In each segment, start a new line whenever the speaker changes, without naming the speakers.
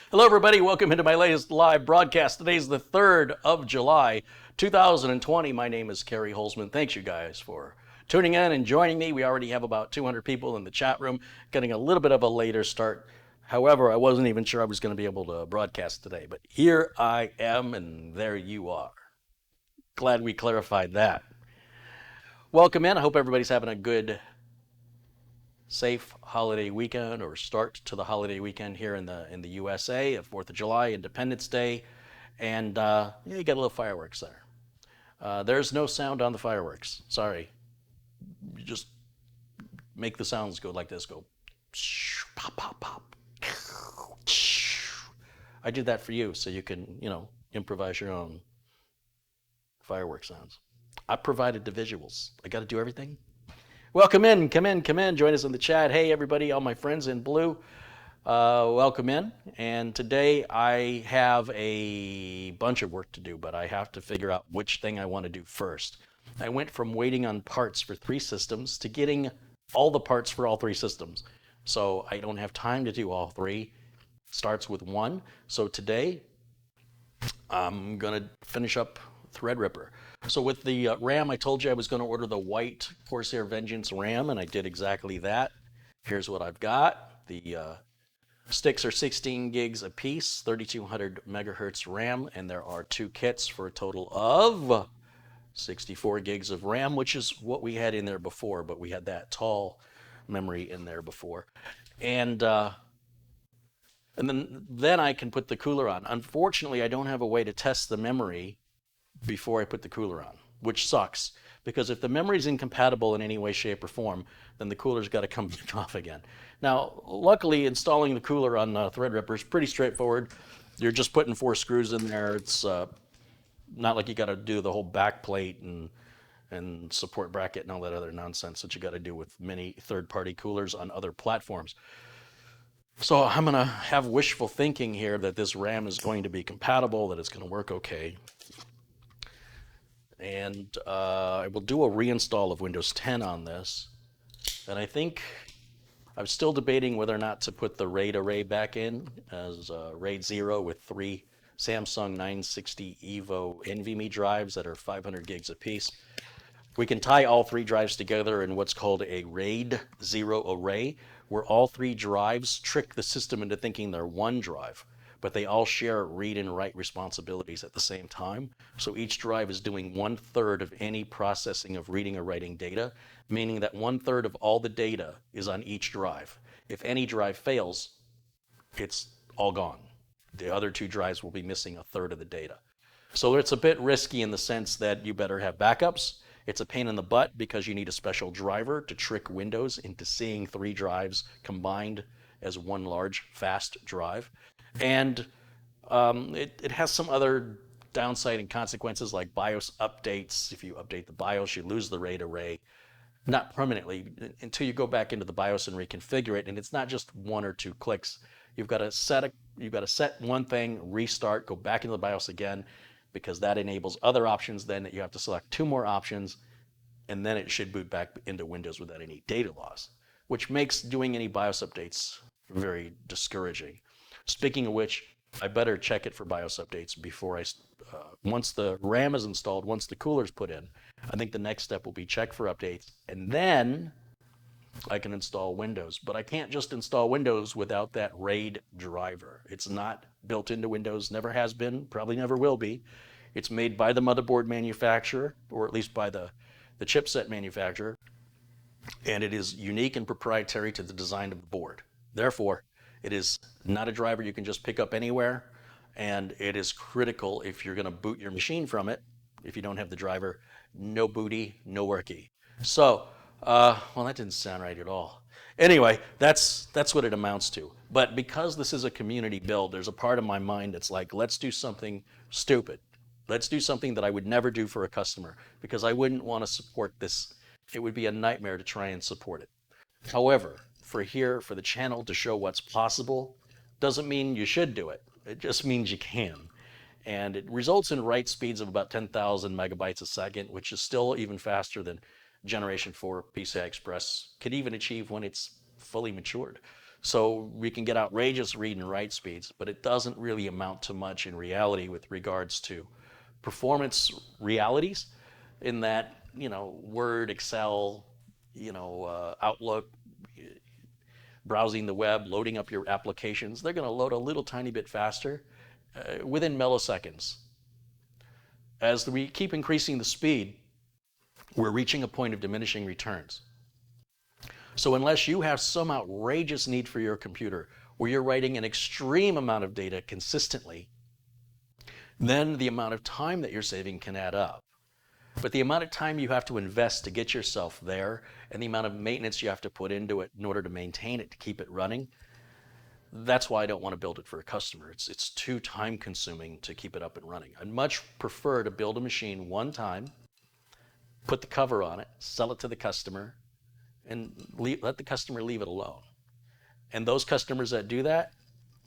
Hello, everybody. Welcome into my latest live broadcast. Today's the 3rd of July, 2020. My name is Kerry Holzman. Thanks, you guys, for tuning in and joining me. We already have about 200 people in the chat room, getting a little bit of a later start. However, I wasn't even sure I was going to be able to broadcast today, but here I am, and there you are. Glad we clarified that. Welcome in. I hope everybody's having a good, safe holiday weekend or start to the holiday weekend here in the USA of 4th of July, Independence Day, and you got a little fireworks there. There's no sound on the fireworks. Sorry. You just make the sounds go like this. Go pop, pop, pop. I did that for you so you can, improvise your own fireworks sounds. I provided the visuals. I got to do everything. Welcome in, come in, come in. Join us in the chat. Hey, everybody, all my friends in blue, welcome in. And today I have a bunch of work to do, but I have to figure out which thing I want to do first. I went from waiting on parts for 3 systems to getting all the parts for all 3 systems. So I don't have time to do all 3. Starts with 1. So today I'm going to finish up Threadripper. So with the RAM, I told you I was going to order the white Corsair Vengeance RAM, and I did exactly that. Here's what I've got. The sticks are 16 gigs a piece, 3200 megahertz RAM, and there are 2 kits for a total of 64 gigs of RAM, which is what we had in there before, but we had that tall memory in there before. And then I can put the cooler on. Unfortunately, I don't have a way to test the memory before I put the cooler on, which sucks, because if the memory is incompatible in any way, shape, or form, then the cooler's got to come off again. Now, luckily, installing the cooler on Threadripper is pretty straightforward. You're just putting 4 screws in there. It's not like you got to do the whole back plate and support bracket and all that other nonsense that you got to do with many third-party coolers on other platforms. So I'm going to have wishful thinking here that this RAM is going to be compatible, that it's going to work okay. And I will do a reinstall of Windows 10 on this. And I think I'm still debating whether or not to put the RAID array back in as RAID 0 with 3 Samsung 960 EVO NVMe drives that are 500 gigs apiece. We can tie all 3 drives together in what's called a RAID 0 array, where all 3 drives trick the system into thinking they're one drive, but they all share read and write responsibilities at the same time. So each drive is doing 1/3 of any processing of reading or writing data, meaning that 1/3 of all the data is on each drive. If any drive fails, it's all gone. The other 2 drives will be missing 1/3 of the data. So it's a bit risky in the sense that you better have backups. It's a pain in the butt because you need a special driver to trick Windows into seeing 3 drives combined as one large fast drive. And it has some other downside and consequences like BIOS updates. If you update the BIOS, you lose the RAID array, not permanently, until you go back into the BIOS and reconfigure it. And it's not just 1 or 2 clicks. You've got to set one thing, restart, go back into the BIOS again, because that enables other options. Then you have to select 2 more options, and then it should boot back into Windows without any data loss, which makes doing any BIOS updates very discouraging. Speaking of which, I better check it for BIOS updates before once the RAM is installed, once the cooler's put in. I think the next step will be check for updates, and then I can install Windows. But I can't just install Windows without that RAID driver. It's not built into Windows, never has been, probably never will be. It's made by the motherboard manufacturer, or at least by the chipset manufacturer, and it is unique and proprietary to the design of the board. Therefore, it is not a driver you can just pick up anywhere, and it is critical if you're going to boot your machine from it. If you don't have the driver, no booty, no worky. So, well, that didn't sound right at all. Anyway, that's what it amounts to. But because this is a community build, there's a part of my mind that's like, let's do something stupid. Let's do something that I would never do for a customer, because I wouldn't want to support this. It would be a nightmare to try and support it. However, for the channel to show what's possible doesn't mean you should do it. It just means you can. And it results in write speeds of about 10,000 megabytes a second, which is still even faster than Generation 4 PCI Express could even achieve when it's fully matured. So we can get outrageous read and write speeds, but it doesn't really amount to much in reality with regards to performance realities, in that, Word, Excel, Outlook, browsing the web, loading up your applications, they're going to load a little tiny bit faster within milliseconds. As we keep increasing the speed, we're reaching a point of diminishing returns. So unless you have some outrageous need for your computer where you're writing an extreme amount of data consistently, then the amount of time that you're saving can add up. But the amount of time you have to invest to get yourself there, and the amount of maintenance you have to put into it in order to maintain it, to keep it running, that's why I don't want to build it for a customer. It's too time consuming to keep it up and running. I'd much prefer to build a machine one time, put the cover on it, sell it to the customer, and let the customer leave it alone. And those customers that do that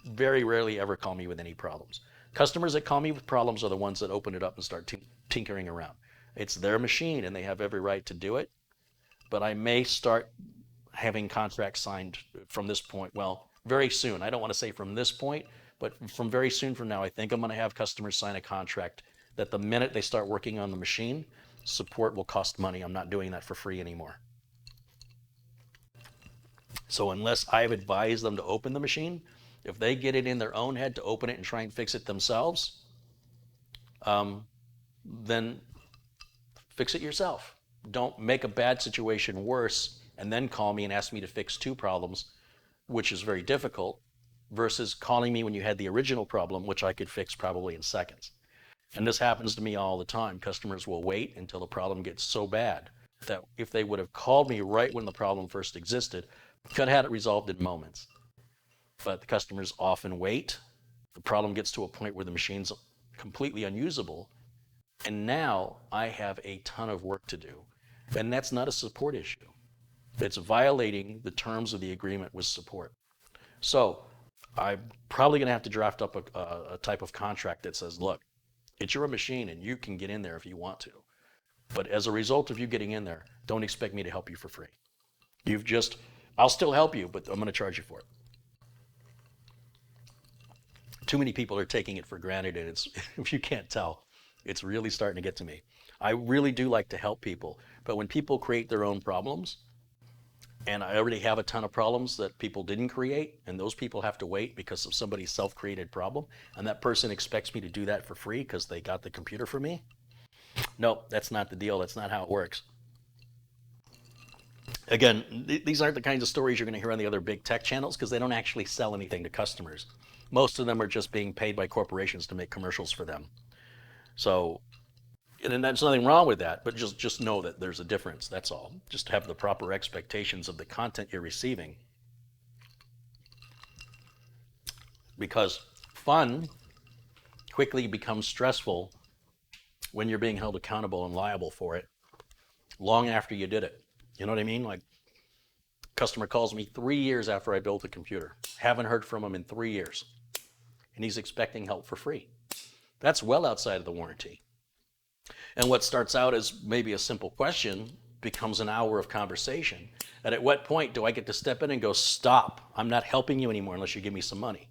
very rarely ever call me with any problems. Customers that call me with problems are the ones that open it up and start tinkering around. It's their machine and they have every right to do it, but I may start having contracts signed from this point, well, very soon. I don't want to say from this point, but from very soon from now, I think I'm going to have customers sign a contract that the minute they start working on the machine, support will cost money. I'm not doing that for free anymore. So unless I've advised them to open the machine, if they get it in their own head to open it and try and fix it themselves, then fix it yourself. Don't make a bad situation worse and then call me and ask me to fix two problems, which is very difficult, versus calling me when you had the original problem, which I could fix probably in seconds. And this happens to me all the time. Customers will wait until the problem gets so bad that if they would have called me right when the problem first existed, could have had it resolved in moments. But the customers often wait. The problem gets to a point where the machine's completely unusable, and now I have a ton of work to do. And that's not a support issue. It's violating the terms of the agreement with support. So I'm probably going to have to draft up a type of contract that says, look, it's your machine and you can get in there if you want to. But as a result of you getting in there, don't expect me to help you for free. I'll still help you, but I'm going to charge you for it. Too many people are taking it for granted, and if you can't tell, it's really starting to get to me. I really do like to help people, but when people create their own problems, and I already have a ton of problems that people didn't create, and those people have to wait because of somebody's self-created problem, and that person expects me to do that for free because they got the computer for me? No, that's not the deal. That's not how it works. Again, these aren't the kinds of stories you're going to hear on the other big tech channels because they don't actually sell anything to customers. Most of them are just being paid by corporations to make commercials for them. So, and there's nothing wrong with that, but just know that there's a difference, that's all. Just have the proper expectations of the content you're receiving. Because fun quickly becomes stressful when you're being held accountable and liable for it long after you did it. You know what I mean? Like, customer calls me 3 years after I built a computer. Haven't heard from him in 3 years. And he's expecting help for free. That's well outside of the warranty. And what starts out as maybe a simple question becomes an hour of conversation. And at what point do I get to step in and go, stop, I'm not helping you anymore unless you give me some money?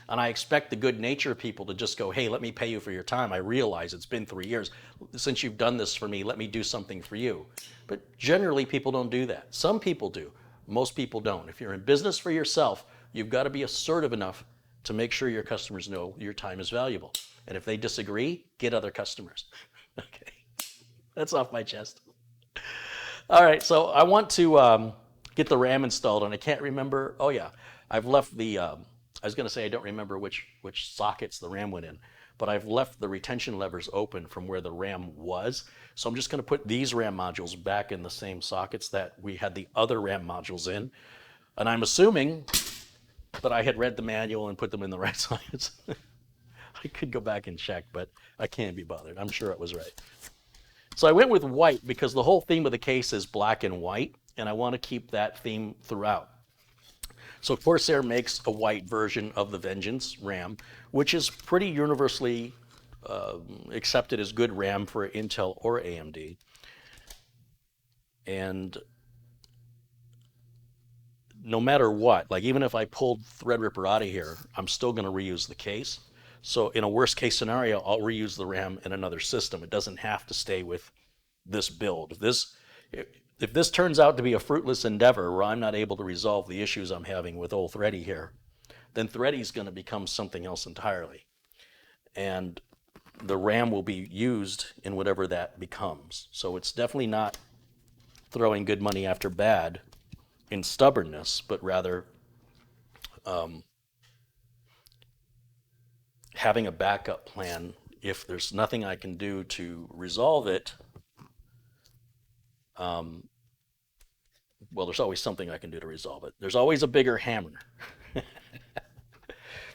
And I expect the good nature of people to just go, hey, let me pay you for your time. I realize it's been 3 years. Since you've done this for me, let me do something for you. But generally, people don't do that. Some people do. Most people don't. If you're in business for yourself, you've got to be assertive enough to make sure your customers know your time is valuable. And if they disagree, get other customers. Okay, that's off my chest. All right, so I want to get the RAM installed, and I can't remember. Oh yeah, I've left the, I was going to say I don't remember which sockets the RAM went in, but I've left the retention levers open from where the RAM was. So I'm just going to put these RAM modules back in the same sockets that we had the other RAM modules in. And I'm assuming that I had read the manual and put them in the right sockets. I could go back and check, but I can't be bothered. I'm sure it was right. So I went with white because the whole theme of the case is black and white, and I want to keep that theme throughout. So Corsair makes a white version of the Vengeance RAM, which is pretty universally accepted as good RAM for Intel or AMD. And no matter what, like even if I pulled Threadripper out of here, I'm still going to reuse the case. So in a worst case scenario, I'll reuse the RAM in another system. It doesn't have to stay with this build. If this turns out to be a fruitless endeavor where I'm not able to resolve the issues I'm having with old Thready here, then Thready's going to become something else entirely. And the RAM will be used in whatever that becomes. So it's definitely not throwing good money after bad in stubbornness, but rather having a backup plan. If there's nothing I can do to resolve it, well, there's always something I can do to resolve it. There's always a bigger hammer.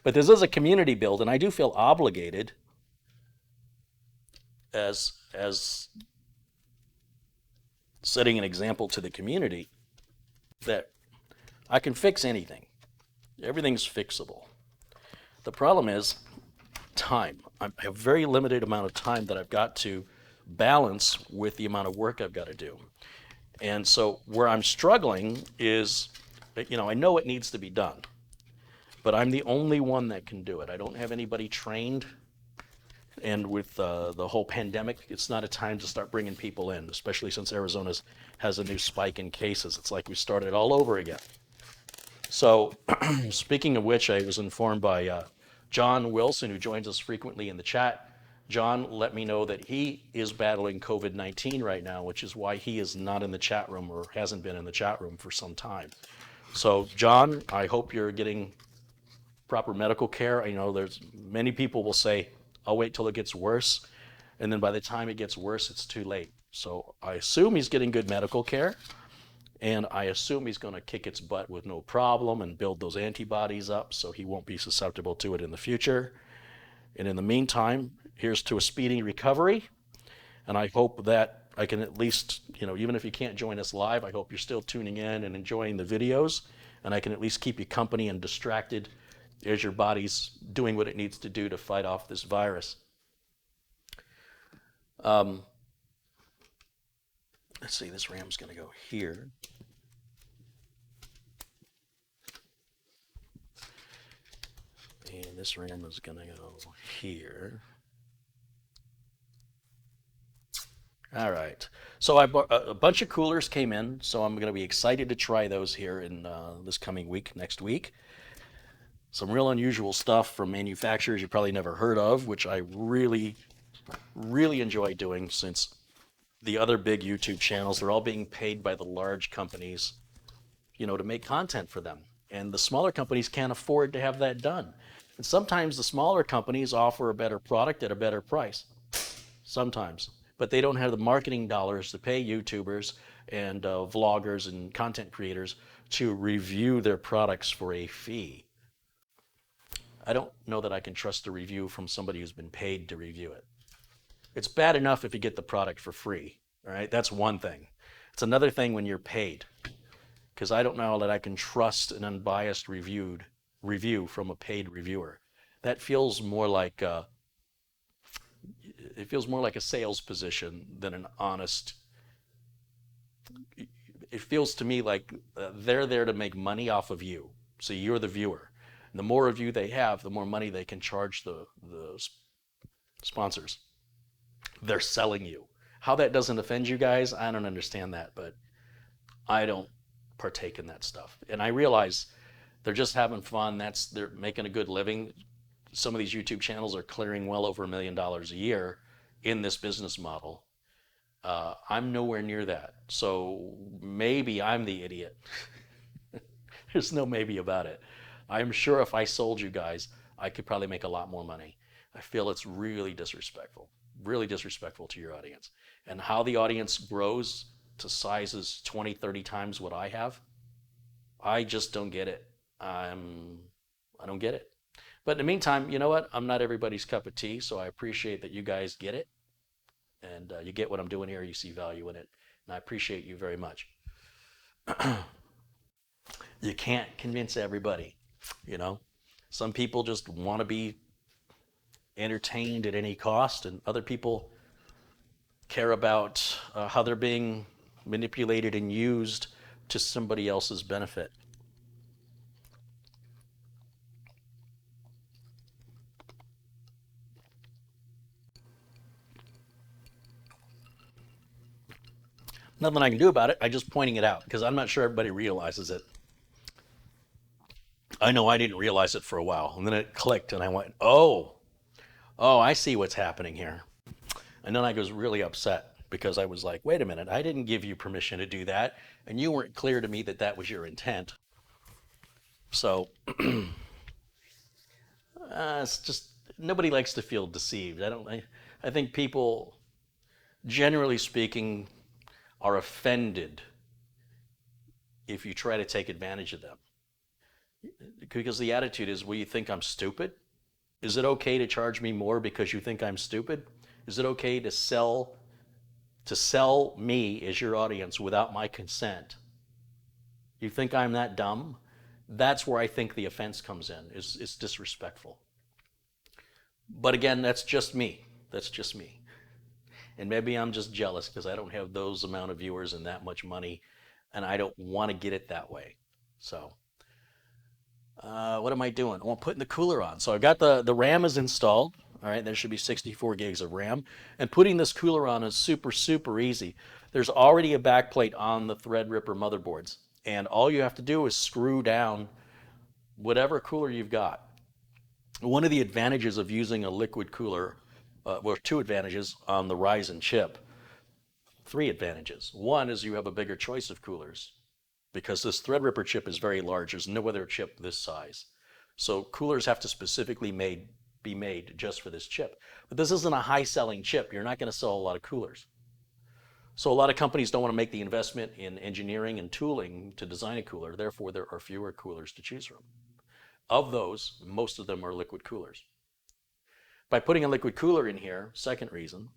But this is a community build, and I do feel obligated as setting an example to the community that I can fix anything. Everything's fixable. The problem is time. I have a very limited amount of time that I've got to balance with the amount of work I've got to do. And so where I'm struggling is, I know it needs to be done, but I'm the only one that can do it. I don't have anybody trained. And with the whole pandemic, it's not a time to start bringing people in, especially since Arizona has a new spike in cases. It's like we started all over again. So speaking of which, I was informed by John Wilson, who joins us frequently in the chat. John let me know that he is battling COVID-19 right now, which is why he is not in the chat room or hasn't been in the chat room for some time. So John, I hope you're getting proper medical care. I know there's many people will say, I'll wait till it gets worse. And then by the time it gets worse, it's too late. So I assume he's getting good medical care. And I assume he's going to kick its butt with no problem and build those antibodies up so he won't be susceptible to it in the future. And in the meantime, here's to a speedy recovery. And I hope that I can at least, even if you can't join us live, I hope you're still tuning in and enjoying the videos. And I can at least keep you company and distracted as your body's doing what it needs to do to fight off this virus. Let's see, this RAM's going to go here. And this RAM is going to go here. All right. So I bought a bunch of coolers came in, so I'm going to be excited to try those here in this coming week, next week. Some real unusual stuff from manufacturers you probably never heard of, which I really, really enjoy doing since the other big YouTube channels, they're all being paid by the large companies, to make content for them. And the smaller companies can't afford to have that done. And sometimes the smaller companies offer a better product at a better price. Sometimes. But they don't have the marketing dollars to pay YouTubers and vloggers and content creators to review their products for a fee. I don't know that I can trust a review from somebody who's been paid to review it. It's bad enough if you get the product for free, all right? That's one thing. It's another thing when you're paid, because I don't know that I can trust an unbiased review from a paid reviewer. That feels more like a sales position than an honest. It feels to me like they're there to make money off of you, so you're the viewer. And the more of you they have, the more money they can charge the sponsors. They're selling you. How that doesn't offend you guys, I don't understand that, but I don't partake in that stuff. And I realize they're just having fun. They're making a good living. Some of these YouTube channels are clearing well over $1 million a year in this business model. I'm nowhere near that. So maybe I'm the idiot. There's no maybe about it. I'm sure if I sold you guys, I could probably make a lot more money. I feel it's really disrespectful to your audience. And how the audience grows to sizes 20, 30 times what I have, I just don't get it. I don't get it. But in the meantime, you know what? I'm not everybody's cup of tea, so I appreciate that you guys get it. And you get what I'm doing here. You see value in it. And I appreciate you very much. You can't convince everybody, Some people just want to be entertained at any cost, and other people care about how they're being manipulated and used to somebody else's benefit. Nothing I can do about it. I'm just pointing it out because I'm not sure everybody realizes it. I know I didn't realize it for a while. And then it clicked and I went, oh, I see what's happening here. And then I was really upset because I was like, wait a minute, I didn't give you permission to do that. And you weren't clear to me that that was your intent. So it's just, nobody likes to feel deceived. I think people, generally speaking, are offended if you try to take advantage of them. Because the attitude is, well, you think I'm stupid? Is it okay to charge me more because you think I'm stupid? Is it okay to sell me as your audience without my consent? You think I'm that dumb? That's where I think the offense comes in. Is disrespectful. But again, that's just me. That's just me. And maybe I'm just jealous because I don't have those amount of viewers and that much money, and I don't want to get it that way. So what am I doing? I'm putting the cooler on. So I've got the RAM is installed. All right, there should be 64 gigs of RAM. And putting this cooler on is super, super easy. There's already a backplate on the Threadripper motherboards. And all you have to do is screw down whatever cooler you've got. One of the advantages of using a liquid cooler, well, two advantages on the Ryzen chip. Three advantages. One is you have a bigger choice of coolers because this Threadripper chip is very large. There's no other chip this size. So coolers have to specifically be made just for this chip. But this isn't a high-selling chip. You're not going to sell a lot of coolers. So a lot of companies don't want to make the investment in engineering and tooling to design a cooler. Therefore, there are fewer coolers to choose from. Of those, most of them are liquid coolers. By putting a liquid cooler in here, second reason,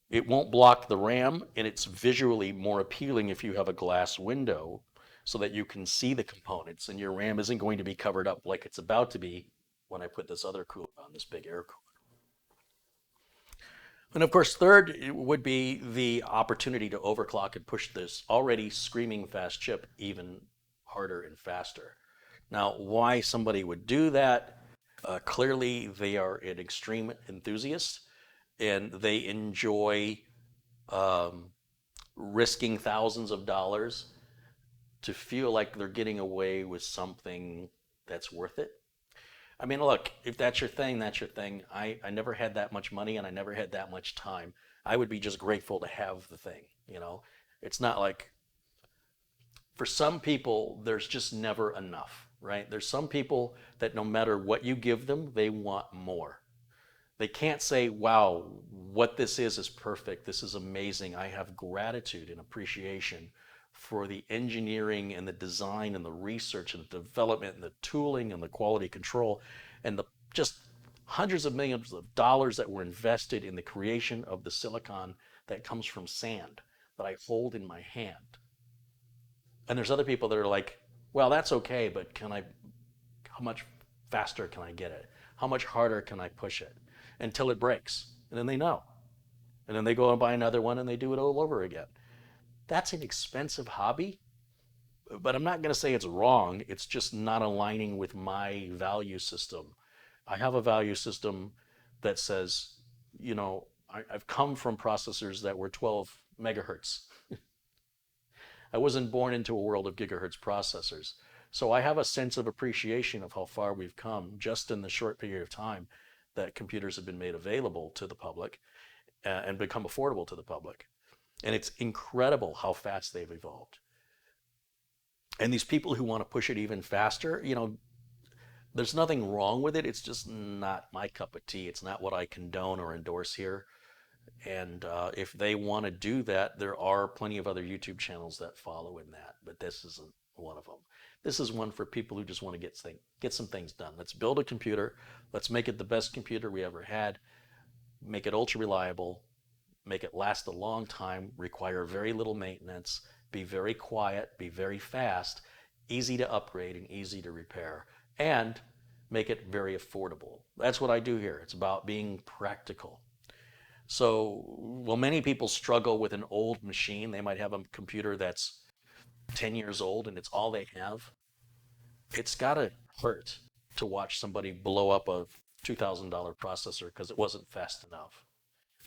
it won't block the RAM, and it's visually more appealing if you have a glass window so that you can see the components, and your RAM isn't going to be covered up like it's about to be when I put this other cooler on, this big air cooler. And of course, third would be the opportunity to overclock and push this already screaming fast chip even harder and faster. Now, why somebody would do that? Clearly, they are an extreme enthusiast and they enjoy risking thousands of dollars to feel like they're getting away with something that's worth it. I mean, look, if that's your thing, that's your thing. I never had that much money and I never had that much time. I would be just grateful to have the thing, you know? It's not like, for some people, there's just never enough, right? There's some people that no matter what you give them, they want more. They can't say, wow, what this is perfect. This is amazing. I have gratitude and appreciation for the engineering and the design and the research and the development and the tooling and the quality control and the just hundreds of millions of dollars that were invested in the creation of the silicon that comes from sand that I hold in my hand. And there's other people that are like, well, that's okay, but how much faster can I get it? How much harder can I push it until it breaks? And then they know. And then they go and buy another one and they do it all over again. That's an expensive hobby, but I'm not going to say it's wrong. It's just not aligning with my value system. I have a value system that says, you know, I've come from processors that were 12 megahertz. I wasn't born into a world of gigahertz processors. So I have a sense of appreciation of how far we've come just in the short period of time that computers have been made available to the public and become affordable to the public. And it's incredible how fast they've evolved. And these people who want to push it even faster, you know, there's nothing wrong with it. It's just not my cup of tea. It's not what I condone or endorse here. And if they want to do that, there are plenty of other YouTube channels that follow in that. But this isn't one of them. This is one for people who just want to get some things done. Let's build a computer. Let's make it the best computer we ever had. Make it ultra reliable. Make it last a long time. Require very little maintenance. Be very quiet. Be very fast. Easy to upgrade and easy to repair. And make it very affordable. That's what I do here. It's about being practical. So, well, many people struggle with an old machine. They might have a computer that's 10 years old and it's all they have. It's got to hurt to watch somebody blow up a $2,000 processor because it wasn't fast enough.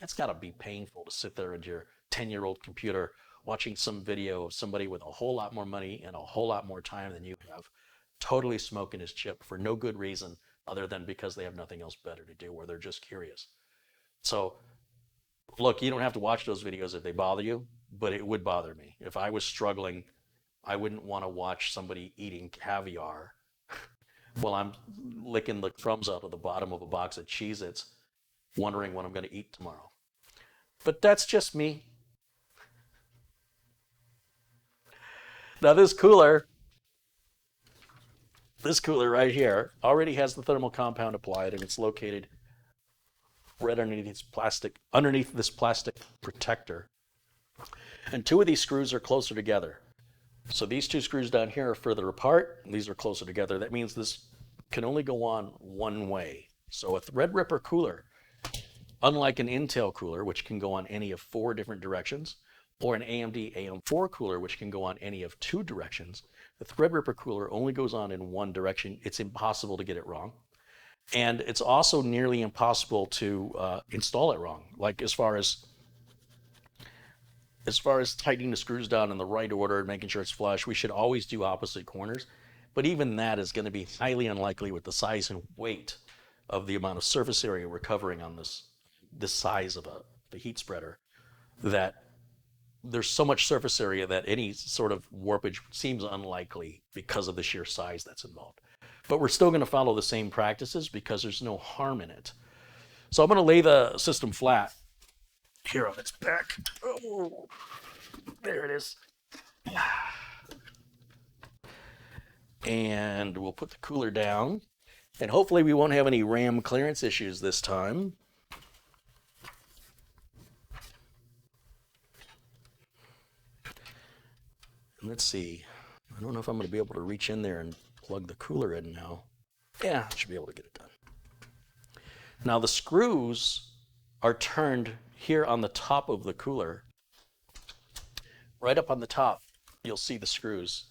That's got to be painful to sit there at your 10-year-old computer watching some video of somebody with a whole lot more money and a whole lot more time than you have, totally smoking his chip for no good reason other than because they have nothing else better to do or they're just curious. So look, you don't have to watch those videos if they bother you, but it would bother me. If I was struggling, I wouldn't want to watch somebody eating caviar while I'm licking the crumbs out of the bottom of a box of Cheez-Its, wondering what I'm going to eat tomorrow. But that's just me. Now this cooler right here already has the thermal compound applied, and it's located right underneath this plastic protector. And two of these screws are closer together. So these two screws down here are further apart, and these are closer together. That means this can only go on one way. So a Threadripper cooler, unlike an Intel cooler, which can go on any of 4 different directions, or an AMD AM4 cooler, which can go on any of 2 directions, the Threadripper cooler only goes on in one direction. It's impossible to get it wrong. And it's also nearly impossible to install it wrong. Like as far as tightening the screws down in the right order and making sure it's flush, we should always do opposite corners. But even that is going to be highly unlikely with the size and weight of the amount of surface area we're covering on this size of the heat spreader, that there's so much surface area that any sort of warpage seems unlikely because of the sheer size that's involved. But we're still going to follow the same practices because there's no harm in it. So I'm going to lay the system flat here on its back. Oh, there it is. And we'll put the cooler down. And hopefully we won't have any RAM clearance issues this time. And let's see. I don't know if I'm going to be able to reach in there and plug the cooler in now. Yeah, I should be able to get it done. Now the screws are turned here on the top of the cooler. Right up on the top, you'll see the screws.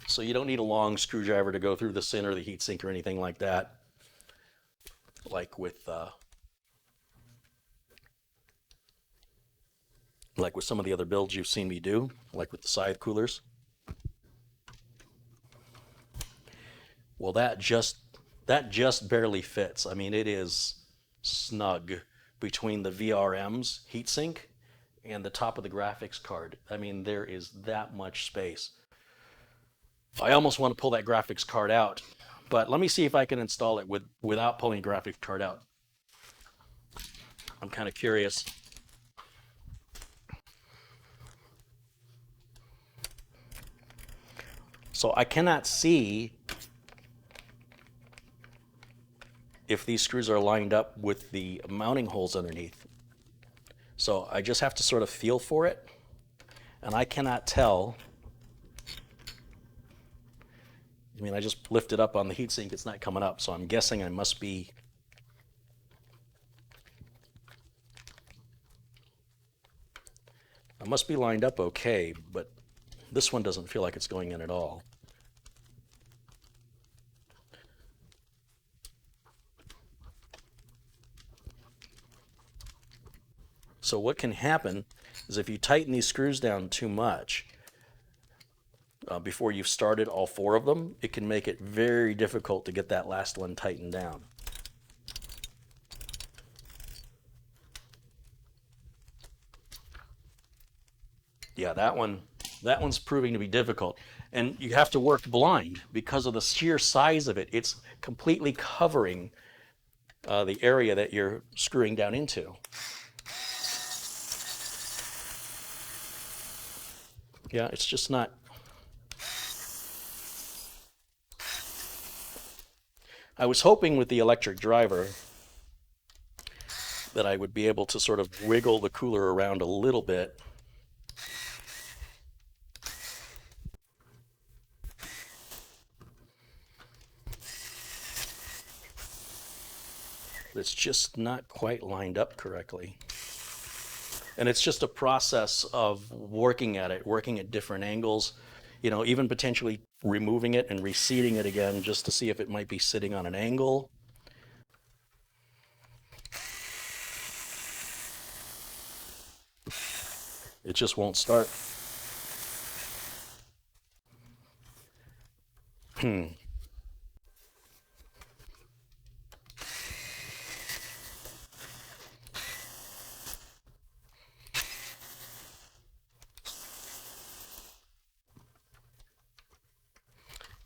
So you don't need a long screwdriver to go through the center of the heatsink or anything like that, like with some of the other builds you've seen me do, like with the side coolers. Well, that just barely fits. I mean, it is snug between the VRM's heatsink and the top of the graphics card. I mean, there is that much space. I almost want to pull that graphics card out, but let me see if I can install it without pulling the graphics card out. I'm kind of curious. So I cannot see if these screws are lined up with the mounting holes underneath. So I just have to sort of feel for it, and I cannot tell. I mean, I just lifted up on the heatsink, it's not coming up, so I'm guessing I must be lined up okay, but this one doesn't feel like it's going in at all. So what can happen is if you tighten these screws down too much before you've started all 4 of them, it can make it very difficult to get that last one tightened down. Yeah, that one's proving to be difficult. And you have to work blind because of the sheer size of it. It's completely covering the area that you're screwing down into. Yeah, it's just not. I was hoping with the electric driver that I would be able to sort of wiggle the cooler around a little bit. It's just not quite lined up correctly. And it's just a process of working at it, working at different angles, you know, even potentially removing it and reseating it again just to see if it might be sitting on an angle. It just won't start.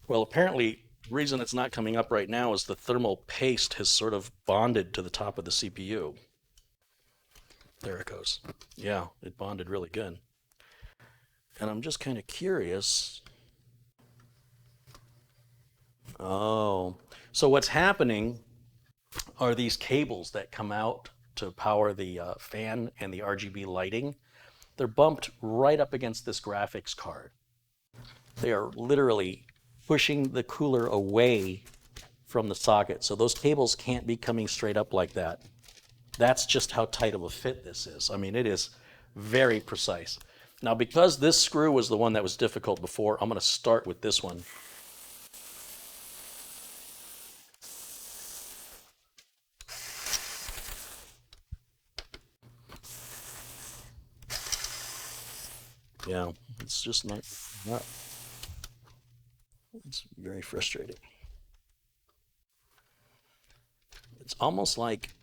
Well, apparently, the reason it's not coming up right now is the thermal paste has sort of bonded to the top of the CPU. There it goes. Yeah, it bonded really good. And I'm just kind of curious. Oh, so what's happening are these cables that come out to power the fan and the RGB lighting. They're bumped right up against this graphics card. They are literally pushing the cooler away from the socket. So those cables can't be coming straight up like that. That's just how tight of a fit this is. I mean, it is very precise. Now, because this screw was the one that was difficult before, I'm going to start with this one. Yeah, it's just not. It's very frustrating. It's almost like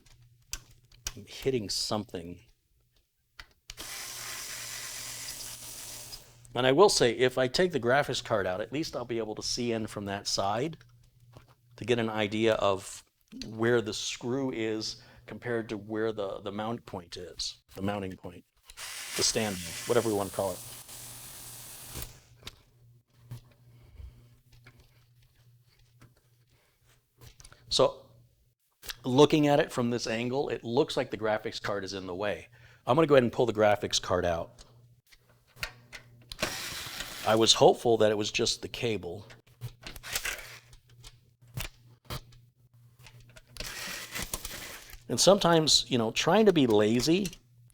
I'm hitting something. And I will say, if I take the graphics card out, at least I'll be able to see in from that side to get an idea of where the screw is compared to where the mount point is, the mounting point, the stand, whatever we want to call it. So looking at it from this angle, it looks like the graphics card is in the way. I'm going to go ahead and pull the graphics card out. I was hopeful that it was just the cable. And sometimes, you know, trying to be lazy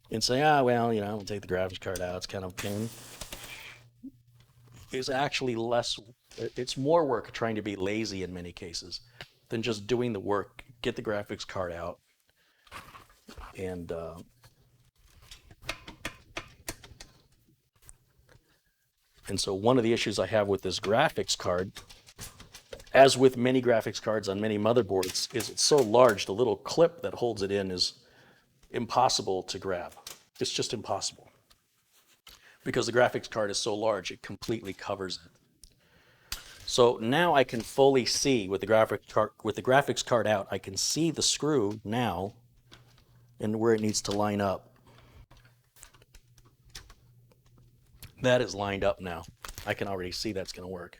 and say, well, you know, I'll take the graphics card out, it's kind of pain, is actually less, it's more work trying to be lazy in many cases than just doing the work. Get the graphics card out and so one of the issues I have with this graphics card, as with many graphics cards on many motherboards, is it's so large, the little clip that holds it in is impossible to grab. It's just impossible. Because the graphics card is so large, it completely covers it. So now I can fully see with the graphics card out, I can see the screw now and where it needs to line up. That is lined up now. I can already see that's going to work.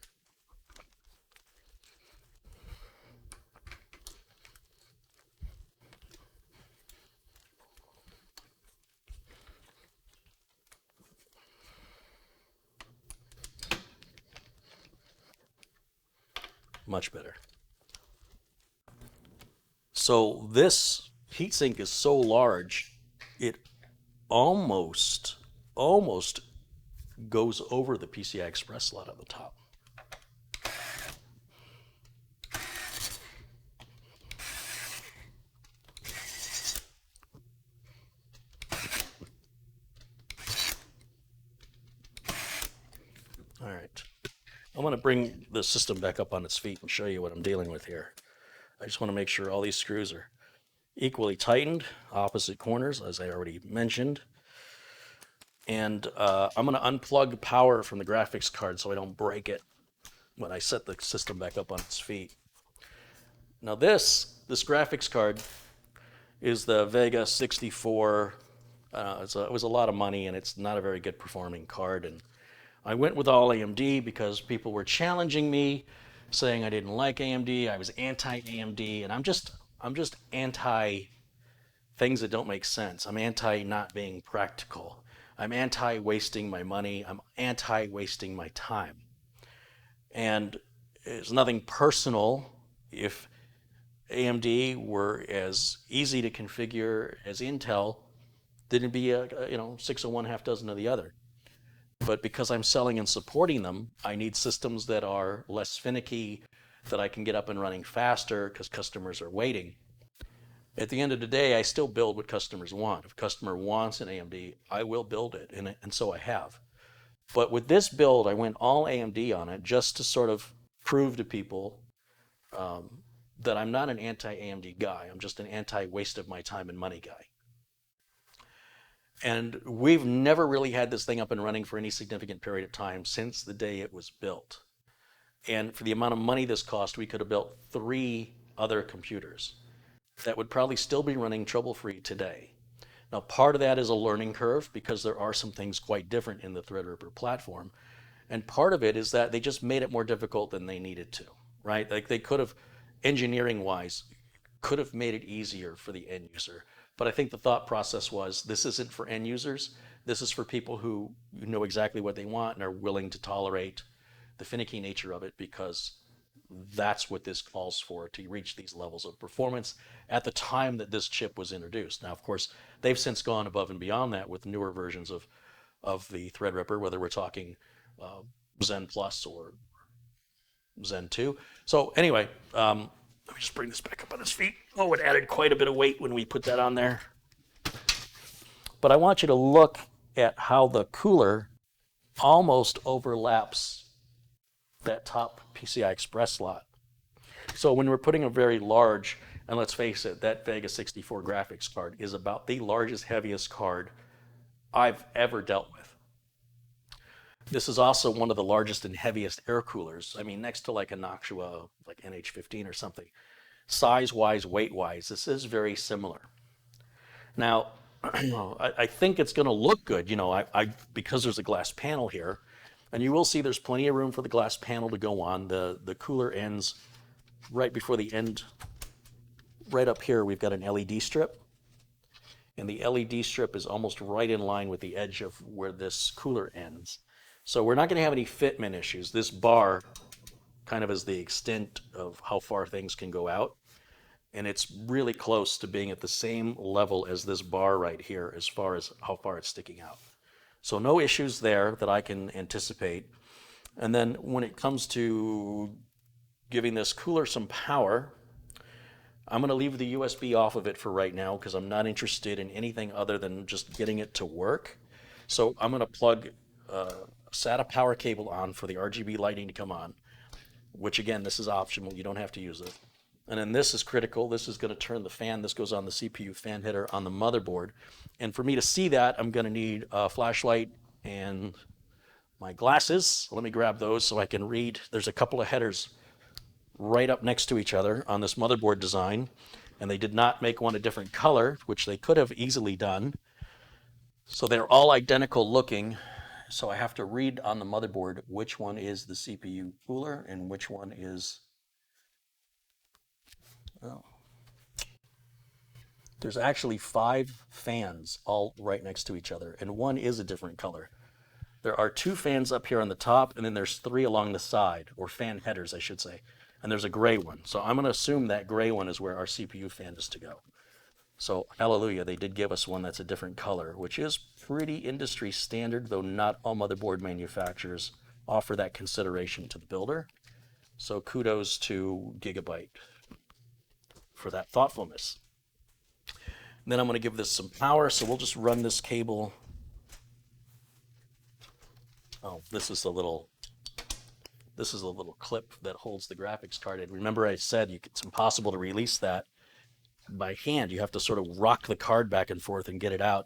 Much better. So this heatsink is so large, it almost goes over the PCI Express slot on the top. All right. I'm going to bring the system back up on its feet and show you what I'm dealing with here. I just want to make sure all these screws are equally tightened, opposite corners, as I already mentioned. And I'm going to unplug power from the graphics card so I don't break it when I set the system back up on its feet. Now this graphics card is the Vega 64. It was a lot of money, and it's not a very good performing card. And I went with all AMD because people were challenging me, saying I didn't like AMD, I was anti-AMD, and I'm just anti things that don't make sense. I'm anti not being practical. I'm anti wasting my money. I'm anti wasting my time. And it's nothing personal. If AMD were as easy to configure as Intel, then it'd be 6 of one, half dozen of the other. But because I'm selling and supporting them, I need systems that are less finicky, that I can get up and running faster because customers are waiting. At the end of the day, I still build what customers want. If a customer wants an AMD, I will build it, and so I have. But with this build, I went all AMD on it just to sort of prove to people that I'm not an anti-AMD guy. I'm just an anti-waste of my time and money guy. And we've never really had this thing up and running for any significant period of time since the day it was built. And for the amount of money this cost, we could have built 3 other computers that would probably still be running trouble-free today. Now, part of that is a learning curve because there are some things quite different in the Threadripper platform. And part of it is that they just made it more difficult than they needed to, right? Like they could have, engineering-wise, could have made it easier for the end user. But I think the thought process was, this isn't for end users. This is for people who know exactly what they want and are willing to tolerate the finicky nature of it, because that's what this calls for to reach these levels of performance at the time that this chip was introduced. Now, of course, they've since gone above and beyond that with newer versions of the Threadripper, whether we're talking Zen Plus or Zen 2. So anyway, let me just bring this back up on its feet. Oh, it added quite a bit of weight when we put that on there. But I want you to look at how the cooler almost overlaps that top PCI Express slot. So when we're putting a very large, and let's face it, that Vega 64 graphics card is about the largest, heaviest card I've ever dealt with. This is also one of the largest and heaviest air coolers. I mean, next to like a Noctua, like NH15 or something. Size-wise, weight-wise, this is very similar. Now, I think it's going to look good, you know, because there's a glass panel here. And you will see there's plenty of room for the glass panel to go on. The cooler ends right before the end. Right up here, we've got an LED strip. And the LED strip is almost right in line with the edge of where this cooler ends. So we're not going to have any fitment issues. This bar kind of is the extent of how far things can go out. And it's really close to being at the same level as this bar right here as far as how far it's sticking out. So no issues there that I can anticipate. And then when it comes to giving this cooler some power, I'm going to leave the USB off of it for right now because I'm not interested in anything other than just getting it to work. So I'm going to plug a SATA power cable on for the RGB lighting to come on, which again, this is optional. You don't have to use it. And then this is critical. This is going to turn the fan. This goes on the CPU fan header on the motherboard. And for me to see that, I'm going to need a flashlight and my glasses. Let me grab those so I can read. There's a couple of headers right up next to each other on this motherboard design. And they did not make one a different color, which they could have easily done. So they're all identical looking. So I have to read on the motherboard which one is the CPU cooler and which one is... Oh. There's actually 5 fans all right next to each other, and one is a different color. There are 2 fans up here on the top, and then there's 3 along the side, or fan headers, I should say. And there's a gray one. So I'm going to assume that gray one is where our CPU fan is to go. So hallelujah, they did give us one that's a different color, which is pretty industry standard, though not all motherboard manufacturers offer that consideration to the builder. So kudos to Gigabyte for that thoughtfulness. And then I'm going to give this some power, so we'll just run this cable. Oh, this is a little clip that holds the graphics card. And remember I said it's impossible to release that by hand. You have to sort of rock the card back and forth and get it out.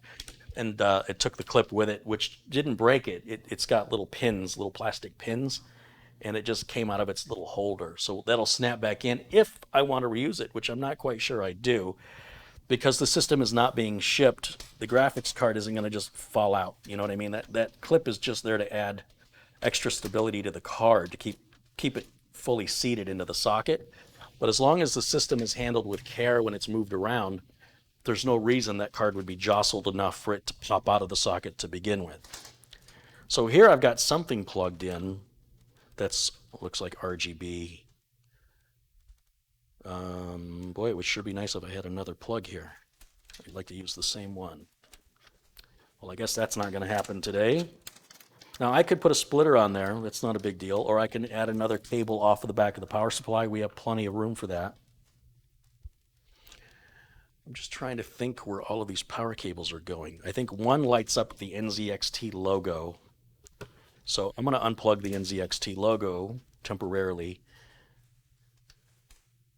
And it took the clip with it, which didn't break it. It's got little pins, little plastic pins, and it just came out of its little holder. So that'll snap back in if I want to reuse it, which I'm not quite sure I do, because the system is not being shipped. The graphics card isn't going to just fall out. You know what I mean? That clip is just there to add extra stability to the card to keep it fully seated into the socket. But as long as the system is handled with care when it's moved around, there's no reason that card would be jostled enough for it to pop out of the socket to begin with. So here I've got something plugged in that's looks like RGB. Boy, it would sure be nice if I had another plug here. I'd like to use the same one. Well, I guess that's not going to happen today. Now, I could put a splitter on there. That's not a big deal. Or I can add another cable off of the back of the power supply. We have plenty of room for that. I'm just trying to think where all of these power cables are going. I think one lights up the NZXT logo. So I'm going to unplug the NZXT logo temporarily.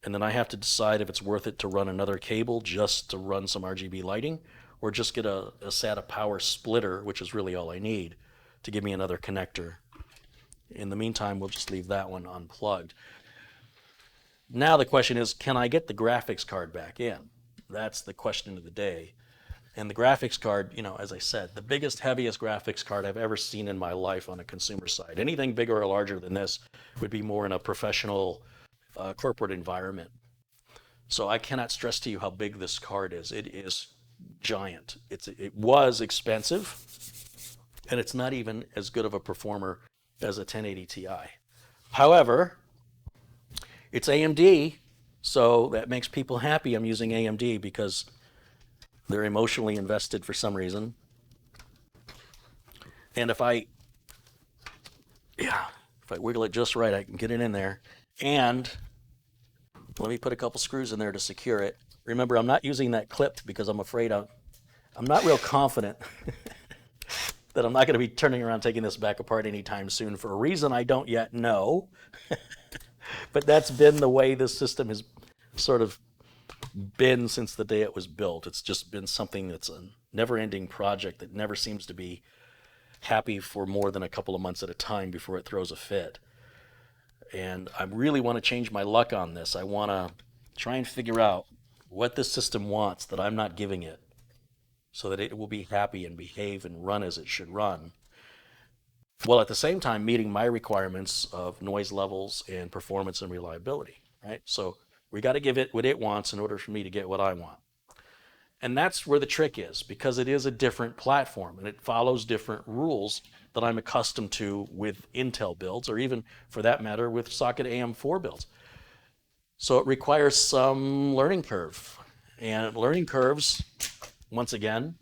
And then I have to decide if it's worth it to run another cable just to run some RGB lighting, or just get a SATA power splitter, which is really all I need, to give me another connector. In the meantime, we'll just leave that one unplugged. Now the question is, can I get the graphics card back in? That's the question of the day. And the graphics card, you know, as I said, the biggest, heaviest graphics card I've ever seen in my life on a consumer side. Anything bigger or larger than this would be more in a professional corporate environment. So I cannot stress to you how big this card is. It is giant. It was expensive, and it's not even as good of a performer as a 1080 Ti. However, it's AMD, so that makes people happy I'm using AMD because they're emotionally invested for some reason. And if I wiggle it just right, I can get it in there. And let me put a couple screws in there to secure it. Remember, I'm not using that clip because I'm afraid I'm not real confident that I'm not going to be turning around taking this back apart anytime soon for a reason I don't yet know. But that's been the way this system has sort of been since the day it was built. It's just been something that's a never-ending project that never seems to be happy for more than a couple of months at a time before it throws a fit. And I really want to change my luck on this. I want to try and figure out what this system wants that I'm not giving it, so that it will be happy and behave and run as it should run, while at the same time meeting my requirements of noise levels and performance and reliability, right? So we got to give it what it wants in order for me to get what I want. And that's where the trick is, because it is a different platform and it follows different rules that I'm accustomed to with Intel builds, or even for that matter with socket AM4 builds. So it requires some learning curve. And learning curves, once again,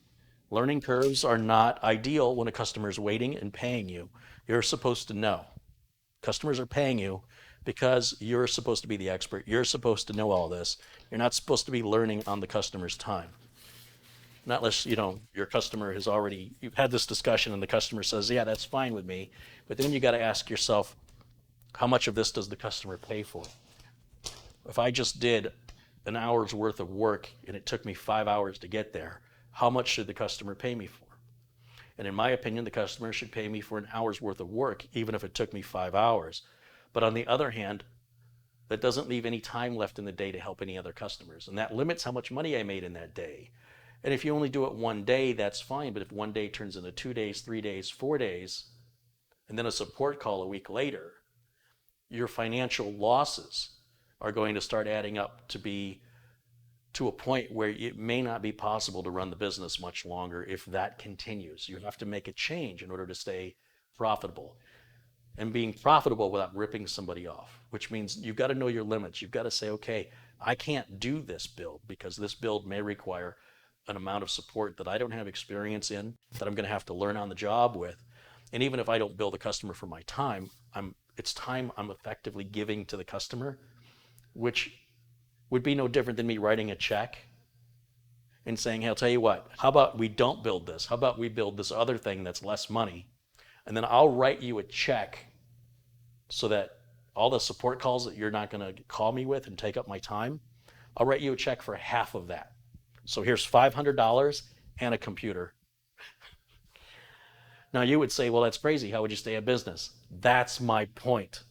learning curves are not ideal when a customer is waiting and paying you. You're supposed to know. Customers are paying you because you're supposed to be the expert. You're supposed to know all this. You're not supposed to be learning on the customer's time. Not unless, you know, your customer has already, you've had this discussion and the customer says, yeah, that's fine with me. But then you got to ask yourself, how much of this does the customer pay for? If I just did an hour's worth of work and it took me 5 hours to get there, how much should the customer pay me for? And in my opinion, the customer should pay me for an hour's worth of work, even if it took me 5 hours. But on the other hand, that doesn't leave any time left in the day to help any other customers. And that limits how much money I made in that day. And if you only do it one day, that's fine. But if one day turns into 2 days, 3 days, 4 days, and then a support call a week later, your financial losses are going to start adding up to be to a point where it may not be possible to run the business much longer if that continues. You have to make a change in order to stay profitable. And being profitable without ripping somebody off, which means you've got to know your limits. You've got to say, okay, I can't do this build because this build may require an amount of support that I don't have experience in, that I'm going to have to learn on the job with. And even if I don't bill the customer for my time, it's time I'm effectively giving to the customer, which would be no different than me writing a check and saying, hey, I'll tell you what, how about we don't build this? How about we build this other thing that's less money? And then I'll write you a check so that all the support calls that you're not going to call me with and take up my time, I'll write you a check for half of that. So here's $500 and a computer. Now you would say, well, that's crazy. How would you stay in business? That's my point.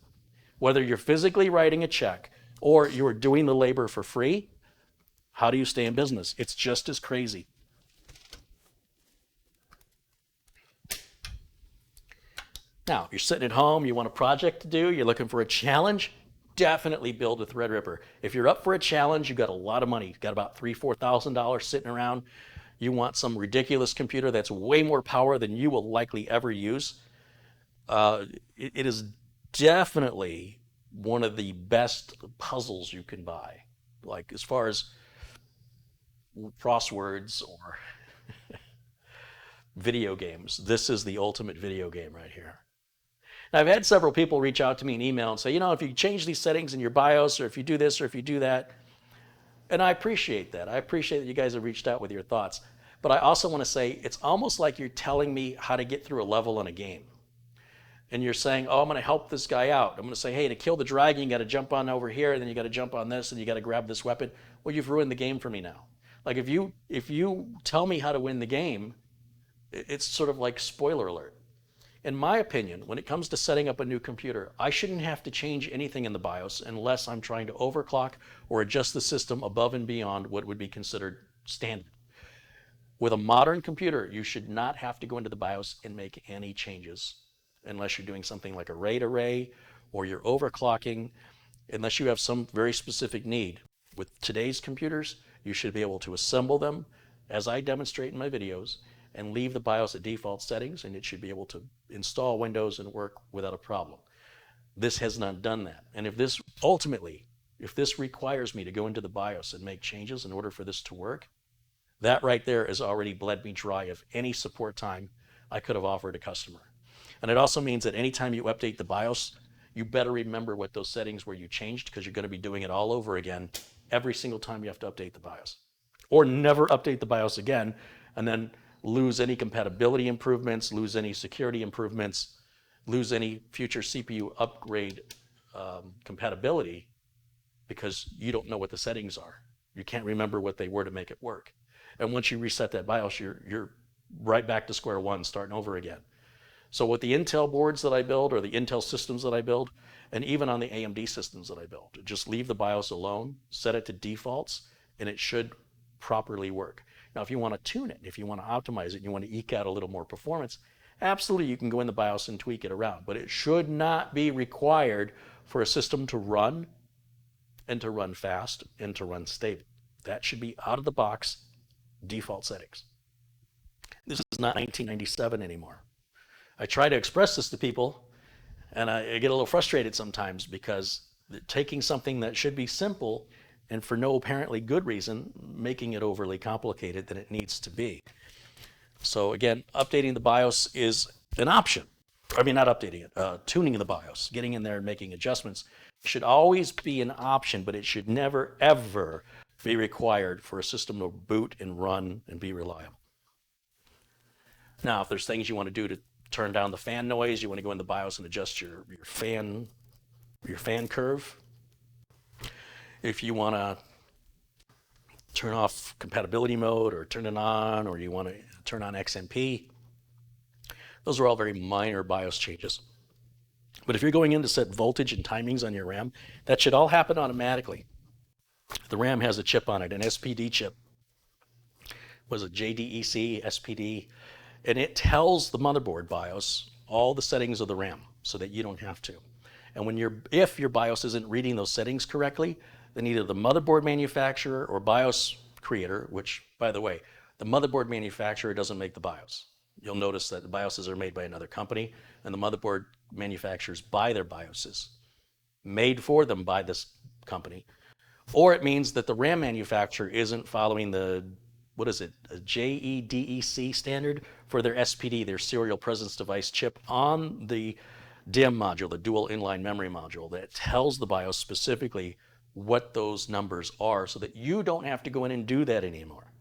Whether you're physically writing a check or you're doing the labor for free, how do you stay in business? It's just as crazy. Now, if you're sitting at home, you want a project to do, you're looking for a challenge, definitely build a Threadripper. If you're up for a challenge, you've got a lot of money. You've got about $3,000, $4,000 sitting around. You want some ridiculous computer that's way more power than you will likely ever use. It is definitely one of the best puzzles you can buy. Like as far as crosswords or video games, this is the ultimate video game right here. Now, I've had several people reach out to me in email and say, you know, if you change these settings in your BIOS, or if you do this, or if you do that, And I appreciate that. I appreciate that you guys have reached out with your thoughts. But I also want to say it's almost like you're telling me how to get through a level in a game. And you're saying, oh, I'm going to help this guy out. I'm going to say, hey, to kill the dragon, you got to jump on over here, and then you got to jump on this, and you got to grab this weapon. Well, you've ruined the game for me now. Like if you tell me how to win the game, it's sort of like spoiler alert. In my opinion, when it comes to setting up a new computer, I shouldn't have to change anything in the BIOS unless I'm trying to overclock or adjust the system above and beyond what would be considered standard. With a modern computer, you should not have to go into the BIOS and make any changes unless you're doing something like a RAID array or you're overclocking, unless you have some very specific need. With today's computers, you should be able to assemble them, as I demonstrate in my videos, and leave the BIOS at default settings, and it should be able to install Windows and work without a problem. This has not done that. And if this requires me to go into the BIOS and make changes in order for this to work, that right there has already bled me dry of any support time I could have offered a customer. And it also means that anytime you update the BIOS, you better remember what those settings were you changed, because you're going to be doing it all over again every single time you have to update the BIOS. Or never update the BIOS again, and then lose any compatibility improvements, lose any security improvements, lose any future CPU upgrade compatibility because you don't know what the settings are. You can't remember what they were to make it work. And once you reset that BIOS, you're right back to square one, starting over again. So with the Intel boards that I build or the Intel systems that I build, and even on the AMD systems that I build, just leave the BIOS alone, set it to defaults, and it should properly work. Now, if you want to tune it, if you want to optimize it, you want to eke out a little more performance, absolutely you can go in the BIOS and tweak it around, but it should not be required for a system to run and to run fast and to run stable. That should be out of the box default settings. This is not 1997 anymore. I try to express this to people, and I get a little frustrated sometimes because they're taking something that should be simple and for no apparently good reason, making it overly complicated than it needs to be. So again, updating the BIOS is an option. I mean, not updating it, tuning the BIOS, getting in there and making adjustments should always be an option, but it should never, ever be required for a system to boot and run and be reliable. Now, if there's things you want to do to turn down the fan noise, you want to go in the BIOS and adjust your fan curve. If you want to turn off compatibility mode or turn it on, or you want to turn on XMP, those are all very minor BIOS changes. But if you're going in to set voltage and timings on your RAM, that should all happen automatically. The RAM has a chip on it, an SPD chip. Was it JDEC, SPD? And it tells the motherboard BIOS all the settings of the RAM so that you don't have to. And if your BIOS isn't reading those settings correctly, then either the motherboard manufacturer or BIOS creator, which, by the way, the motherboard manufacturer doesn't make the BIOS. You'll notice that the BIOSes are made by another company, and the motherboard manufacturers buy their BIOSes, made for them by this company. Or it means that the RAM manufacturer isn't following the, a JEDEC standard for their SPD, their serial presence device chip on the DIMM module, the dual inline memory module, that tells the BIOS specifically what those numbers are so that you don't have to go in and do that anymore.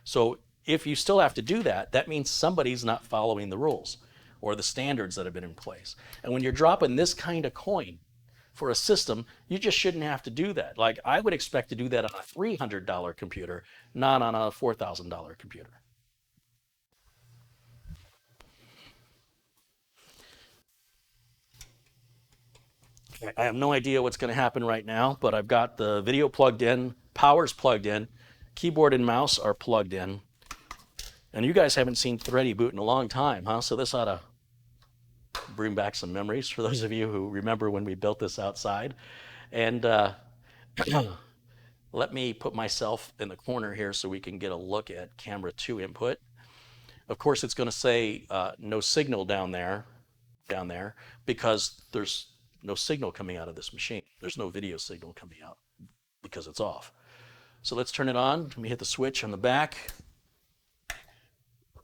So if you still have to do that, that means somebody's not following the rules or the standards that have been in place. And when you're dropping this kind of coin for a system, you just shouldn't have to do that. Like, I would expect to do that on a $300 computer, not on a $4,000 computer. I have no idea what's going to happen right now, but I've got the video plugged in, power's plugged in, keyboard and mouse are plugged in. And you guys haven't seen Thready boot in a long time, huh? So this ought to bring back some memories for those of you who remember when we built this outside. And let me put myself in the corner here so we can get a look at camera 2 input. Of course, it's going to say no signal down there, because there's no signal coming out of this machine. There's no video signal coming out because it's off. So let's turn it on. Let me hit the switch on the back.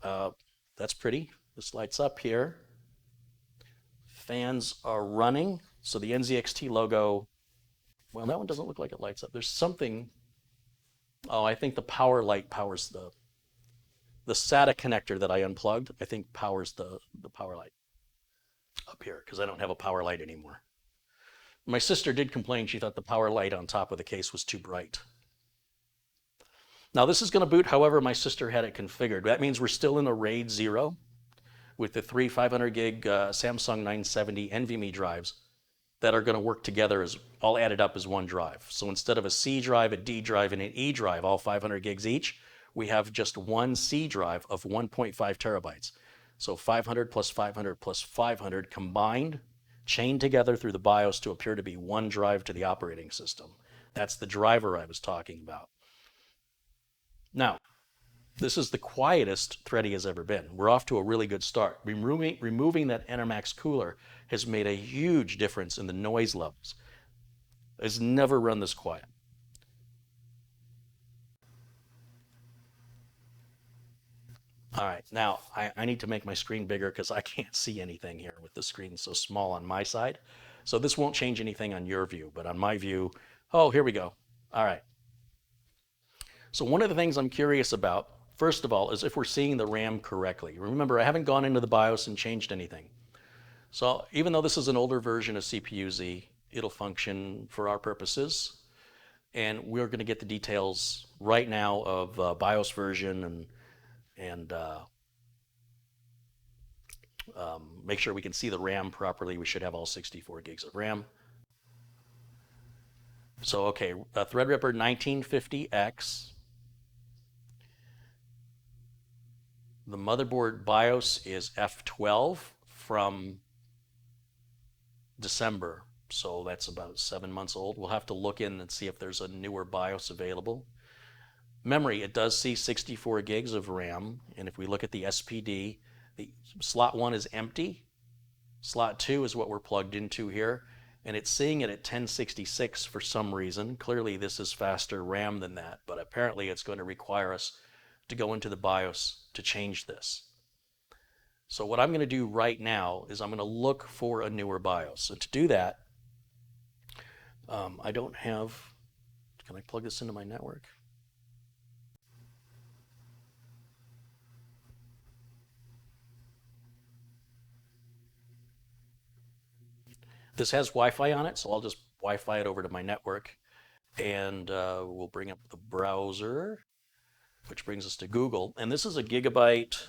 That's pretty. This lights up here. Fans are running. So the NZXT logo, well, that one doesn't look like it lights up. There's something Oh, I think the power light powers the SATA connector that I unplugged, I think powers the power light up here because I don't have a power light anymore. My sister did complain she thought the power light on top of the case was too bright. Now this is going to boot however my sister had it configured. That means we're still in the RAID 0 with the three 500 gig Samsung 970 NVMe drives that are going to work together as all added up as one drive. So instead of a C drive, a D drive, and an E drive, all 500 gigs each, we have just one C drive of 1.5 terabytes. So 500 plus 500 plus 500 combined, chained together through the BIOS to appear to be one drive to the operating system. That's the driver I was talking about. Now, this is the quietest Thready has ever been. We're off to a really good start. Removing that Enermax cooler has made a huge difference in the noise levels. It's never run this quiet. All right, now I need to make my screen bigger because I can't see anything here with the screen so small on my side. So this won't change anything on your view, but on my view, oh, here we go. All right. So one of the things I'm curious about, first of all, is if we're seeing the RAM correctly. Remember, I haven't gone into the BIOS and changed anything. So even though this is an older version of CPU-Z, it'll function for our purposes. And we're going to get the details right now of BIOS version and make sure we can see the RAM properly. We should have all 64 gigs of RAM. So, okay, Threadripper 1950X. The motherboard BIOS is F12 from December, so that's about 7 months old. We'll have to look in and see if there's a newer BIOS available. Memory, it does see 64 gigs of RAM, and if we look at the SPD, the slot 1 is empty. Slot 2 is what we're plugged into here, and it's seeing it at 1066 for some reason. Clearly this is faster RAM than that, but apparently it's going to require us to go into the BIOS to change this. So what I'm going to do right now is I'm going to look for a newer BIOS. And to do that, I don't have, can I plug this into my network? This has Wi-Fi on it, so I'll just Wi-Fi it over to my network. And we'll bring up the browser, which brings us to Google. And this is a gigabyte.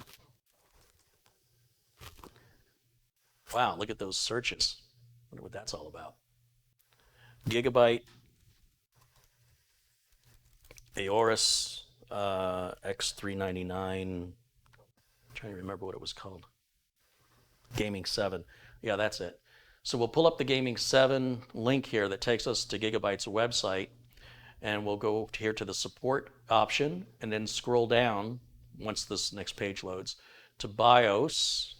Wow, look at those searches. Wonder what that's all about. Gigabyte Aorus X399. I'm trying to remember what it was called. Gaming 7. Yeah, that's it. So we'll pull up the Gaming 7 link here that takes us to Gigabyte's website, and we'll go here to the support option and then scroll down once this next page loads to BIOS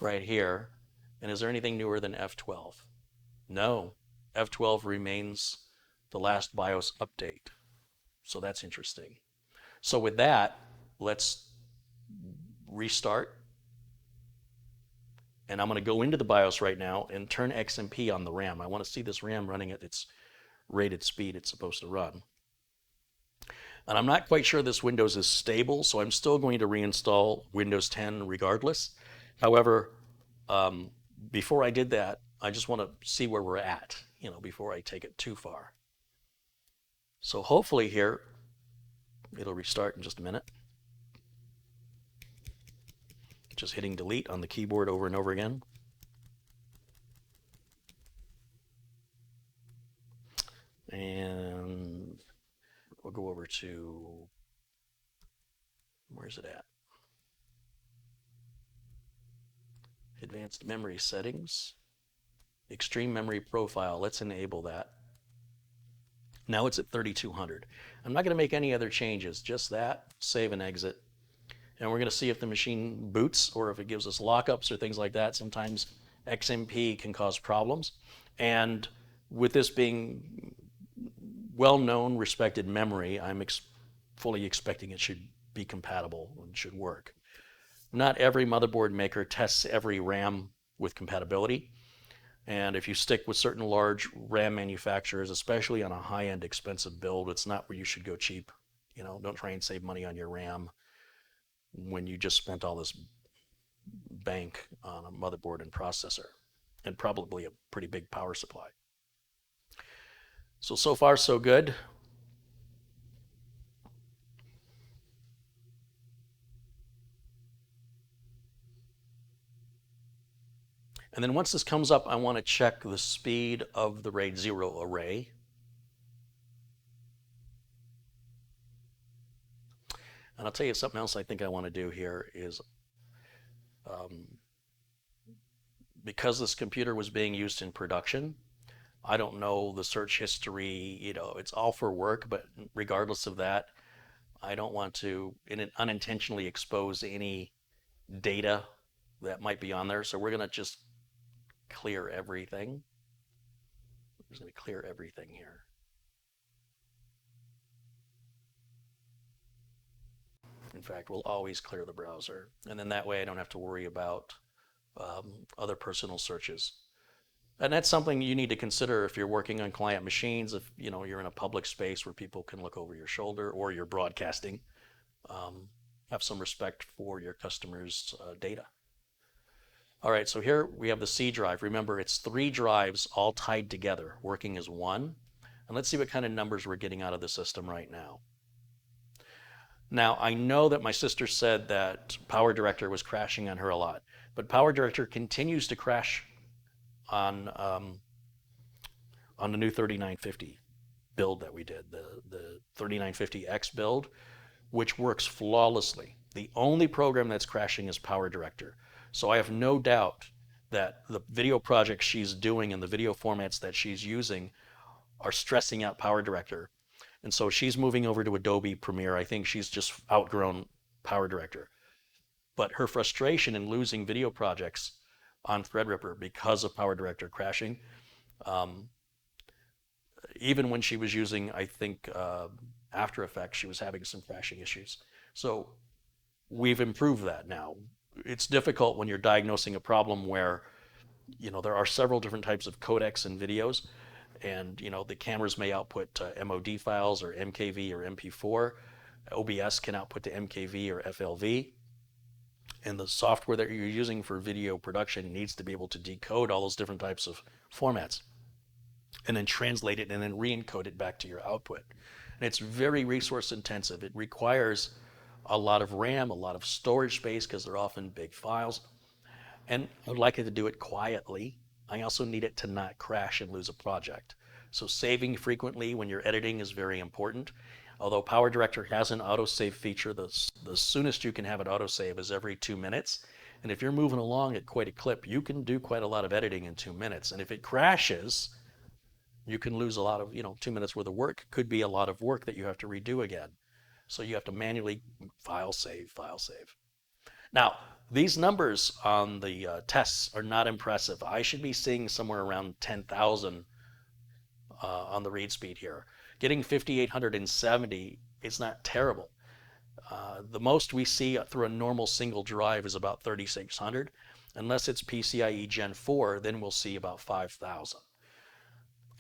right here. And is there anything newer than F12? No, F12 remains the last BIOS update. So that's interesting. So with that, let's restart. And I'm going to go into the BIOS right now and turn XMP on the RAM. I want to see this RAM running at its rated speed it's supposed to run. And I'm not quite sure this Windows is stable, so I'm still going to reinstall Windows 10 regardless. However, before I did that, I just want to see where we're at, before I take it too far. So hopefully here, it'll restart in just a minute. Just hitting delete on the keyboard over and over again. And we'll go over to, where's it at? Advanced memory settings, extreme memory profile. Let's enable that. Now it's at 3200. I'm not going to make any other changes, just that, save and exit. And we're going to see if the machine boots or if it gives us lockups or things like that. Sometimes XMP can cause problems. And with this being well-known, respected memory, I'm fully expecting it should be compatible and should work. Not every motherboard maker tests every RAM with compatibility. And if you stick with certain large RAM manufacturers, especially on a high-end expensive build, it's not where you should go cheap. You know, don't try and save money on your RAM when you just spent all this bank on a motherboard and processor, and probably a pretty big power supply. So far so good. And then once this comes up, I want to check the speed of the RAID 0 array. And I'll tell you something else I think I want to do here is because this computer was being used in production, I don't know the search history, you know, it's all for work, but regardless of that, I don't want to unintentionally expose any data that might be on there. So we're going to just clear everything. We're just going to clear everything here. In fact, we'll always clear the browser. And then that way I don't have to worry about other personal searches. And that's something you need to consider if you're working on client machines, if you know you're in a public space where people can look over your shoulder or you're broadcasting. Have some respect for your customers' data. All right, so here we have the C drive. Remember, it's 3 drives all tied together, working as one. And let's see what kind of numbers we're getting out of the system right now. Now, I know that my sister said that PowerDirector was crashing on her a lot, but PowerDirector continues to crash on the new 3950 build that we did, the 3950X build, which works flawlessly. The only program that's crashing is PowerDirector. So I have no doubt that the video projects she's doing and the video formats that she's using are stressing out PowerDirector. And so she's moving over to Adobe Premiere. I think she's just outgrown PowerDirector. But her frustration in losing video projects on Threadripper because of PowerDirector crashing, even when she was using, I think, After Effects, she was having some crashing issues. So we've improved that now. It's difficult when you're diagnosing a problem where, you know, there are several different types of codecs in videos, and you know the cameras may output MOD files or MKV or MP4. OBS can output to MKV or FLV. And the software that you're using for video production needs to be able to decode all those different types of formats and then translate it and then re-encode it back to your output. And it's very resource intensive. It requires a lot of RAM, a lot of storage space because they're often big files. And I would like it to do it quietly. I also need it to not crash and lose a project. So saving frequently when you're editing is very important. Although PowerDirector has an autosave feature, the soonest you can have it autosave is every 2 minutes. And if you're moving along at quite a clip, you can do quite a lot of editing in 2 minutes. And if it crashes, you can lose a lot of, 2 minutes worth of work. Could be a lot of work that you have to redo again. So you have to manually file save. Now, these numbers on the tests are not impressive. I should be seeing somewhere around 10,000 on the read speed here. Getting 5,870 is not terrible. The most we see through a normal single drive is about 3,600. Unless it's PCIe Gen 4, then we'll see about 5,000.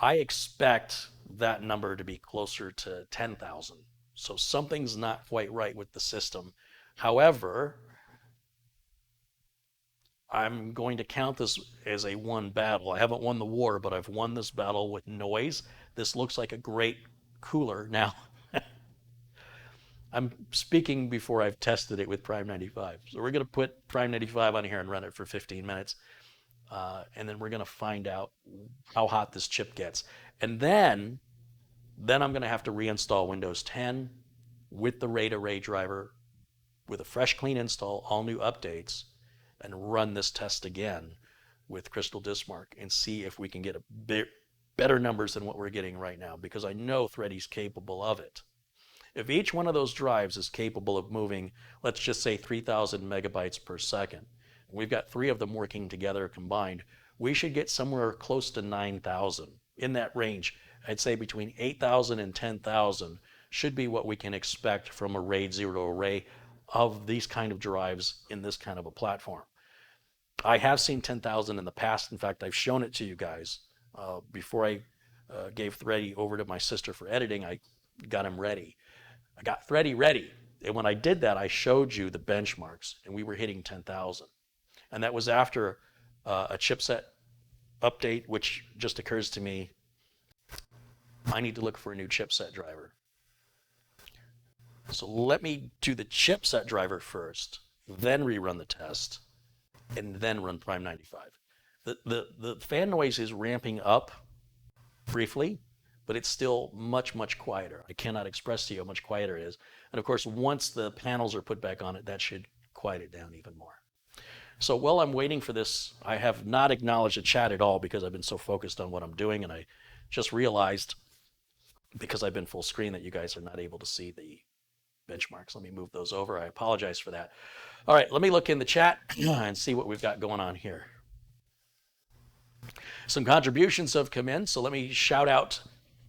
I expect that number to be closer to 10,000. So something's not quite right with the system. However, I'm going to count this as a won battle. I haven't won the war, but I've won this battle with noise. This looks like a great cooler. Now, I'm speaking before I've tested it with Prime 95. So we're going to put Prime 95 on here and run it for 15 minutes. And then we're going to find out how hot this chip gets. And then I'm going to have to reinstall Windows 10 with the RAID array driver with a fresh, clean install, all new updates, and run this test again with CrystalDiskMark and see if we can get better numbers than what we're getting right now, because I know Thready's capable of it. If each one of those drives is capable of moving, let's just say 3,000 megabytes per second, and we've got 3 of them working together combined, we should get somewhere close to 9,000. In that range, I'd say between 8,000 and 10,000 should be what we can expect from a RAID 0 array of these kind of drives in this kind of a platform. I have seen 10,000 in the past. In fact, I've shown it to you guys. Before I gave Thready over to my sister for editing, I got him ready. I got Thready ready. And when I did that, I showed you the benchmarks, and we were hitting 10,000. And that was after a chipset update, which just occurs to me, I need to look for a new chipset driver. So let me do the chipset driver first, then rerun the test, and then run Prime 95. The fan noise is ramping up briefly, but it's still much, much quieter. I cannot express to you how much quieter it is. And of course, once the panels are put back on it, that should quiet it down even more. So while I'm waiting for this, I have not acknowledged the chat at all because I've been so focused on what I'm doing, and I just realized, because I've been full screen, that you guys are not able to see the benchmarks. Let me move those over. I apologize for that. All right, let me look in the chat and see what we've got going on here. Some contributions have come in, so let me shout out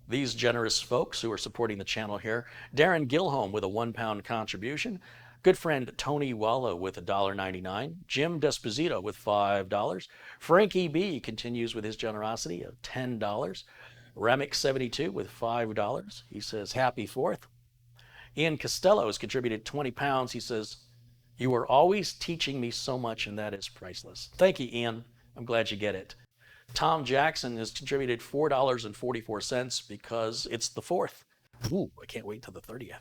these generous folks who are supporting the channel here. Darren Gilholm with a £1 contribution. Good friend Tony Walla with $1.99. Jim Desposito with $5. Frankie B continues with his generosity of $10. Ramic72 with $5. He says, happy 4th. Ian Costello has contributed £20. He says, you are always teaching me so much, and that is priceless. Thank you, Ian. I'm glad you get it. Tom Jackson has contributed $4.44 because it's the 4th. Ooh, I can't wait till the 30th.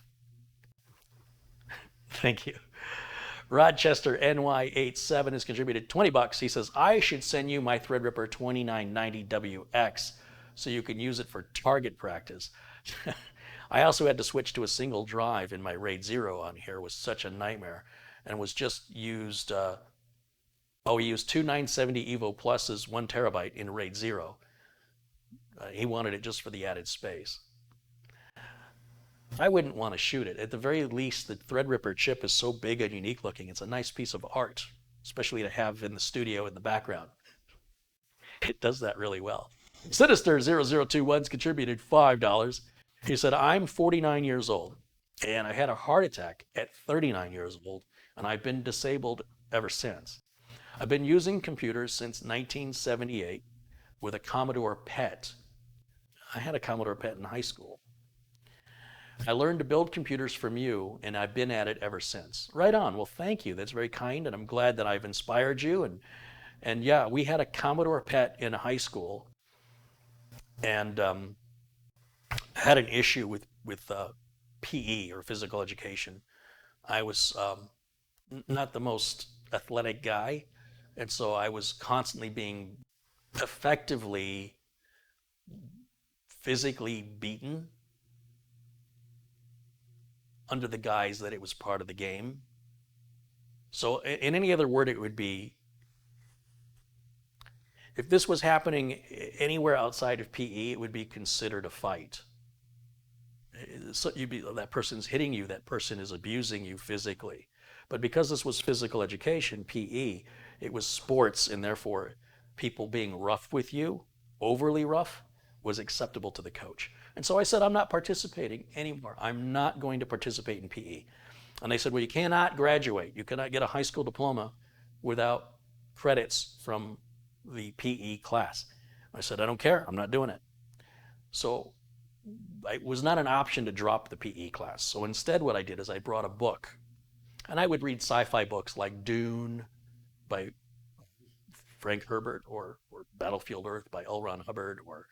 Thank you. Rochester NY87 has contributed $20. He says, I should send you my Threadripper 2990WX so you can use it for target practice. I also had to switch to a single drive in my RAID 0 on here. It was such a nightmare, and was just used, we used two 970 Evo Pluses, 1 terabyte in RAID 0. He wanted it just for the added space. I wouldn't want to shoot it. At the very least, the Threadripper chip is so big and unique looking. It's a nice piece of art, especially to have in the studio in the background. It does that really well. Sinister0021's contributed $5. He said, I'm 49 years old, and I had a heart attack at 39 years old, and I've been disabled ever since. I've been using computers since 1978 with a Commodore PET. I had a Commodore PET in high school. I learned to build computers from you, and I've been at it ever since. Right on. Well, thank you. That's very kind, and I'm glad that I've inspired you. And yeah, we had a Commodore PET in high school, and had an issue with PE, or physical education. I was not the most athletic guy, and so I was constantly being effectively physically beaten under the guise that it was part of the game. So in any other word, it would be, if this was happening anywhere outside of PE, it would be considered a fight. So that person's hitting you, that person is abusing you physically. But because this was physical education, PE, it was sports, and therefore people being rough with you, overly rough, was acceptable to the coach. And so I said, I'm not participating anymore. I'm not going to participate in PE. And they said, well, you cannot graduate. You cannot get a high school diploma without credits from the PE class. I said, I don't care. I'm not doing it. So it was not an option to drop the PE class. So instead what I did is I brought a book. And I would read sci-fi books like Dune by Frank Herbert, or Battlefield Earth by L. Ron Hubbard, or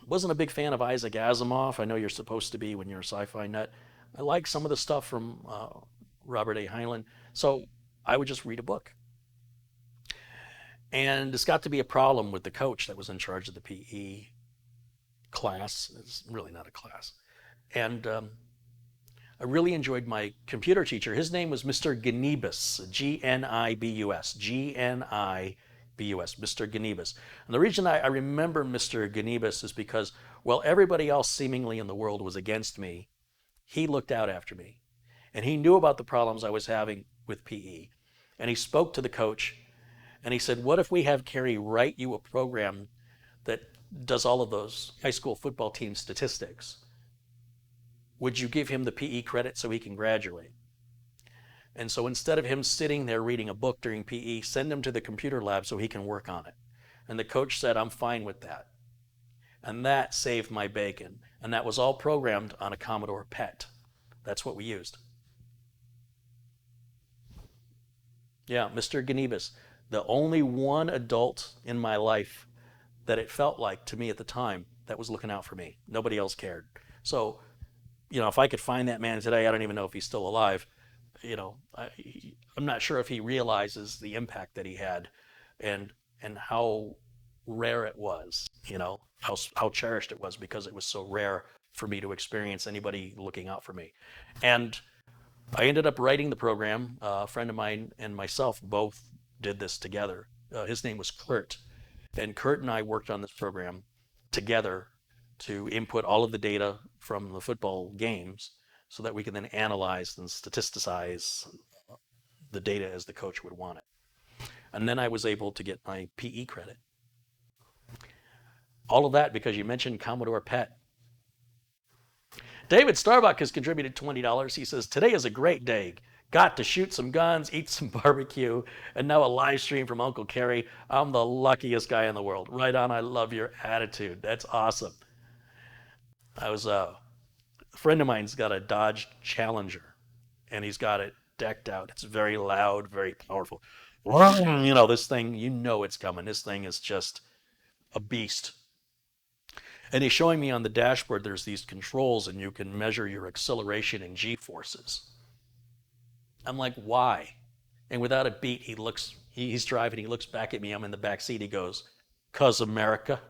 wasn't a big fan of Isaac Asimov. I know you're supposed to be when you're a sci-fi nut. I like some of the stuff from Robert A. Heinlein. So I would just read a book. And it's got to be a problem with the coach that was in charge of the PE class. It's really not a class. And I really enjoyed my computer teacher. His name was Mr. Gnibus, G-N-I-B-U-S, G-N-I-B-U-S, Mr. Gnibus. And the reason I remember Mr. Gnibus is because, while everybody else seemingly in the world was against me, he looked out after me. And he knew about the problems I was having with PE. And he spoke to the coach, and he said, what if we have Kerry write you a program that does all of those high school football team statistics? Would you give him the PE credit so he can graduate? And so instead of him sitting there reading a book during PE, send him to the computer lab so he can work on it. And the coach said, I'm fine with that. And that saved my bacon. And that was all programmed on a Commodore PET. That's what we used. Yeah, Mr. Ganibus, the only one adult in my life that it felt like to me at the time that was looking out for me. Nobody else cared. So, if I could find that man today, I don't even know if he's still alive. I'm not sure if he realizes the impact that he had and how rare it was, how cherished it was, because it was so rare for me to experience anybody looking out for me. And I ended up writing the program. A friend of mine and myself both did this together. His name was Kurt. And Kurt and I worked on this program together to input all of the data from the football games so that we can then analyze and statisticize the data as the coach would want it. And then I was able to get my PE credit. All of that because you mentioned Commodore PET. David Starbuck has contributed $20. He says, today is a great day. Got to shoot some guns, eat some barbecue, and now a live stream from Uncle Kerry. I'm the luckiest guy in the world. Right on, I love your attitude. That's awesome. A friend of mine's got a Dodge Challenger, and he's got it decked out. It's very loud, very powerful. This thing, it's coming. This thing is just a beast. And he's showing me on the dashboard, there's these controls, and you can measure your acceleration and G-forces. I'm like, why? And without a beat, he's driving, he looks back at me, I'm in the back seat, he goes, 'cause America.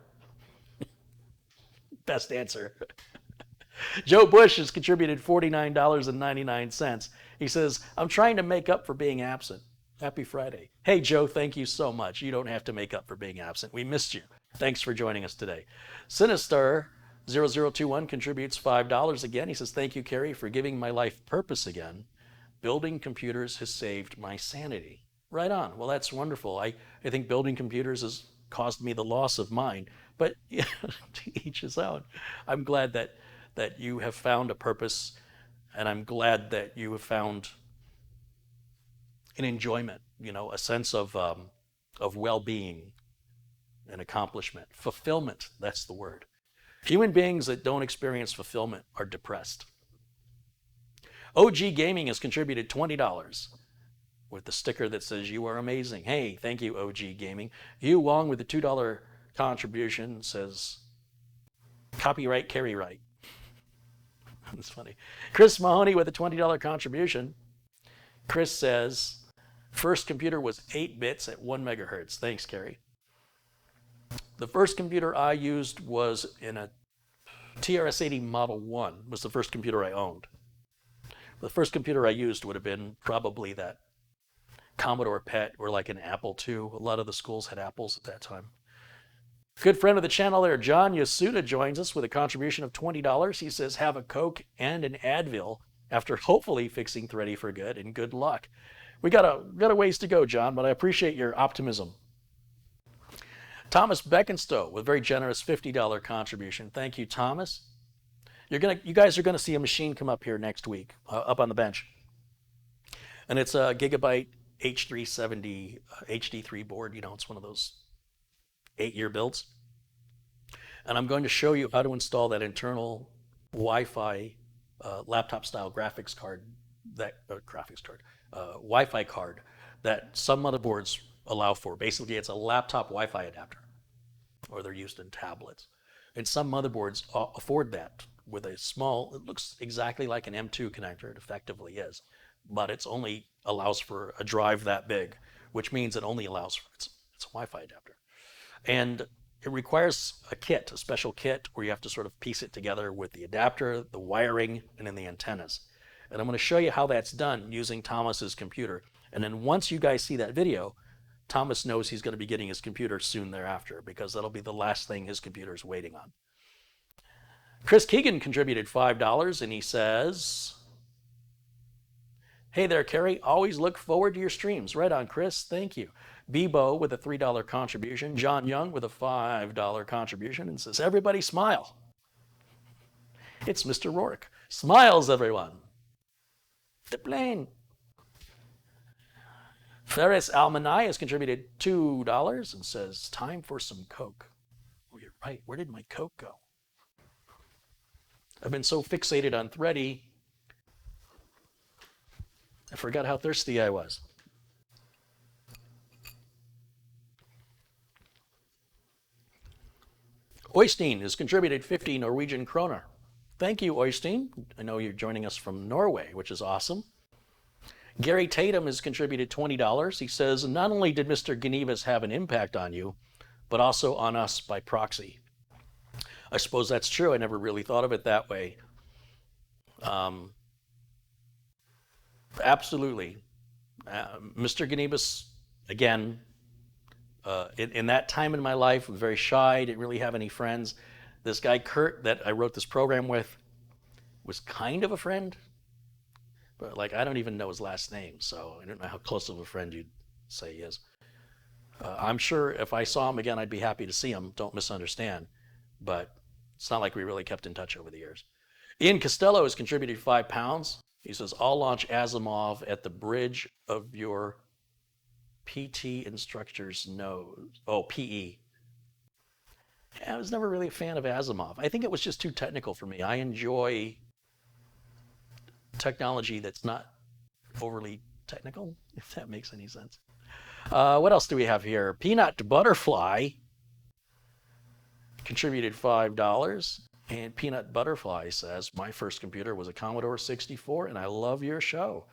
Best answer. Joe Bush has contributed $49.99. He says, I'm trying to make up for being absent. Happy Friday. Hey, Joe, thank you so much. You don't have to make up for being absent. We missed you. Thanks for joining us today. Sinistar0021 contributes $5 again. He says, thank you, Kerry, for giving my life purpose again. Building computers has saved my sanity. Right on. Well, that's wonderful. I think building computers has caused me the loss of mine. But to each his own. I'm glad that you have found a purpose, and I'm glad that you have found an enjoyment, a sense of well-being and accomplishment. Fulfillment, that's the word. Human beings that don't experience fulfillment are depressed. OG Gaming has contributed $20 with the sticker that says, you are amazing. Hey, thank you, OG Gaming. Hugh Wong with the $2 contribution says, copyright, carry right. That's funny. Chris Mahoney with a $20 contribution. Chris says, first computer was 8 bits at 1 megahertz. Thanks, Kerry. The first computer I used was in a TRS-80 Model 1, was the first computer I owned. The first computer I used would have been probably that Commodore PET or like an Apple II. A lot of the schools had Apples at that time. Good friend of the channel there, John Yasuda, joins us with a contribution of $20. He says, have a Coke and an Advil after hopefully fixing Thready for good, and good luck. We got a ways to go, John, but I appreciate your optimism. Thomas Beckenstowe with a very generous $50 contribution. Thank you, Thomas. You guys are gonna see a machine come up here next week, up on the bench, and it's a Gigabyte H370 HD3 board. It's one of those 8-year builds, and I'm going to show you how to install that internal Wi-Fi laptop-style graphics card, Wi-Fi card that some motherboards allow for. Basically, it's a laptop Wi-Fi adapter, or they're used in tablets. And some motherboards afford that with a small, it looks exactly like an M2 connector, it effectively is, but it's only allows for a drive that big, which means it only allows for, it's a Wi-Fi adapter. And it requires a kit, a special kit, where you have to sort of piece it together with the adapter, the wiring, and then the antennas. And I'm going to show you how that's done using Thomas's computer. And then once you guys see that video, Thomas knows he's going to be getting his computer soon thereafter, because that'll be the last thing his computer is waiting on. Chris Keegan contributed $5, and he says, hey there, Kerry. Always look forward to your streams. Right on, Chris. Thank you. Bebo with a $3 contribution. John Young with a $5 contribution, and says, everybody smile. It's Mr. Rourke. Smiles, everyone. The plane. Ferris Almanai has contributed $2 and says, time for some Coke. Oh, you're right. Where did my Coke go? I've been so fixated on Thready, I forgot how thirsty I was. Oystein has contributed 50 Norwegian kroner. Thank you, Oystein. I know you're joining us from Norway, which is awesome. Gary Tatum has contributed $20. He says, not only did Mr. Gnevas have an impact on you, but also on us by proxy. I suppose that's true. I never really thought of it that way. Absolutely. Mr. Gnevas, again, in that time in my life, was very shy, didn't really have any friends. This guy, Kurt, that I wrote this program with, was kind of a friend. But like, I don't even know his last name, so I don't know how close of a friend you'd say he is. I'm sure if I saw him again, I'd be happy to see him. Don't misunderstand. But it's not like we really kept in touch over the years. Ian Costello has contributed £5. He says, I'll launch Asimov at the bridge of your PT instructor's nose. Oh, PE. I was never really a fan of Asimov. I think it was just too technical for me. I enjoy technology that's not overly technical, if that makes any sense. What else do we have here? Peanut Butterfly contributed $5. And Peanut Butterfly says, my first computer was a Commodore 64, and I love your show.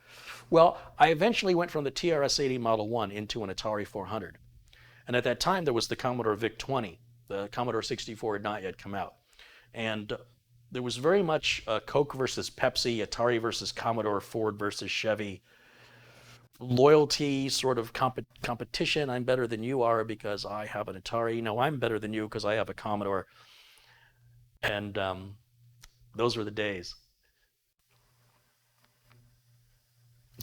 Well, I eventually went from the TRS-80 Model 1 into an Atari 400. And at that time, there was the Commodore VIC-20. The Commodore 64 had not yet come out. And there was very much Coke versus Pepsi, Atari versus Commodore, Ford versus Chevy, loyalty, sort of competition. I'm better than you are because I have an Atari. No, I'm better than you because I have a Commodore. And those were the days.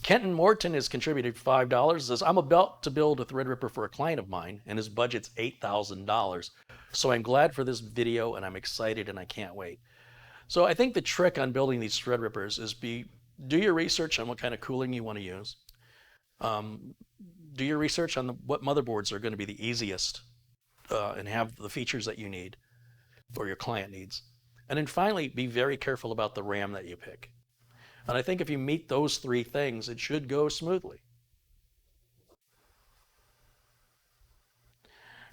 Kenton Morton has contributed $5. Says, I'm about to build a Threadripper for a client of mine, and his budget's $8,000. So I'm glad for this video, and I'm excited, and I can't wait. So I think the trick on building these Threadrippers is do your research on what kind of cooling you want to use. Do your research on what motherboards are going to be the easiest and have the features that you need or your client needs. And then finally, be very careful about the RAM that you pick. And I think if you meet those three things, it should go smoothly.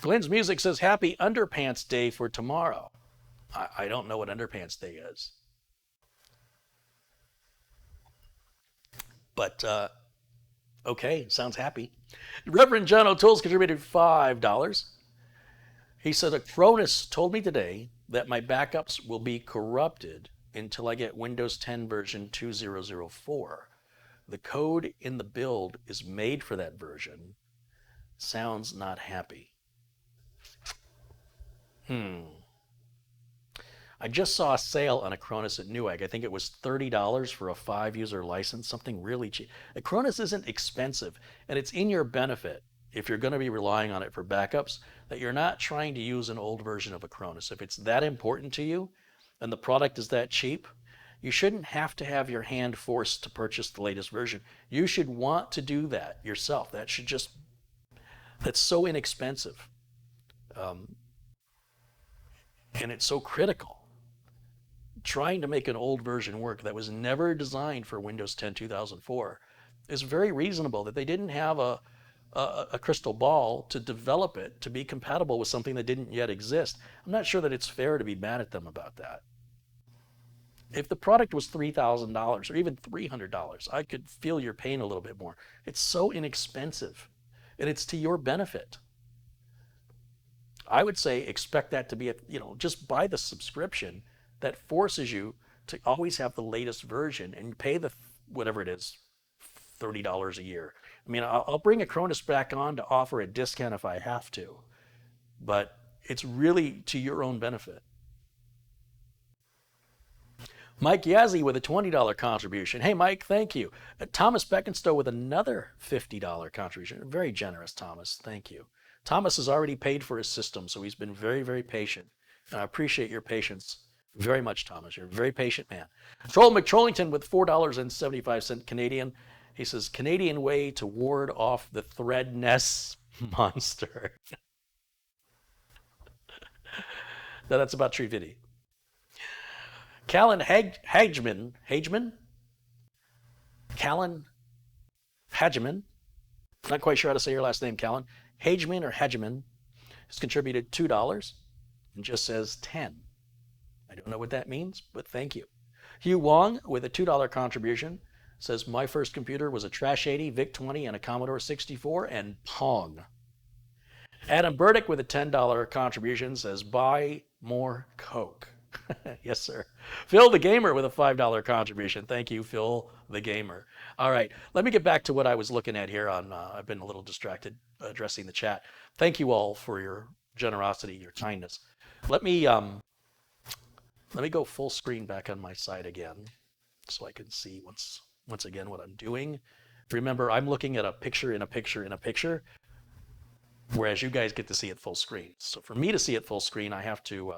Glenn's Music says, happy Underpants Day for tomorrow. I don't know what Underpants Day is. But, okay, sounds happy. Reverend John O'Toole's contributed $5. He said, Acronis told me today that my backups will be corrupted until I get Windows 10 version 2004. The code in the build is made for that version. Sounds not happy. I just saw a sale on Acronis at Newegg. I think it was $30 for a 5-user license, something really cheap. Acronis isn't expensive, and it's in your benefit, if you're going to be relying on it for backups, that you're not trying to use an old version of Acronis. If it's that important to you and the product is that cheap, you shouldn't have to have your hand forced to purchase the latest version. You should want to do that yourself. That's so inexpensive. And it's so critical. Trying to make an old version work that was never designed for Windows 10 2004 is very reasonable. That they didn't have a crystal ball to develop it to be compatible with something that didn't yet exist. I'm not sure that it's fair to be mad at them about that. If the product was $3,000 or even $300, I could feel your pain a little bit more. It's so inexpensive, and it's to your benefit. I would say expect that to be, just buy the subscription that forces you to always have the latest version and pay the, whatever it is, $30 a year. I mean, I'll bring Acronis back on to offer a discount if I have to, but it's really to your own benefit. Mike Yazzie with a $20 contribution. Hey, Mike, thank you. Thomas Beckenstow with another $50 contribution. Very generous, Thomas. Thank you. Thomas has already paid for his system, so he's been very, very patient. And I appreciate your patience very much, Thomas. You're a very patient man. Troll McTrollington with $4.75 Canadian. He says, Canadian way to ward off the thread nest monster. No, that's about Trividi. Callan Hageman, Callan Hageman, not quite sure how to say your last name, Callan. Hageman or Hageman has contributed $2 and just says 10. I don't know what that means, but thank you. Hugh Wong with a $2 contribution says, my first computer was a Trash 80, VIC-20, and a Commodore 64, and Pong. Adam Burdick with a $10 contribution says, buy more Coke. Yes, sir. Phil the Gamer with a $5 contribution. Thank you, Phil the Gamer. All right, let me get back to what I was looking at here on, I've been a little distracted addressing the chat. Thank you all for your generosity, your kindness. Let me go full screen back on my site again so I can see once again what I'm doing. Remember, I'm looking at a picture in a picture in a picture, whereas you guys get to see it full screen. So for me to see it full screen, I have to,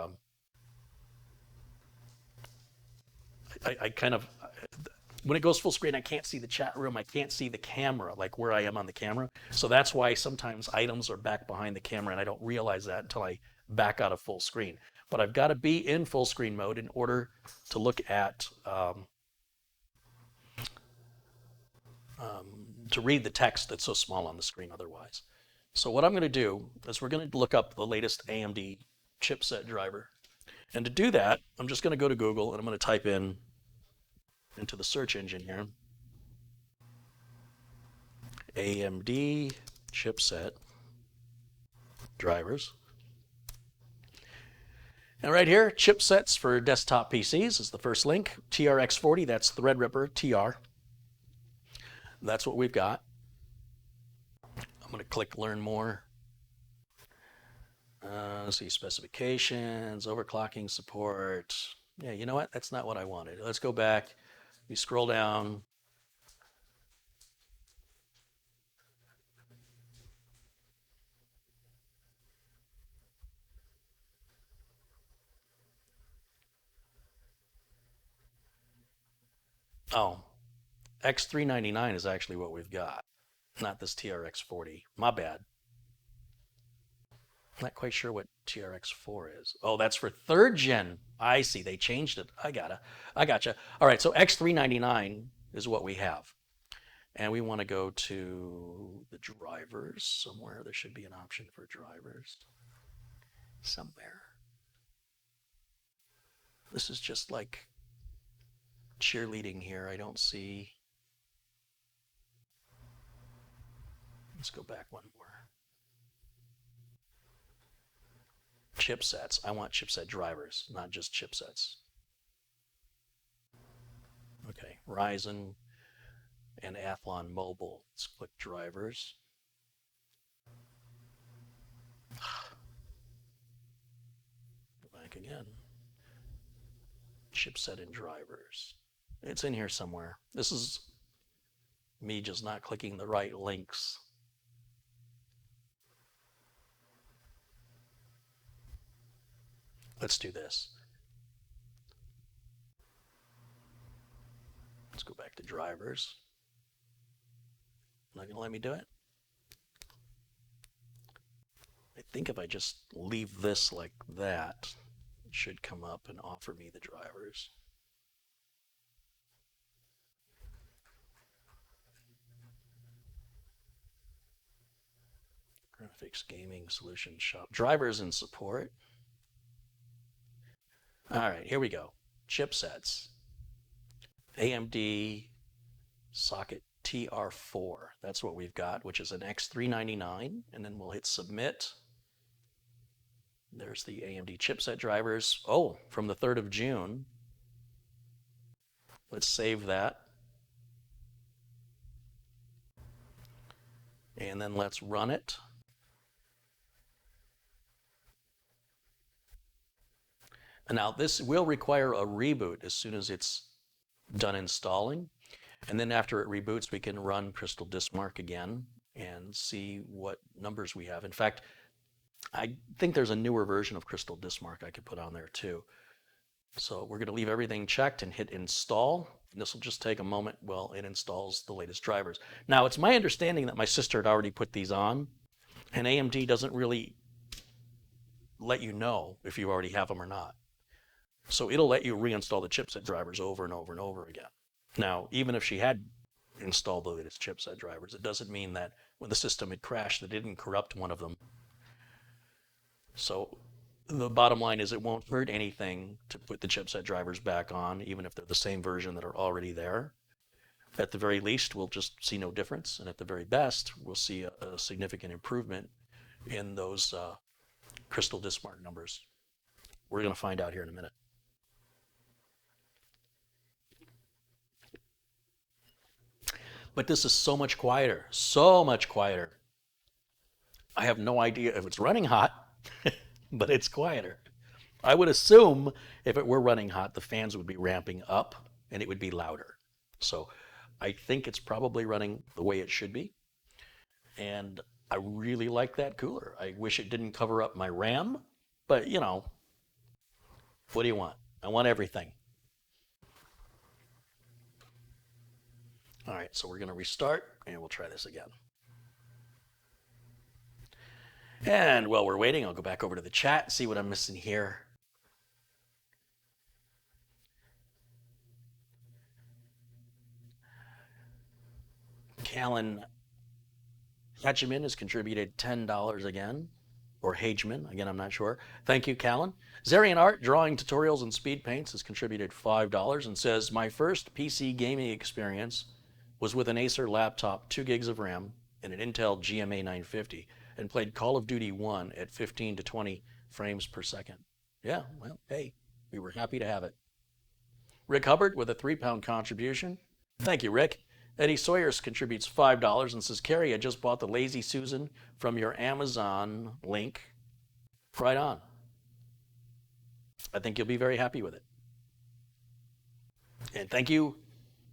I kind of, when it goes full screen, I can't see the chat room. I can't see the camera, like where I am on the camera. So that's why sometimes items are back behind the camera, and I don't realize that until I back out of full screen. But I've got to be in full screen mode in order to look at, to read the text that's so small on the screen otherwise. So what I'm going to do is we're going to look up the latest AMD chipset driver. And to do that, I'm just going to go to Google and I'm going to type into the search engine here, AMD chipset drivers. And right here, chipsets for desktop PCs is the first link. TRX40, that's Threadripper TR. That's what we've got. I'm going to click Learn More. Let's see, specifications, overclocking support. Yeah, you know what? That's not what I wanted. Let's go back. You scroll down. Oh, X399 is actually what we've got, not this TRX40. My bad. Not quite sure what TRX4 is. Oh, that's for 3rd gen. I see, they changed it. I gotcha. All right, so X399 is what we have. And we want to go to the drivers somewhere. There should be an option for drivers somewhere. This is just like cheerleading here. I don't see. Let's go back one more. Chipsets. I want chipset drivers, not just chipsets. Okay, Ryzen and Athlon Mobile. Let's click drivers. Go back again. Chipset and drivers. It's in here somewhere. This is me just not clicking the right links. Let's do this. Let's go back to drivers. Not going to let me do it. I think if I just leave this like that, it should come up and offer me the drivers. Graphics, gaming, solution shop. Drivers and support. All right, here we go. Chipsets. AMD socket TR4. That's what we've got, which is an X399. And then we'll hit submit. There's the AMD chipset drivers. Oh, from the 3rd of June. Let's save that. And then let's run it. And now this will require a reboot as soon as it's done installing. And then after it reboots, we can run CrystalDiskMark again and see what numbers we have. In fact, I think there's a newer version of CrystalDiskMark I could put on there too. So we're going to leave everything checked and hit install. And this will just take a moment while it installs the latest drivers. Now, it's my understanding that my sister had already put these on, and AMD doesn't really let you know if you already have them or not. So it'll let you reinstall the chipset drivers over and over and over again. Now, even if she had installed the latest chipset drivers, it doesn't mean that when the system had crashed, that it didn't corrupt one of them. So the bottom line is it won't hurt anything to put the chipset drivers back on, even if they're the same version that are already there. At the very least, we'll just see no difference. And at the very best, we'll see a significant improvement in those CrystalDiskMark numbers. We're going to find out here in a minute. But this is so much quieter, so much quieter. I have no idea if it's running hot, but it's quieter. I would assume if it were running hot, the fans would be ramping up and it would be louder. So I think it's probably running the way it should be. And I really like that cooler. I wish it didn't cover up my RAM, but you know, what do you want? I want everything. All right, so we're going to restart and we'll try this again. And while we're waiting, I'll go back over to the chat, see what I'm missing here. Callan Hatcheman has contributed $10 again, or Hageman, again, I'm not sure. Thank you, Callan. Zarian Art, Drawing Tutorials and Speed Paints, has contributed $5 and says, my first PC gaming experience was with an Acer laptop, 2 gigs of RAM, and an Intel GMA 950, and played Call of Duty 1 at 15 to 20 frames per second. Yeah, well, hey, we were happy to have it. Rick Hubbard with a £3 contribution. Thank you, Rick. Eddie Sawyers contributes $5 and says, Carrie, I just bought the Lazy Susan from your Amazon link. Right on. I think you'll be very happy with it. And thank you,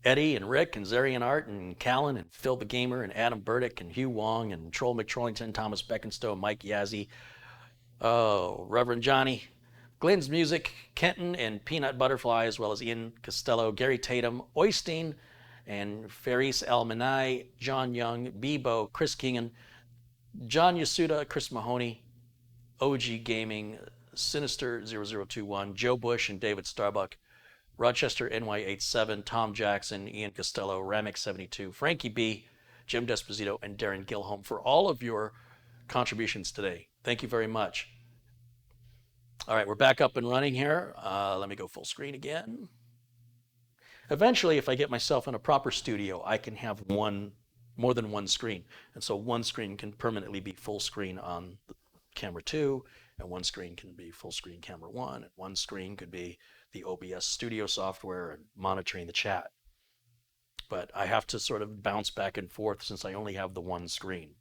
Eddie and Rick and Zarian Art and Callan and Phil the Gamer and Adam Burdick and Hugh Wong and Troll McTrollington, Thomas Beckenstowe, Mike Yazzie, Reverend Johnny, Glenn's Music, Kenton and Peanut Butterfly, as well as Ian Costello, Gary Tatum, Oystein, and Faris Almanai, John Young, Bebo, Chris Kingan, John Yasuda, Chris Mahoney, OG Gaming, Sinister 0021, Joe Bush and David Starbuck, Rochester NY87, Tom Jackson, Ian Costello, Ramix72, Frankie B, Jim Desposito, and Darren Gilholm for all of your contributions today. Thank you very much. All right, we're back up and running here. Let me go full screen again. Eventually, if I get myself in a proper studio, I can have more than one screen. And so one screen can permanently be full screen on the camera 2, and one screen can be full screen camera 1, and one screen could be the OBS studio software and monitoring the chat. But I have to sort of bounce back and forth since I only have the one screen.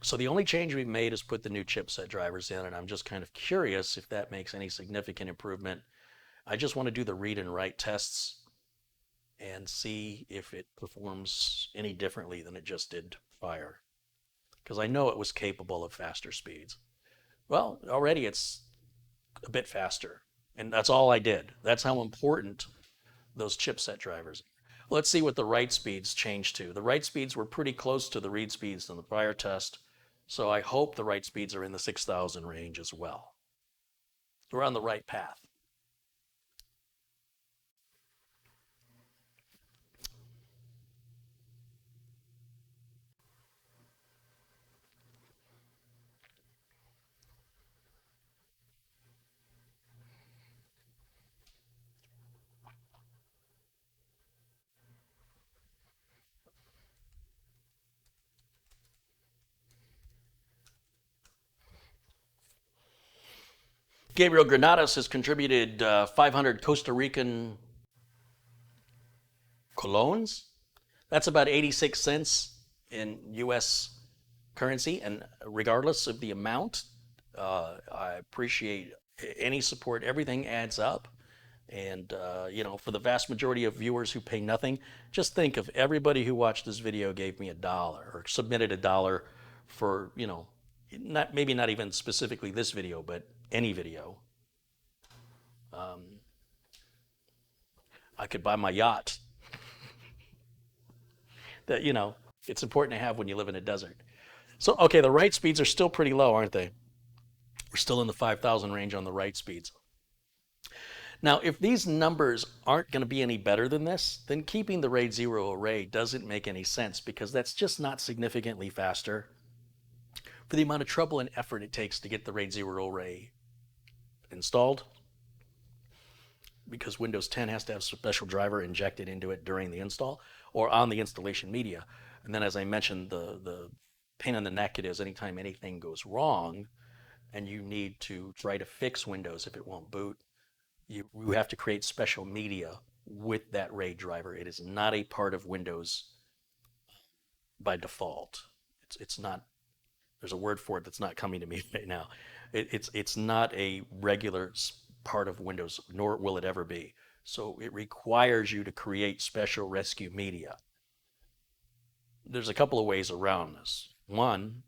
So the only change we've made is put the new chipset drivers in, and I'm just kind of curious if that makes any significant improvement. I just want to do the read and write tests and see if it performs any differently than it just did prior, because I know it was capable of faster speeds. Well, already it's a bit faster, and that's all I did. That's how important those chipset drivers are. Let's see what the write speeds changed to. The write speeds were pretty close to the read speeds in the prior test, so I hope the write speeds are in the 6,000 range as well. We're on the right path. Gabriel Granados has contributed 500 Costa Rican colones. That's about 86 cents in US currency, and regardless of the amount, I appreciate any support. Everything adds up. And, you know, for the vast majority of viewers who pay nothing, just think of everybody who watched this video gave me $1 or submitted $1 for, you know, maybe not even specifically this video, but any video. I could buy my yacht that, it's important to have when you live in a desert. So, okay, the write speeds are still pretty low, aren't they? We're still in the 5,000 range on the write speeds. Now, if these numbers aren't going to be any better than this, then keeping the RAID 0 array doesn't make any sense, because that's just not significantly faster for the amount of trouble and effort it takes to get the RAID 0 array installed, because Windows 10 has to have a special driver injected into it during the install or on the installation media. And then, as I mentioned, the pain in the neck it is anytime anything goes wrong and you need to try to fix Windows if it won't boot, you have to create special media with that RAID driver. It is not a part of Windows by default. It's not, there's a word for it that's not coming to me right now. It's not a regular part of Windows, nor will it ever be. So it requires you to create special rescue media. There's a couple of ways around this. One,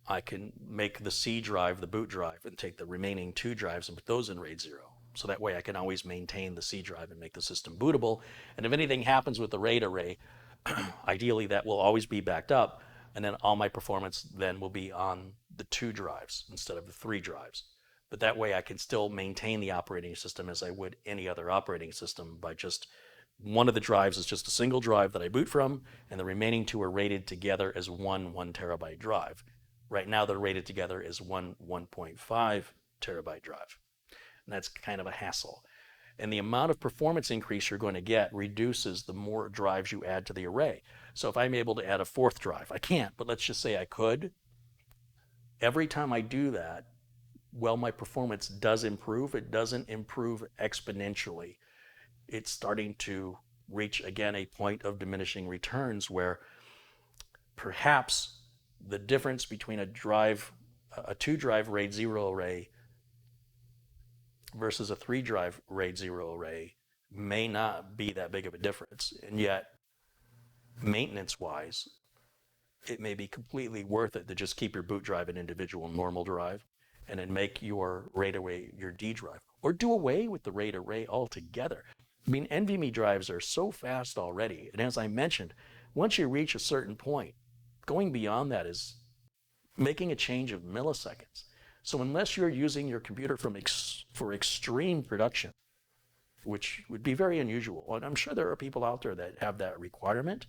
I can make the C drive the boot drive and take the remaining 2 drives and put those in RAID 0. So that way I can always maintain the C drive and make the system bootable. And if anything happens with the RAID array, ideally that will always be backed up, and then all my performance then will be on the 2 drives instead of the 3 drives. But that way I can still maintain the operating system as I would any other operating system by just one of the drives is just a single drive that I boot from, and the remaining 2 are rated together as one 1 terabyte drive. Right now they're rated together as one 1.5 terabyte drive. And that's kind of a hassle. And the amount of performance increase you're going to get reduces the more drives you add to the array. So if I'm able to add a 4th drive, I can't, but let's just say I could. Every time I do that, well, my performance does improve. It doesn't improve exponentially. It's starting to reach, again, a point of diminishing returns where perhaps the difference between a 2-drive RAID 0 array versus a 3-drive RAID 0 array may not be that big of a difference. And yet, maintenance-wise, it may be completely worth it to just keep your boot drive an individual normal drive and then make your RAID array your D drive. Or do away with the RAID array altogether. I mean, NVMe drives are so fast already. And as I mentioned, once you reach a certain point, going beyond that is making a change of milliseconds. So unless you're using your computer for extreme production, which would be very unusual, and I'm sure there are people out there that have that requirement,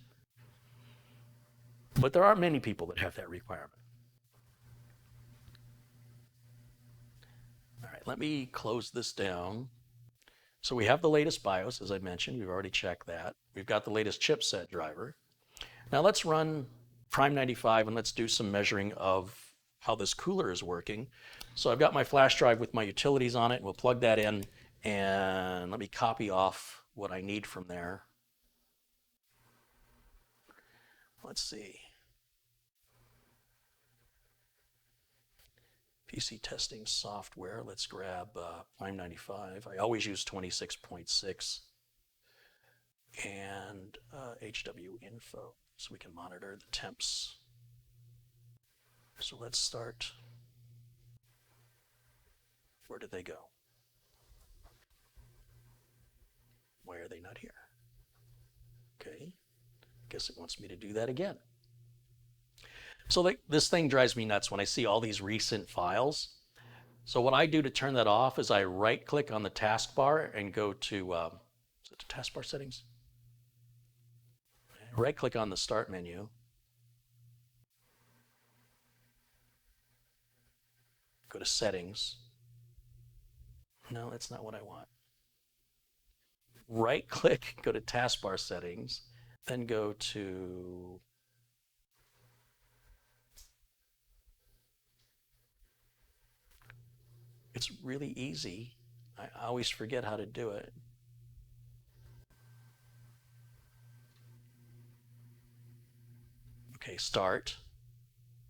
but there aren't many people that have that requirement. All right, let me close this down. So we have the latest BIOS, as I mentioned. We've already checked that. We've got the latest chipset driver. Now let's run Prime 95 and let's do some measuring of how this cooler is working. So I've got my flash drive with my utilities on it. We'll plug that in, and let me copy off what I need from there. Let's see. PC testing software. Let's grab Prime 95. I always use 26.6 and HW info so we can monitor the temps. So let's start. Where did they go? Why are they not here? Okay, guess it wants me to do that again. So this thing drives me nuts when I see all these recent files. So what I do to turn that off is I right-click on the taskbar and go to, is it the taskbar settings? Right-click on the start menu. Go to settings. No, that's not what I want. Right-click, go to taskbar settings, then go to it's really easy. I always forget how to do it. Okay, start.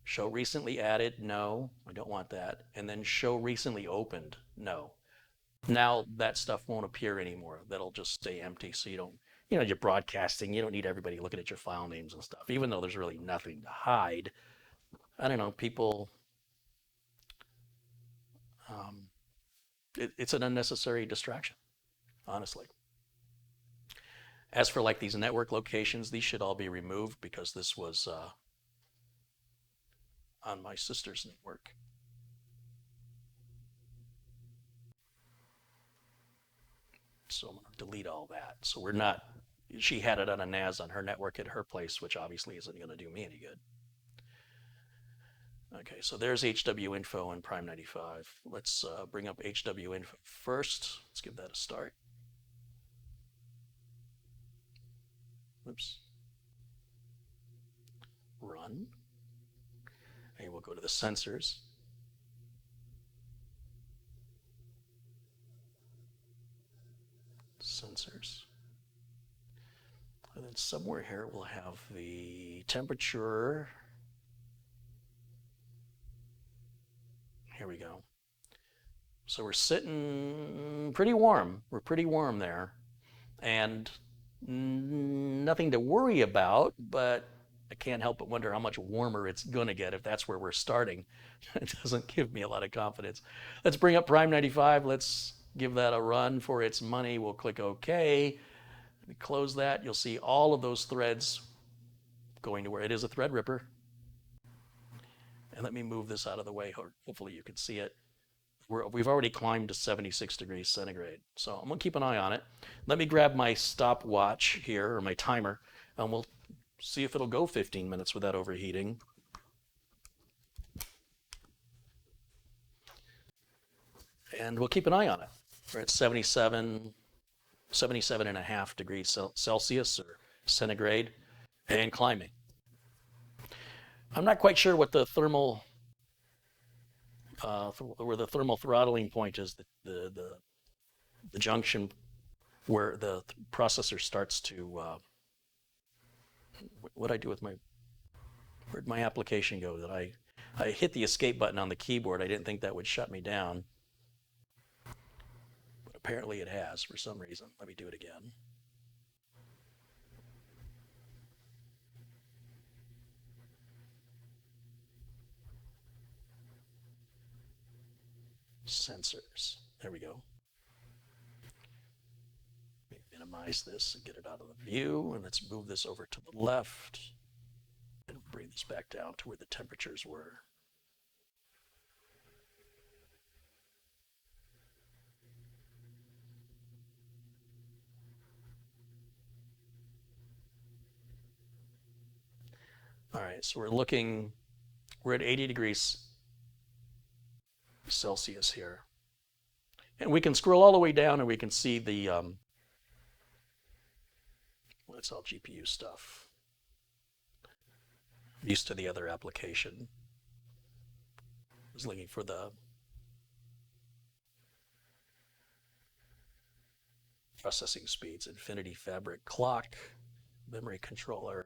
Show recently added, no, I don't want that. And then show recently opened, no. Now that stuff won't appear anymore. That'll just stay empty. So you don't, you're broadcasting. You don't need everybody looking at your file names and stuff, even though there's really nothing to hide. I don't know, people it's an unnecessary distraction, honestly. As for like these network locations, these should all be removed because this was on my sister's network. So I'm going to delete all that. So we're not, she had it on a NAS on her network at her place, which obviously isn't going to do me any good. Okay, so there's HW info and Prime 95. Let's bring up HW info first. Let's give that a start. Oops. Run. And we'll go to the sensors. Sensors. And then somewhere here we'll have the temperature. Here we go. So we're sitting pretty warm. We're pretty warm there. And nothing to worry about, but I can't help but wonder how much warmer it's going to get if that's where we're starting. It doesn't give me a lot of confidence. Let's bring up Prime 95. Let's give that a run for its money. We'll click OK. Let me close that. You'll see all of those threads going to where it is a Threadripper. And let me move this out of the way. Hopefully you can see it. We've already climbed to 76 degrees centigrade. So I'm going to keep an eye on it. Let me grab my stopwatch here, or my timer, and we'll see if it'll go 15 minutes without overheating. And we'll keep an eye on it. We're at 77.5 degrees Celsius or centigrade, and climbing. I'm not quite sure what the thermal where the thermal throttling point is, the junction where the processor starts to what I do with my, where'd my application go? That I hit the escape button on the keyboard. I didn't think that would shut me down, but apparently it has for some reason. Let me do it again. Sensors. There we go. Let me minimize this and get it out of the view, and let's move this over to the left and bring this back down to where the temperatures were. All right, so we're at 80 degrees Celsius here. And we can scroll all the way down and we can see the, well, it's all GPU stuff. I'm used to the other application. I was looking for the processing speeds, Infinity Fabric clock, memory controller,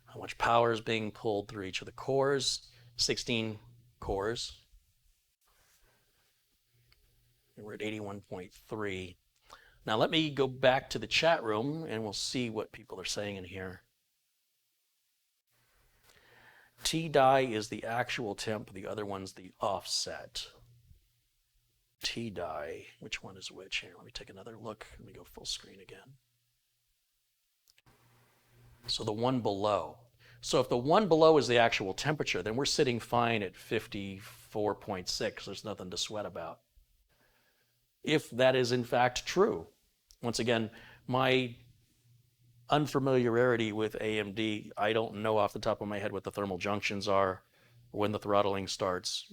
how much power is being pulled through each of the cores, 16 cores. And we're at 81.3. Now let me go back to the chat room and we'll see what people are saying in here. T-die is the actual temp, the other one's the offset. T-die, which one is which here? Let me take another look. Let me go full screen again. So the one below. So if the one below is the actual temperature, then we're sitting fine at 54.6. There's nothing to sweat about. If that is in fact true. Once again, my unfamiliarity with AMD, I don't know off the top of my head what the thermal junctions are, when the throttling starts,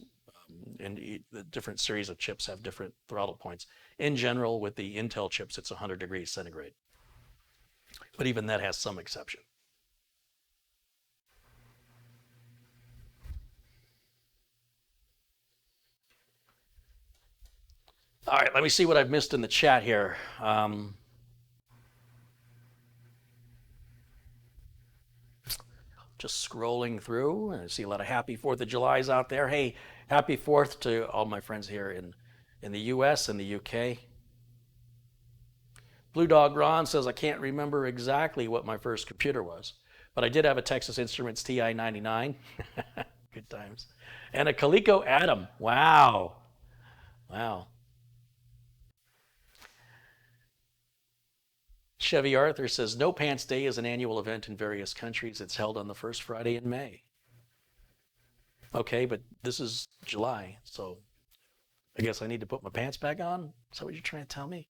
and the different series of chips have different throttle points. In general, with the Intel chips, it's 100 degrees centigrade. But even that has some exception. All right, let me see what I've missed in the chat here. Just scrolling through, and I see a lot of happy 4th of Julys out there. Hey, happy 4th to all my friends here in the US and the UK. Blue Dog Ron says, I can't remember exactly what my first computer was, but I did have a Texas Instruments TI-99. Good times. And a Coleco Atom. Wow. Wow. Chevy Arthur says, No Pants Day is an annual event in various countries. It's held on the first Friday in May. Okay, but this is July, so I guess I need to put my pants back on? Is that what you're trying to tell me?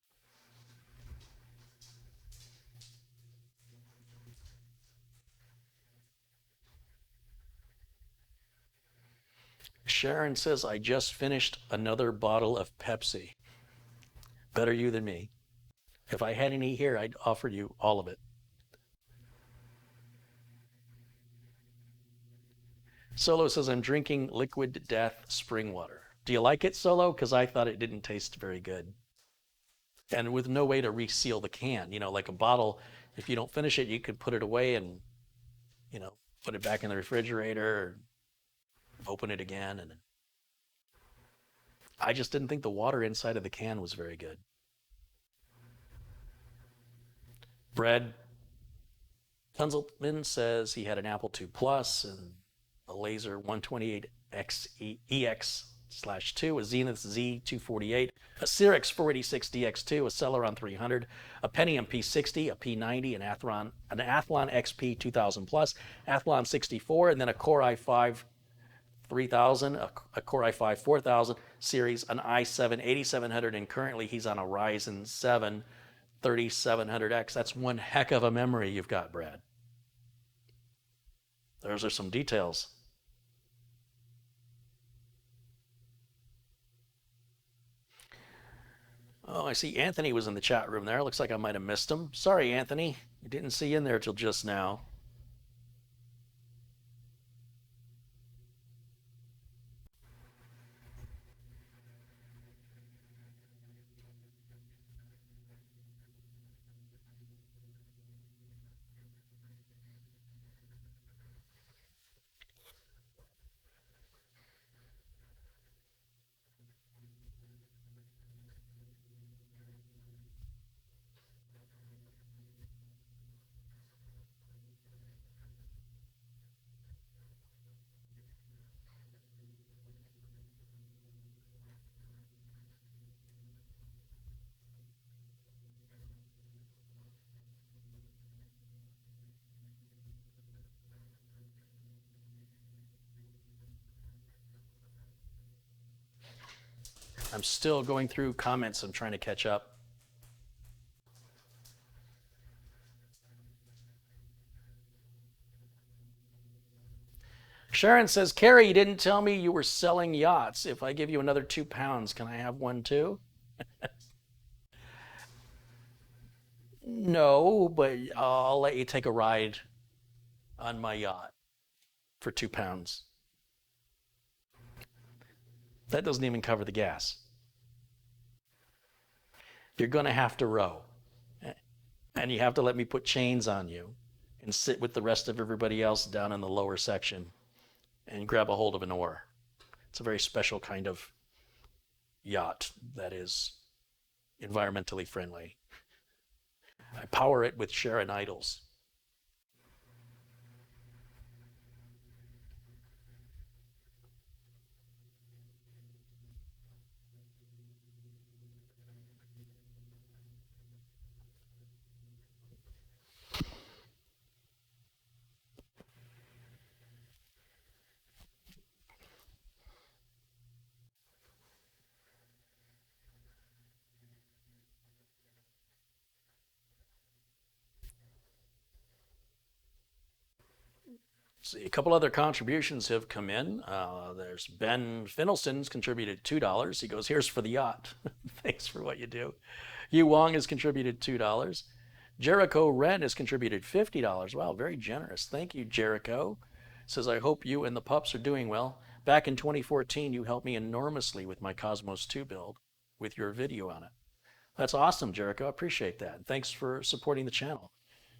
Sharon says, I just finished another bottle of Pepsi. Better you than me. If I had any here, I'd offer you all of it. Solo says, I'm drinking Liquid Death spring water. Do you like it, Solo? Because I thought it didn't taste very good. And with no way to reseal the can, like a bottle, if you don't finish it, you could put it away and, put it back in the refrigerator, or open it again. And I just didn't think the water inside of the can was very good. Brad Tunzelman says he had an Apple II Plus and a Laser 128EX/2, a Zenith Z248, a Cyrix 486DX2, a Celeron 300, a Pentium P60, a P90, an Athlon XP 2000 Plus, Athlon 64, and then a Core i5 3000, a Core i5 4000 series, an i7 8700, and currently he's on a Ryzen 7 3700X. That's one heck of a memory you've got, Brad. Those are some details. Oh, I see Anthony was in the chat room there. Looks like I might have missed him. Sorry, Anthony. I didn't see you in there till just now. I'm still going through comments. I'm trying to catch up. Sharon says, Carrie, you didn't tell me you were selling yachts. If I give you another £2, can I have one too? No, but I'll let you take a ride on my yacht for £2. That doesn't even cover the gas. You're going to have to row. And you have to let me put chains on you and sit with the rest of everybody else down in the lower section and grab a hold of an oar. It's a very special kind of yacht that is environmentally friendly. I power it with Sharon Idols. See, a couple other contributions have come in. There's Ben Finnelson's contributed $2. He goes, here's for the yacht. Thanks for what you do. Yu Wong has contributed $2. Jericho Wren has contributed $50. Wow, very generous. Thank you, Jericho. Says, I hope you and the pups are doing well. Back in 2014, you helped me enormously with my Cosmos 2 build with your video on it. That's awesome, Jericho. I appreciate that. Thanks for supporting the channel.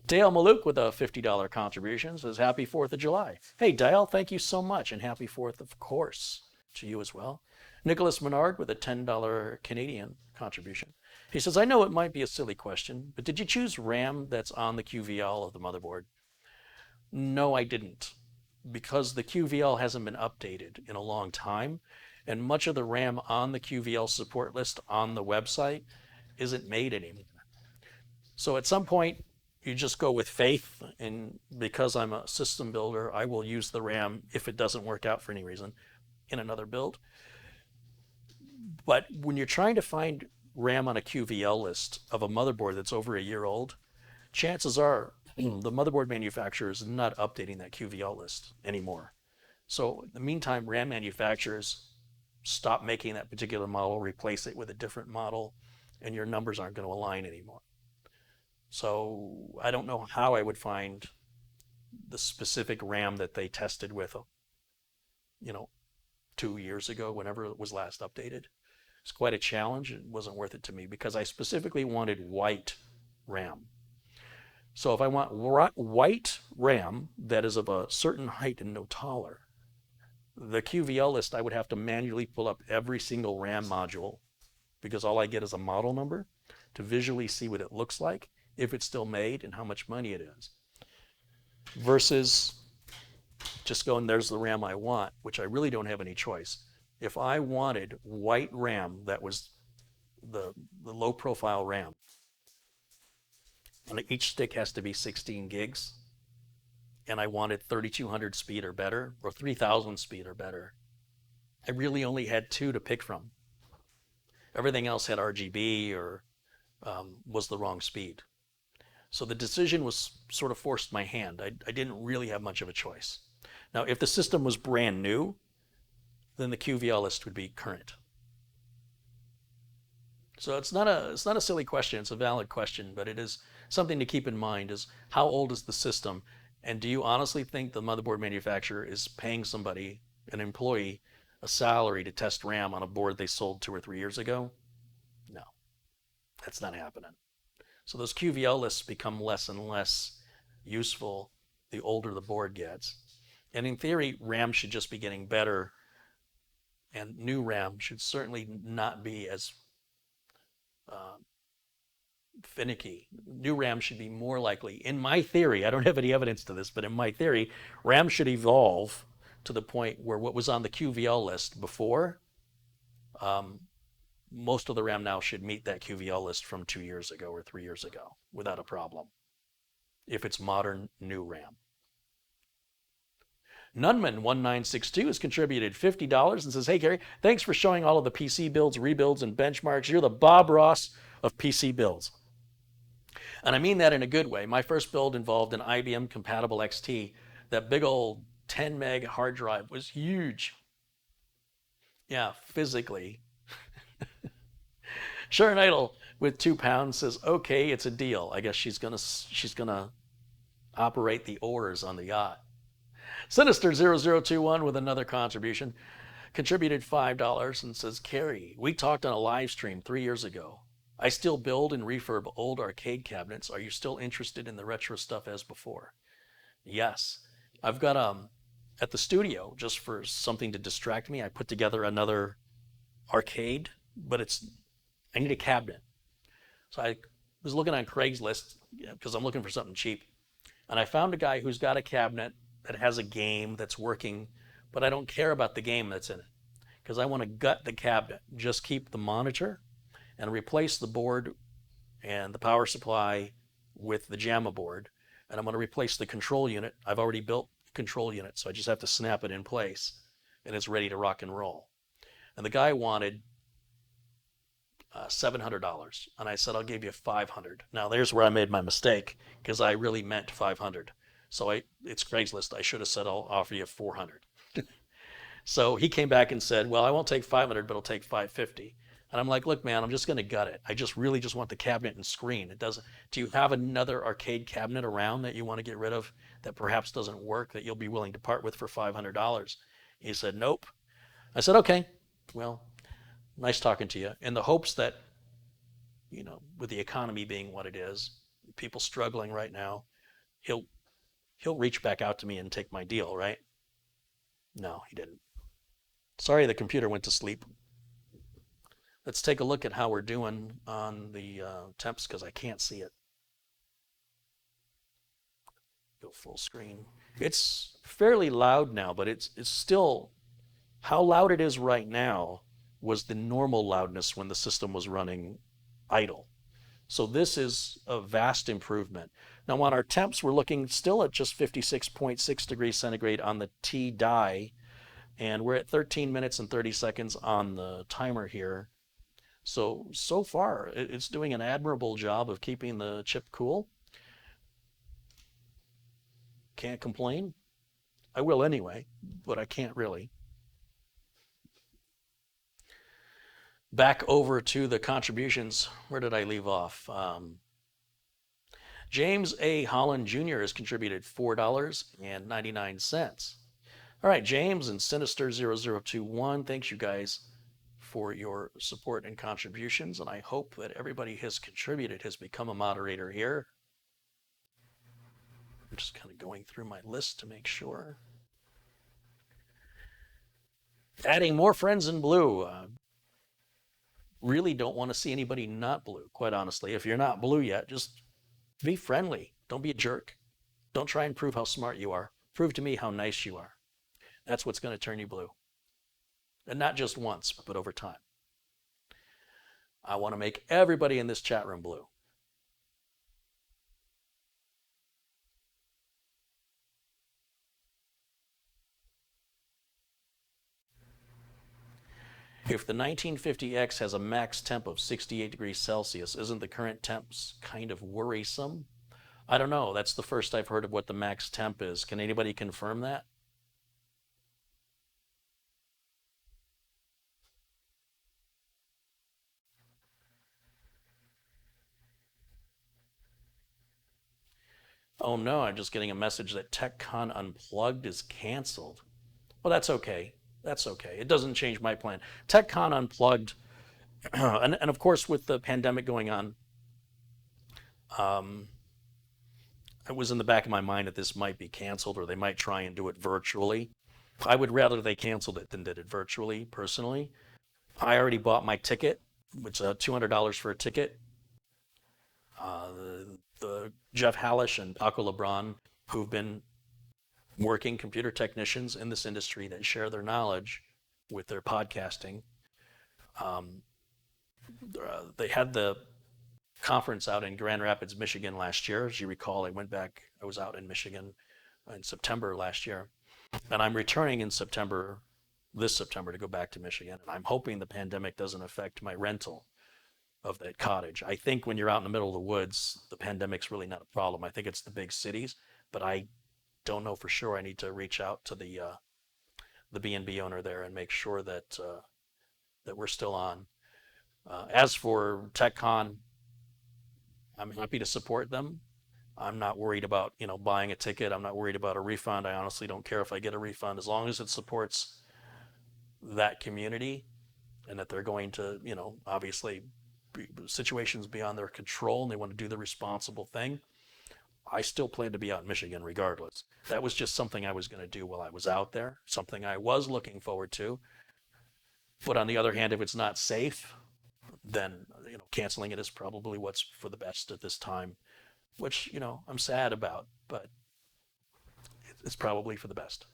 Dale Maluk with a $50 contribution says, Happy 4th of July. Hey, Dale, thank you so much, and happy 4th, of course, to you as well. Nicholas Menard with a $10 Canadian contribution. He says, I know it might be a silly question, but did you choose RAM that's on the QVL of the motherboard? No, I didn't, because the QVL hasn't been updated in a long time, And much of the RAM on the QVL support list on the website isn't made anymore. So at some point, you just go with faith, and because I'm a system builder, I will use the RAM if it doesn't work out for any reason in another build. But when you're trying to find RAM on a QVL list of a motherboard that's over a year old, chances are the motherboard manufacturer is not updating that QVL list anymore. So in the meantime, RAM manufacturers stop making that particular model, replace it with a different model, and your numbers aren't going to align anymore. So I don't know how I would find the specific RAM that they tested with, 2 years ago, whenever it was last updated. It's quite a challenge. It wasn't worth it to me because I specifically wanted white RAM. So if I want white RAM that is of a certain height and no taller, the QVL list, I would have to manually pull up every single RAM module because all I get is a model number to visually see what it looks like, if it's still made, and how much money it is. Versus just going, there's the RAM I want, which I really don't have any choice. If I wanted white RAM that was the low profile RAM, and each stick has to be 16 gigs, and I wanted 3200 speed or better, or 3000 speed or better, I really only had 2 to pick from. Everything else had RGB or was the wrong speed. So the decision was sort of forced my hand. I didn't really have much of a choice. Now, if the system was brand new, then the QVL list would be current. So it's not a silly question. It's a valid question, but it is something to keep in mind: is how old is the system, and do you honestly think the motherboard manufacturer is paying somebody, an employee, a salary to test RAM on a board they sold 2 or 3 years ago? No, that's not happening. So those QVL lists become less and less useful the older the board gets. And in theory, RAM should just be getting better, and new RAM should certainly not be as finicky. New RAM should be more likely, in my theory, I don't have any evidence to this, but in my theory, RAM should evolve to the point where what was on the QVL list before, most of the RAM now should meet that QVL list from 2 years ago or 3 years ago without a problem, if it's modern, new RAM. Nunman1962 has contributed $50 and says, "Hey, Gary, thanks for showing all of the PC builds, rebuilds, and benchmarks. You're the Bob Ross of PC builds." And I mean that in a good way. My first build involved an IBM compatible XT. That big old 10 meg hard drive was huge. Yeah, physically. Sharon Idle with £2 says, "Okay, it's a deal. I guess she's gonna operate the oars on the yacht." Sinister0021 with another contribution contributed $5 and says, "Carrie, we talked on a live stream 3 years ago. I still build and refurb old arcade cabinets. Are you still interested in the retro stuff as before?" Yes. I've got at the studio, just for something to distract me, I put together another arcade, but I need a cabinet. So I was looking on Craigslist because I'm looking for something cheap. And I found a guy who's got a cabinet that has a game that's working, but I don't care about the game that's in it because I want to gut the cabinet, just keep the monitor and replace the board and the power supply with the JAMA board. And I'm going to replace the control unit. I've already built a control unit, so I just have to snap it in place and it's ready to rock and roll. And the guy wanted $700, and I said, "I'll give you $500. Now there's where I made my mistake because I really meant $500. So it's Craigslist. I should have said, "I'll offer you $400. So he came back and said, "Well, I won't take $500, but I'll take $550. And I'm like, "Look, man, I'm just going to gut it. I really just want the cabinet and screen. Do you have another arcade cabinet around that you want to get rid of that perhaps doesn't work that you'll be willing to part with for $500? He said, "Nope." I said, "Okay, well, nice talking to you," in the hopes that, with the economy being what it is, people struggling right now, he'll reach back out to me and take my deal, right? No, he didn't. Sorry, the computer went to sleep. Let's take a look at how we're doing on the temps because I can't see it. Go full screen. It's fairly loud now, but it's still How loud it is right now was the normal loudness when the system was running idle. So this is a vast improvement. Now on our temps, we're looking still at just 56.6 degrees centigrade on the T die, and we're at 13 minutes and 30 seconds on the timer here. So far, it's doing an admirable job of keeping the chip cool. Can't complain. I will anyway, but I can't really. Back over to the contributions. Where did I leave off? James A. Holland Jr. has contributed $4.99. All right, James and Sinister0021, thanks you guys for your support and contributions, and I hope that everybody has contributed has become a moderator here. I'm just kind of going through my list to make sure. Adding more friends in blue. Really don't want to see anybody not blue, quite honestly. If you're not blue yet, just be friendly. Don't be a jerk. Don't try and prove how smart you are. Prove to me how nice you are. That's what's going to turn you blue. And not just once, but over time. I want to make everybody in this chat room blue. If the 1950X has a max temp of 68 degrees Celsius, isn't the current temps kind of worrisome? I don't know. That's the first I've heard of what the max temp is. Can anybody confirm that? Oh no, I'm just getting a message that TechCon Unplugged is canceled. Well, that's okay. That's okay. It doesn't change my plan. TechCon Unplugged, and of course with the pandemic going on, it was in the back of my mind that this might be canceled or they might try and do it virtually. I would rather they canceled it than did it virtually, personally. I already bought my ticket. It's $200 for a ticket. The Jeff Hallish and Paco Lebron, who've been working computer technicians in this industry that share their knowledge with their podcasting. They had the conference out in Grand Rapids, Michigan last year. As you recall, I was out in Michigan in September last year. And I'm returning in this September to go back to Michigan. And I'm hoping the pandemic doesn't affect my rental of that cottage. I think when you're out in the middle of the woods, the pandemic's really not a problem. I think it's the big cities, but I don't know for sure. I need to reach out to the B&B owner there and make sure that that we're still on. As for TechCon, I'm happy to support them. I'm not worried about buying a ticket. I'm not worried about a refund. I honestly don't care if I get a refund as long as it supports that community and that they're going to obviously situations beyond their control and they want to do the responsible thing. I still plan to be out in Michigan regardless. That was just something I was going to do while I was out there, something I was looking forward to. But on the other hand, if it's not safe, then canceling it is probably what's for the best at this time, which I'm sad about, but it's probably for the best.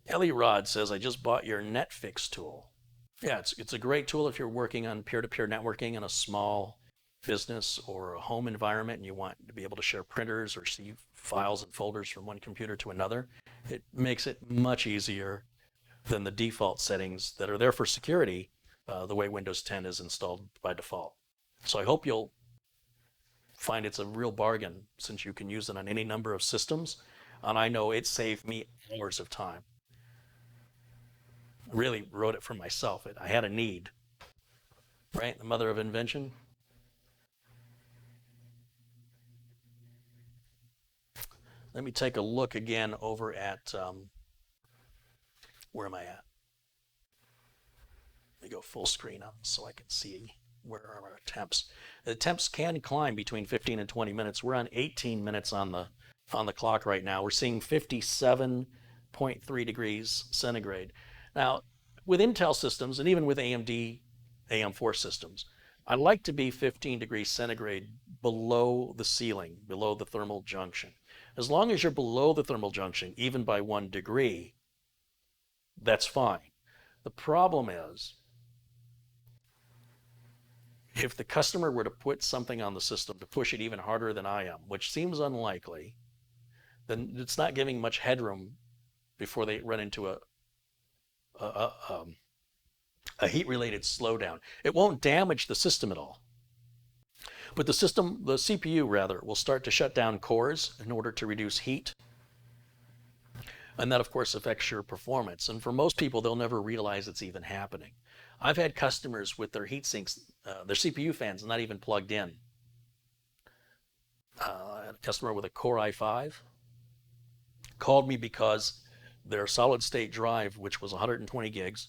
Ellie Rod says, I just bought your Netfix tool. Yeah, it's a great tool if you're working on peer-to-peer networking in a small business or a home environment and you want to be able to share printers or see files and folders from one computer to another. It makes it much easier than the default settings that are there for security, the way Windows 10 is installed by default. So I hope you'll find it's a real bargain since you can use it on any number of systems. And I know it saved me hours of time. I really wrote it for myself. I had a need, right? The mother of invention. Let me take a look again over at, where am I at? Let me go full screen up so I can see where are our temps. The temps can climb between 15 and 20 minutes. We're on 18 minutes on the on the clock right now. We're seeing 57.3 degrees centigrade. Now, with Intel systems, and even with AMD AM4 systems, I like to be 15 degrees centigrade below the ceiling, below the thermal junction. As long as you're below the thermal junction, even by 1 degree, that's fine. The problem is, if the customer were to put something on the system to push it even harder than I am, which seems unlikely, then it's not giving much headroom before they run into a heat-related slowdown. It won't damage the system at all. But the CPU rather, will start to shut down cores in order to reduce heat. And that, of course, affects your performance. And for most people, they'll never realize it's even happening. I've had customers with their heat sinks, their CPU fans not even plugged in. A customer with a Core i5 called me because their solid state drive, which was 120 gigs,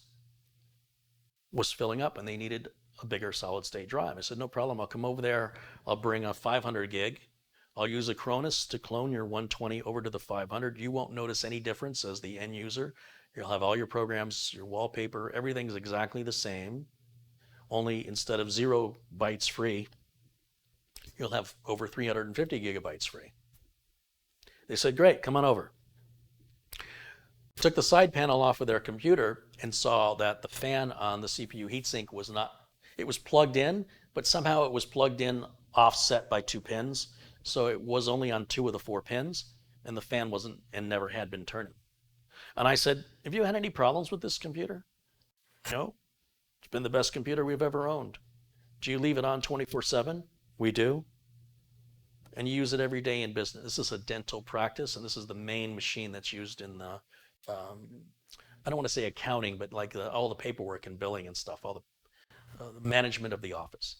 was filling up and they needed a bigger solid state drive. I said, no problem, I'll come over there, I'll bring a 500 gig, I'll use Acronis to clone your 120 over to the 500. You won't notice any difference as the end user. You'll have all your programs, your wallpaper, everything's exactly the same, only instead of 0 bytes free, you'll have over 350 gigabytes free. They said, great, come on over. Took the side panel off of their computer and saw that the fan on the CPU heatsink was not, it was plugged in, but somehow it was plugged in offset by 2 pins. So it was only on 2 of the 4 pins, and the fan wasn't and never had been turning. And I said, have you had any problems with this computer? No, it's been the best computer we've ever owned. Do you leave it on 24/7? We do. And you use it every day in business. This is a dental practice, and this is the main machine that's used in the, I don't want to say accounting, but like all the paperwork and billing and stuff, all the management of the office.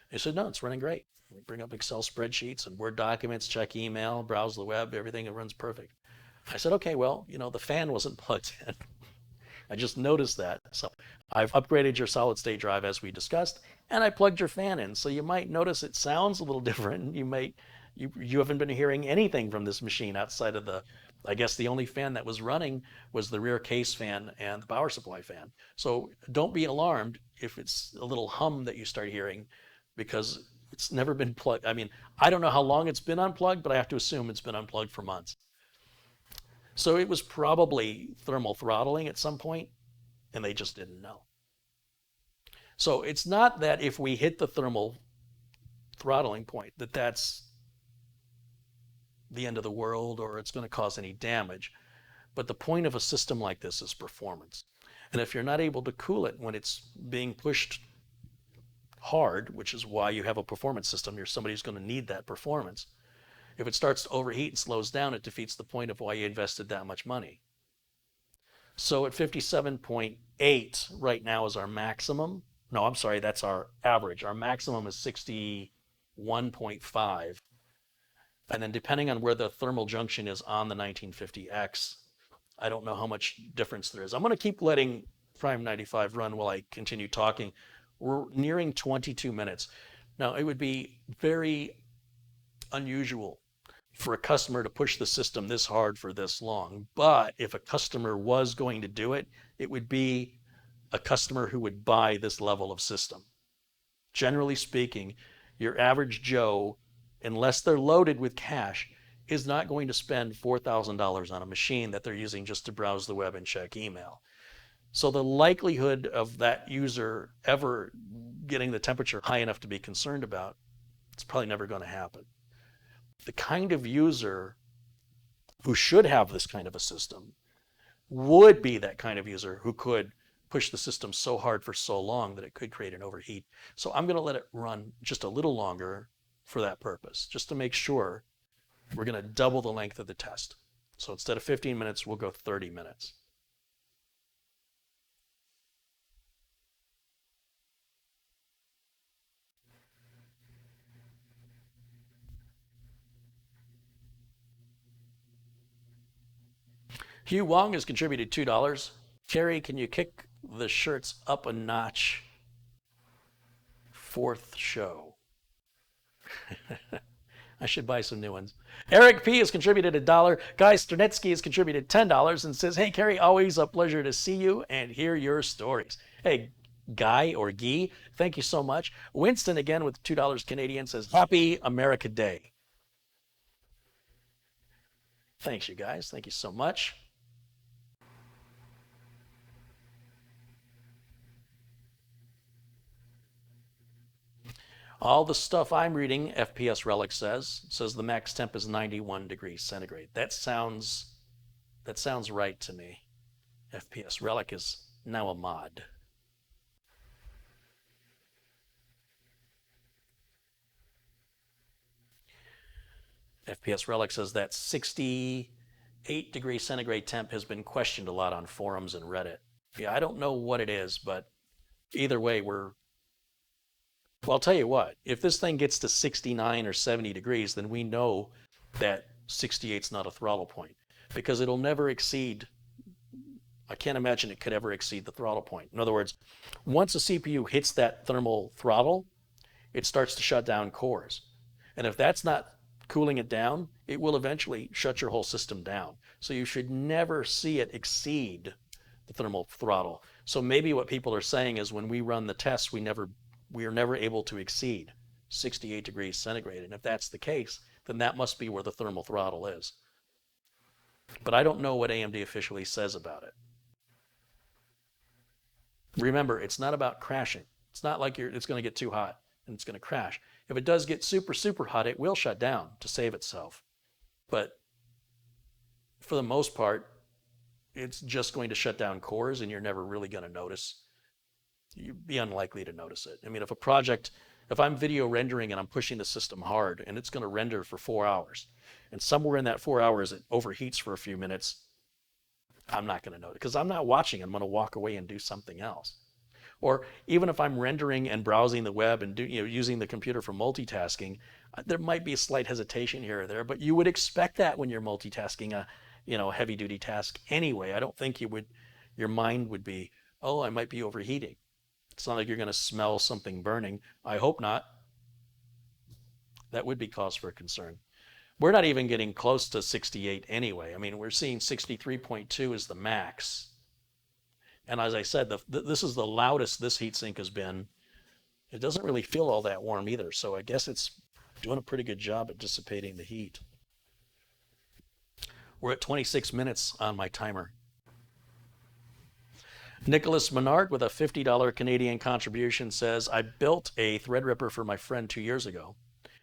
They said, no, it's running great. We bring up Excel spreadsheets and Word documents, check email, browse the web, everything, it runs perfect. I said, okay, well, you know, the fan wasn't plugged in. I just noticed that. So I've upgraded your solid state drive as we discussed, and I plugged your fan in. So you might notice it sounds a little different. You haven't been hearing anything from this machine outside of I guess the only fan that was running was the rear case fan and the power supply fan. So don't be alarmed if it's a little hum that you start hearing, because it's never been plugged. I mean, I don't know how long it's been unplugged, but I have to assume it's been unplugged for months. So it was probably thermal throttling at some point, and they just didn't know. So it's not that if we hit the thermal throttling point that that's the end of the world or it's going to cause any damage. But the point of a system like this is performance. And if you're not able to cool it when it's being pushed hard, which is why you have a performance system, somebody's going to need that performance. If it starts to overheat and slows down, it defeats the point of why you invested that much money. So at 57.8 right now is our maximum. No, I'm sorry, that's our average. Our maximum is 61.5. And then depending on where the thermal junction is on the 1950X, I don't know how much difference there is. I'm going to keep letting Prime 95 run while I continue talking. We're nearing 22 minutes. Now, it would be very unusual for a customer to push the system this hard for this long. But if a customer was going to do it, it would be a customer who would buy this level of system. Generally speaking, your average Joe, unless they're loaded with cash, is not going to spend $4,000 on a machine that they're using just to browse the web and check email. So the likelihood of that user ever getting the temperature high enough to be concerned about, it's probably never going to happen. The kind of user who should have this kind of a system would be that kind of user who could push the system so hard for so long that it could create an overheat. So I'm going to let it run just a little longer for that purpose, just to make sure. We're going to double the length of the test. So instead of 15 minutes, we'll go 30 minutes. Hugh Wong has contributed $2. Terry, can you kick the shirts up a notch? Fourth show. I should buy some new ones. Eric P has contributed $1. Guy Sternetsky has contributed $10 and says, hey, Kerry, always a pleasure to see you and hear your stories. Hey, Guy or Guy, thank you so much. Winston, again, with $2 Canadian, says, Happy America Day. Thanks, you guys. Thank you so much. All the stuff I'm reading, FPS Relic says the max temp is 91 degrees centigrade. That sounds right to me. FPS Relic is now a mod. FPS Relic says that 68 degrees centigrade temp has been questioned a lot on forums and Reddit. Yeah, I don't know what it is, but either way, well, I'll tell you what, if this thing gets to 69 or 70 degrees, then we know that 68 is not a throttle point because it'll never exceed, I can't imagine it could ever exceed the throttle point. In other words, once a CPU hits that thermal throttle, it starts to shut down cores. And if that's not cooling it down, it will eventually shut your whole system down. So you should never see it exceed the thermal throttle. So maybe what people are saying is when we run the tests, we are never able to exceed 68 degrees centigrade. And if that's the case, then that must be where the thermal throttle is. But I don't know what AMD officially says about it. Remember, it's not about crashing. It's not like it's going to get too hot and it's going to crash. If it does get super, super hot, it will shut down to save itself. But for the most part, it's just going to shut down cores and you're never really going to notice. You'd be unlikely to notice it. I mean, if I'm video rendering and I'm pushing the system hard and it's going to render for 4 hours, and somewhere in that 4 hours it overheats for a few minutes, I'm not going to notice because I'm not watching. I'm going to walk away and do something else. Or even if I'm rendering and browsing the web and using the computer for multitasking, there might be a slight hesitation here or there, but you would expect that when you're multitasking a heavy-duty task anyway. I don't think your mind would be, oh, I might be overheating. It's not like you're going to smell something burning. I hope not. That would be cause for concern. We're not even getting close to 68 anyway. I mean, we're seeing 63.2 is the max. And as I said, this is the loudest this heatsink has been. It doesn't really feel all that warm either, so I guess it's doing a pretty good job at dissipating the heat. We're at 26 minutes on my timer. Nicholas Menard with a $50 Canadian contribution says, I built a Threadripper for my friend 2 years ago,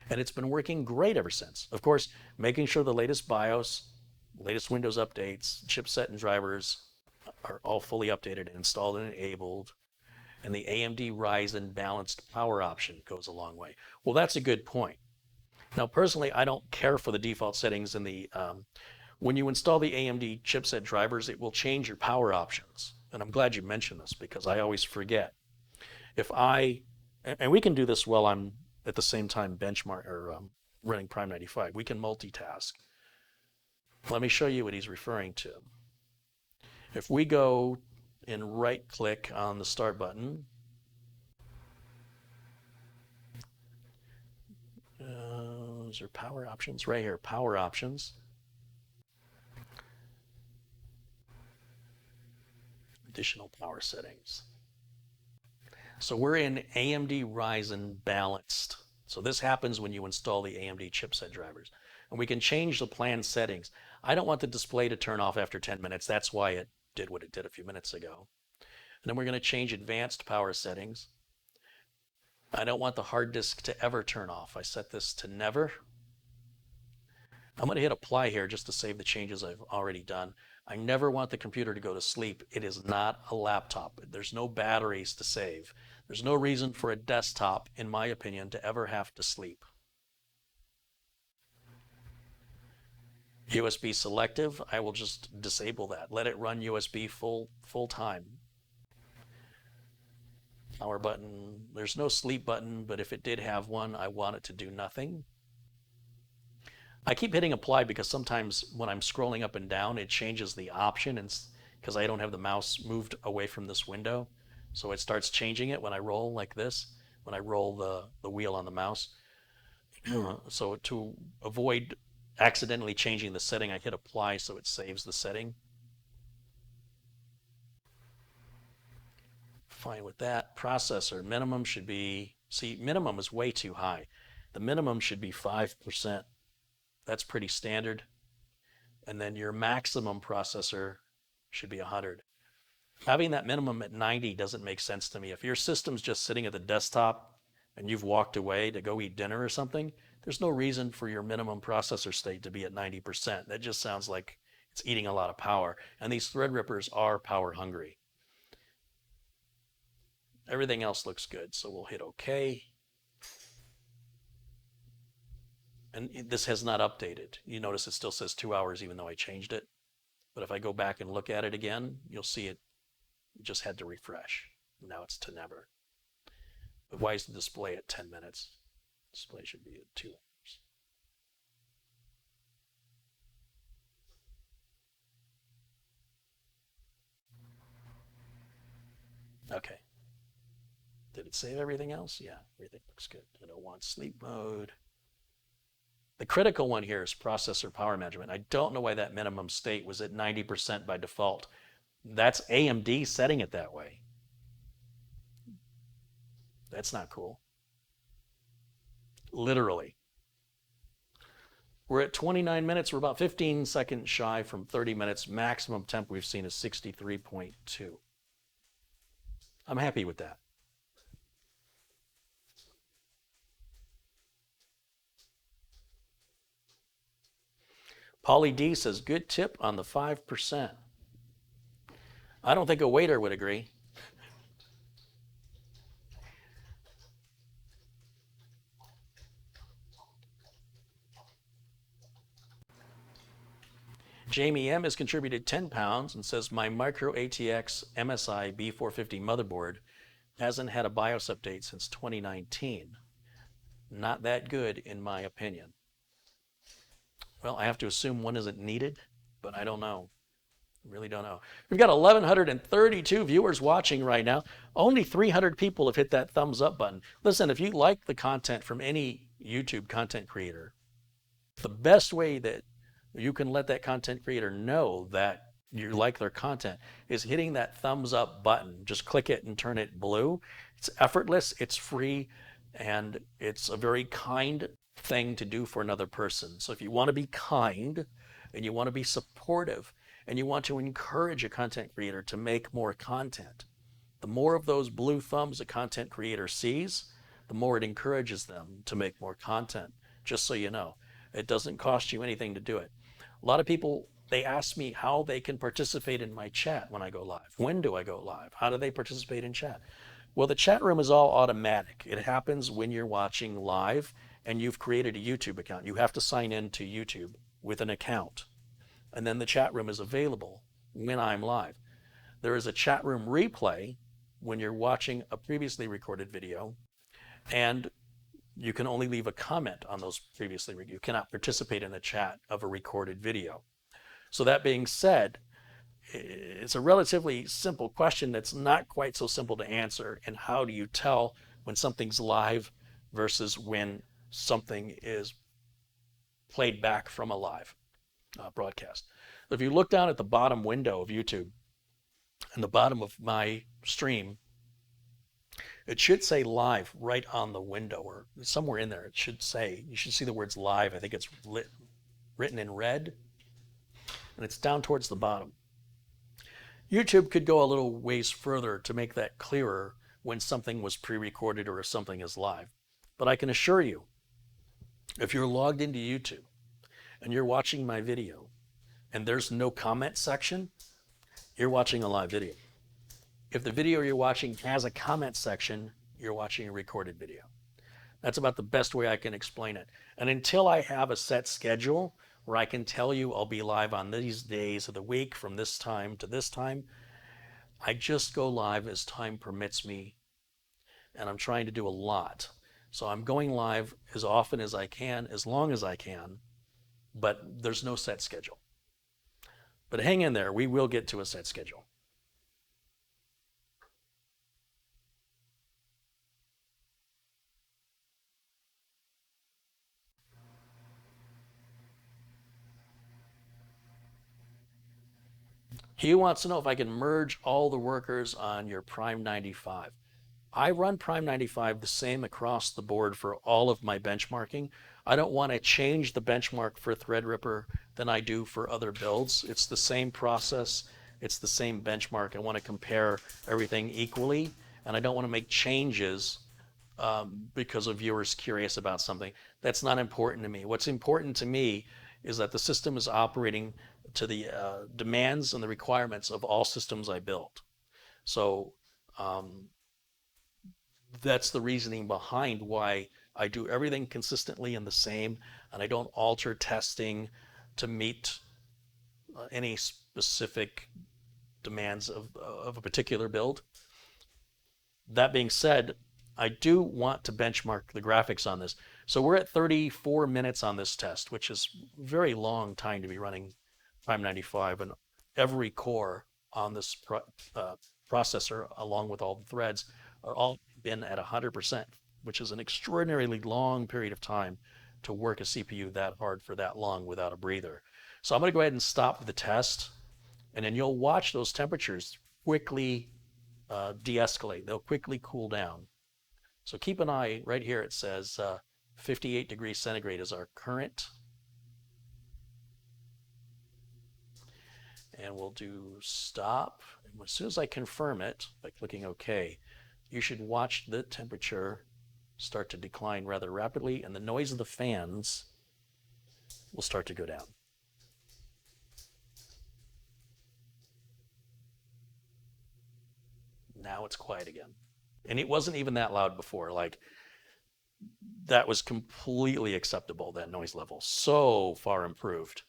and it's been working great ever since. Of course, making sure the latest BIOS, latest Windows updates, chipset and drivers are all fully updated and installed and enabled, and the AMD Ryzen balanced power option goes a long way. Well, that's a good point. Now, personally, I don't care for the default settings in the, when you install the AMD chipset drivers, it will change your power options. And I'm glad you mentioned this because I always forget. And we can do this while I'm at the same time running Prime 95. We can multitask. Let me show you what he's referring to. If we go and right click on the start button, those are power options right here, power options. Additional power settings. So we're in AMD Ryzen balanced. So this happens when you install the AMD chipset drivers. And we can change the planned settings. I don't want the display to turn off after 10 minutes. That's why it did what it did a few minutes ago. And then we're going to change advanced power settings. I don't want the hard disk to ever turn off. I set this to never. I'm going to hit apply here just to save the changes I've already done. I never want the computer to go to sleep. It is not a laptop. There's no batteries to save. There's no reason for a desktop, in my opinion, to ever have to sleep. USB selective, I will just disable that. Let it run USB full time. Power button, there's no sleep button, but if it did have one, I want it to do nothing. I keep hitting apply because sometimes when I'm scrolling up and down, it changes the option, and because I don't have the mouse moved away from this window. So it starts changing it when I roll like this, when I roll the wheel on the mouse. So to avoid accidentally changing the setting, I hit apply so it saves the setting. Fine with that. Processor minimum should be, see, minimum is way too high. The minimum should be 5%. That's pretty standard. And then your maximum processor should be 100. Having that minimum at 90 doesn't make sense to me. If your system's just sitting at the desktop and you've walked away to go eat dinner or something, there's no reason for your minimum processor state to be at 90%. That just sounds like it's eating a lot of power. And these Threadrippers are power hungry. Everything else looks good, so we'll hit OK. And this has not updated. You notice it still says 2 hours even though I changed it. But if I go back and look at it again, you'll see it just had to refresh. Now it's to never. But why is the display at 10 minutes? Display should be at 2 hours. Okay. Did it save everything else? Yeah, everything looks good. I don't want sleep mode. The critical one here is processor power management. I don't know why that minimum state was at 90% by default. That's AMD setting it that way. That's not cool. Literally. We're at 29 minutes. We're about 15 seconds shy from 30 minutes. Maximum temp we've seen is 63.2. I'm happy with that. Polly D says, good tip on the 5%. I don't think a waiter would agree. Jamie M has contributed 10 pounds and says, my micro ATX MSI B450 motherboard hasn't had a BIOS update since 2019. Not that good, in my opinion. Well, I have to assume one isn't needed, but I don't know. I really don't know. We've got 1,132 viewers watching right now. Only 300 people have hit that thumbs up button. Listen, if you like the content from any YouTube content creator, the best way that you can let that content creator know that you like their content is hitting that thumbs up button. Just click it and turn it blue. It's effortless, it's free, and it's a very kind thing to do for another person. So if you want to be kind and you want to be supportive and you want to encourage a content creator to make more content, the more of those blue thumbs a content creator sees, the more it encourages them to make more content. Just so you know, it doesn't cost you anything to do it. A lot of people, they ask me how they can participate in my chat when I go live. When do I go live? How do they participate in chat? Well, the chat room is all automatic. It happens when you're watching live and you've created a YouTube account. You have to sign in to YouTube with an account. And then the chat room is available when I'm live. There is a chat room replay when you're watching a previously recorded video, and you can only leave a comment on those previously. You cannot participate in the chat of a recorded video. So that being said, it's a relatively simple question that's not quite so simple to answer. And how do you tell when something's live versus when something is played back from a live broadcast? If you look down at the bottom window of YouTube and the bottom of my stream, it should say live right on the window, or somewhere in there it should say, you should see the words live. I think it's written in red, and it's down towards the bottom. YouTube could go a little ways further to make that clearer when something was pre-recorded or if something is live. But I can assure you, if you're logged into YouTube and you're watching my video and there's no comment section, you're watching a live video. If the video you're watching has a comment section, you're watching a recorded video. That's about the best way I can explain it. And until I have a set schedule where I can tell you I'll be live on these days of the week from this time to this time, I just go live as time permits me, and I'm trying to do a lot. So I'm going live as often as I can, as long as I can, but there's no set schedule. But hang in there, we will get to a set schedule. He wants to know if I can merge all the workers on your Prime 95. I run Prime 95 the same across the board for all of my benchmarking. I don't want to change the benchmark for Threadripper than I do for other builds. It's the same process. It's the same benchmark. I want to compare everything equally, and I don't want to make changes because of viewers curious about something. That's not important to me. What's important to me is that the system is operating to the demands and the requirements of all systems I build. So that's the reasoning behind why I do everything consistently and the same, and I don't alter testing to meet any specific demands of a particular build. That being said, I do want to benchmark the graphics on this. So we're at 34 minutes on this test, which is a very long time to be running Prime 95, and every core on this processor, along with all the threads, are all been at 100%, which is an extraordinarily long period of time to work a CPU that hard for that long without a breather. So I'm going to go ahead and stop the test, and then you'll watch those temperatures quickly de-escalate. They'll quickly cool down. So keep an eye right here. It says 58 degrees centigrade is our current. And we'll do stop. And as soon as I confirm it by clicking OK, you should watch the temperature start to decline rather rapidly, and the noise of the fans will start to go down. Now it's quiet again. And it wasn't even that loud before. Like, that was completely acceptable, that noise level. So far improved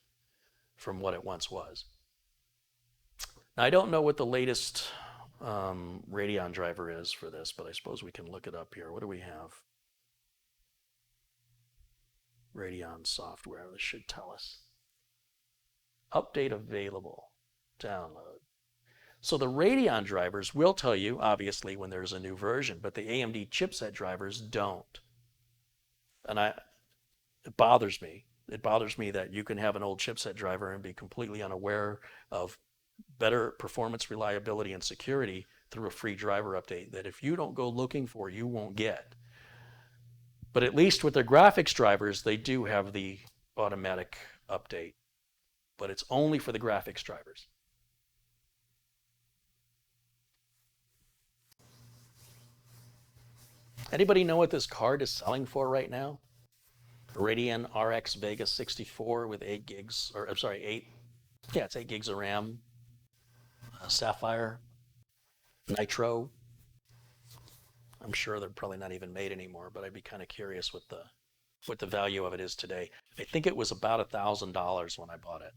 from what it once was. Now, I don't know what the latest Radeon driver is for this, but I suppose we can look it up here. What do we have? Radeon software. This should tell us. Update available. Download. So the Radeon drivers will tell you, obviously, when there's a new version, but the AMD chipset drivers don't. And it bothers me. It bothers me that you can have an old chipset driver and be completely unaware of better performance, reliability, and security through a free driver update that if you don't go looking for, you won't get. But at least with their graphics drivers, they do have the automatic update. But it's only for the graphics drivers. Anybody know what this card is selling for right now? Radeon RX Vega 64 with 8 gigs, or I'm sorry, 8 gigs of RAM. SAPPHIRE, NITRO. I'm sure they're probably not even made anymore, but I'd be kind of curious what the value of it is today. I think it was about $1,000 when I bought it.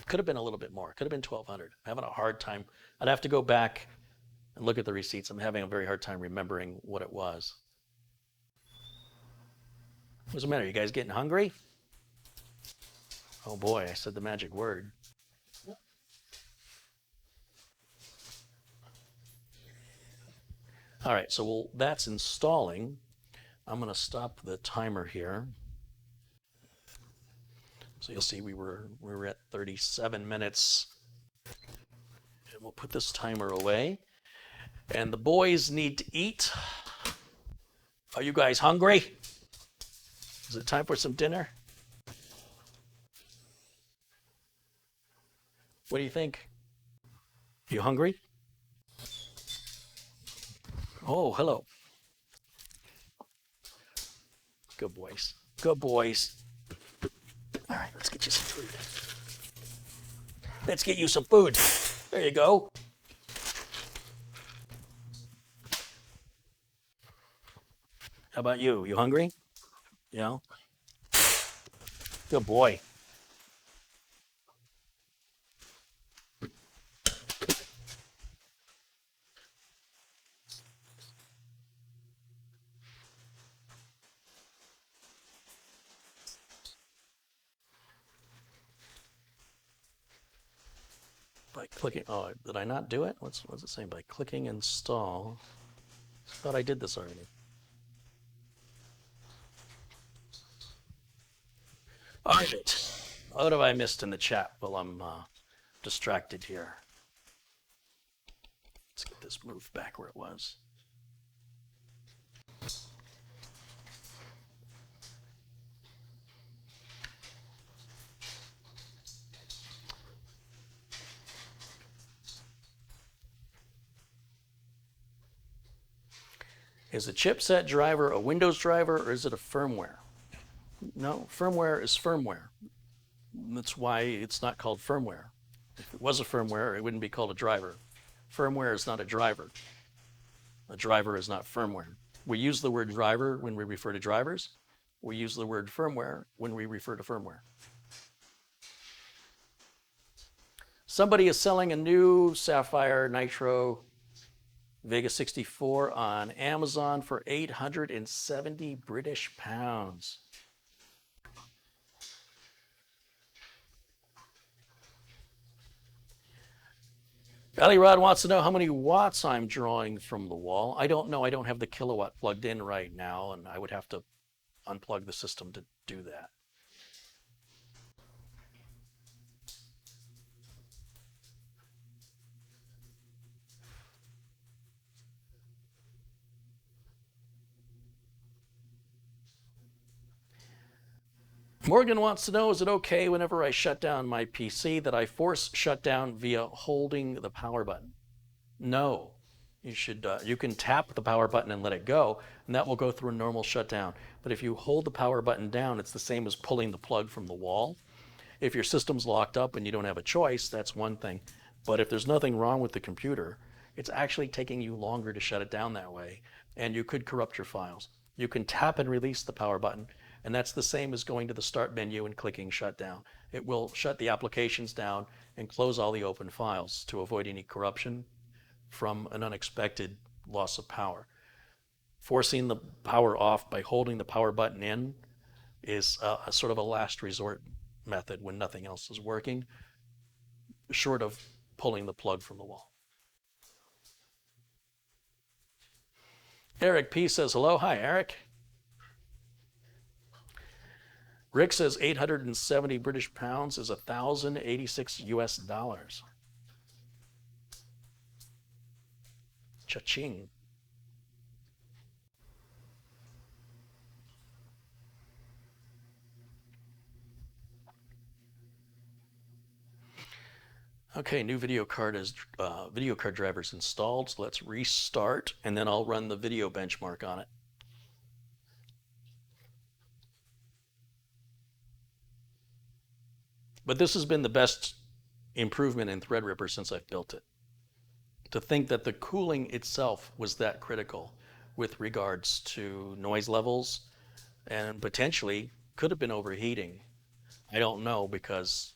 Could have been a little bit more. Could have been $1,200. I'm having a hard time. I'd have to go back and look at the receipts. I'm having a very hard time remembering what it was. What's the matter? You guys getting hungry? Oh boy, I said the magic word. All right, so that's installing. I'm going to stop the timer here. So you'll see we were at 37 minutes. And we'll put this timer away. And the boys need to eat. Are you guys hungry? Is it time for some dinner? What do you think? You hungry? Oh, hello. Good boys. Good boys. All right, let's get you some food. Let's get you some food. There you go. How about you? You hungry? Yeah. Good boy. By clicking, oh, did I not do it? What's it saying? By clicking install. I thought I did this already. All right. What have I missed in the chat while I'm distracted here. Let's get this moved back where it was. Is a chipset driver a Windows driver or is it a firmware? No, firmware is firmware. That's why it's not called firmware. If it was a firmware, it wouldn't be called a driver. Firmware is not a driver. A driver is not firmware. We use the word driver when we refer to drivers. We use the word firmware when we refer to firmware. Somebody is selling a new SAPPHIRE NITRO Vega 64 on Amazon for 870 British pounds. Valley Rod wants to know how many watts I'm drawing from the wall. I don't know. I don't have the kilowatt plugged in right now, and I would have to unplug the system to do that. Morgan wants to know, is it okay whenever I shut down my PC that I force shutdown via holding the power button? No. You can tap the power button and let it go, and that will go through a normal shutdown. But if you hold the power button down, it's the same as pulling the plug from the wall. If your system's locked up and you don't have a choice, that's one thing. But if there's nothing wrong with the computer, it's actually taking you longer to shut it down that way, and you could corrupt your files. You can tap and release the power button, and that's the same as going to the start menu and clicking shutdown. It will shut the applications down and close all the open files to avoid any corruption from an unexpected loss of power. Forcing the power off by holding the power button in is a sort of a last resort method when nothing else is working, short of pulling the plug from the wall. Eric P says hello. Hi, Eric. Rick says 870 British pounds is 1,086 US dollars. Cha-ching. Okay, new video card drivers installed. So let's restart, and then I'll run the video benchmark on it. But this has been the best improvement in Threadripper since I've built it. To think that the cooling itself was that critical with regards to noise levels and potentially could have been overheating. I don't know, because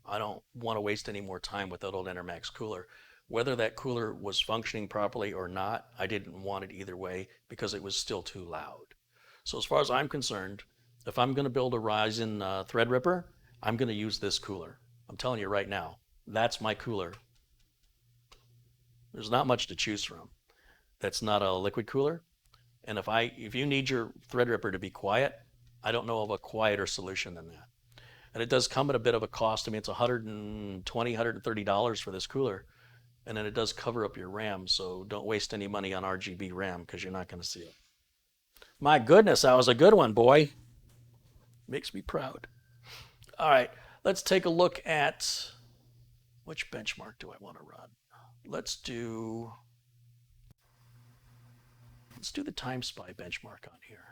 I don't want to waste any more time with that old Enermax cooler. Whether that cooler was functioning properly or not, I didn't want it either way because it was still too loud. So as far as I'm concerned, if I'm going to build a Ryzen Threadripper, I'm going to use this cooler. I'm telling you right now, that's my cooler. There's not much to choose from. That's not a liquid cooler. And if you need your Threadripper to be quiet, I don't know of a quieter solution than that. And it does come at a bit of a cost. I mean, it's $120, $130 for this cooler. And then it does cover up your RAM, so don't waste any money on RGB RAM because you're not going to see it. My goodness, that was a good one, boy. Makes me proud. All right, let's take a look at which benchmark do I want to run. Let's do the Time Spy benchmark on here.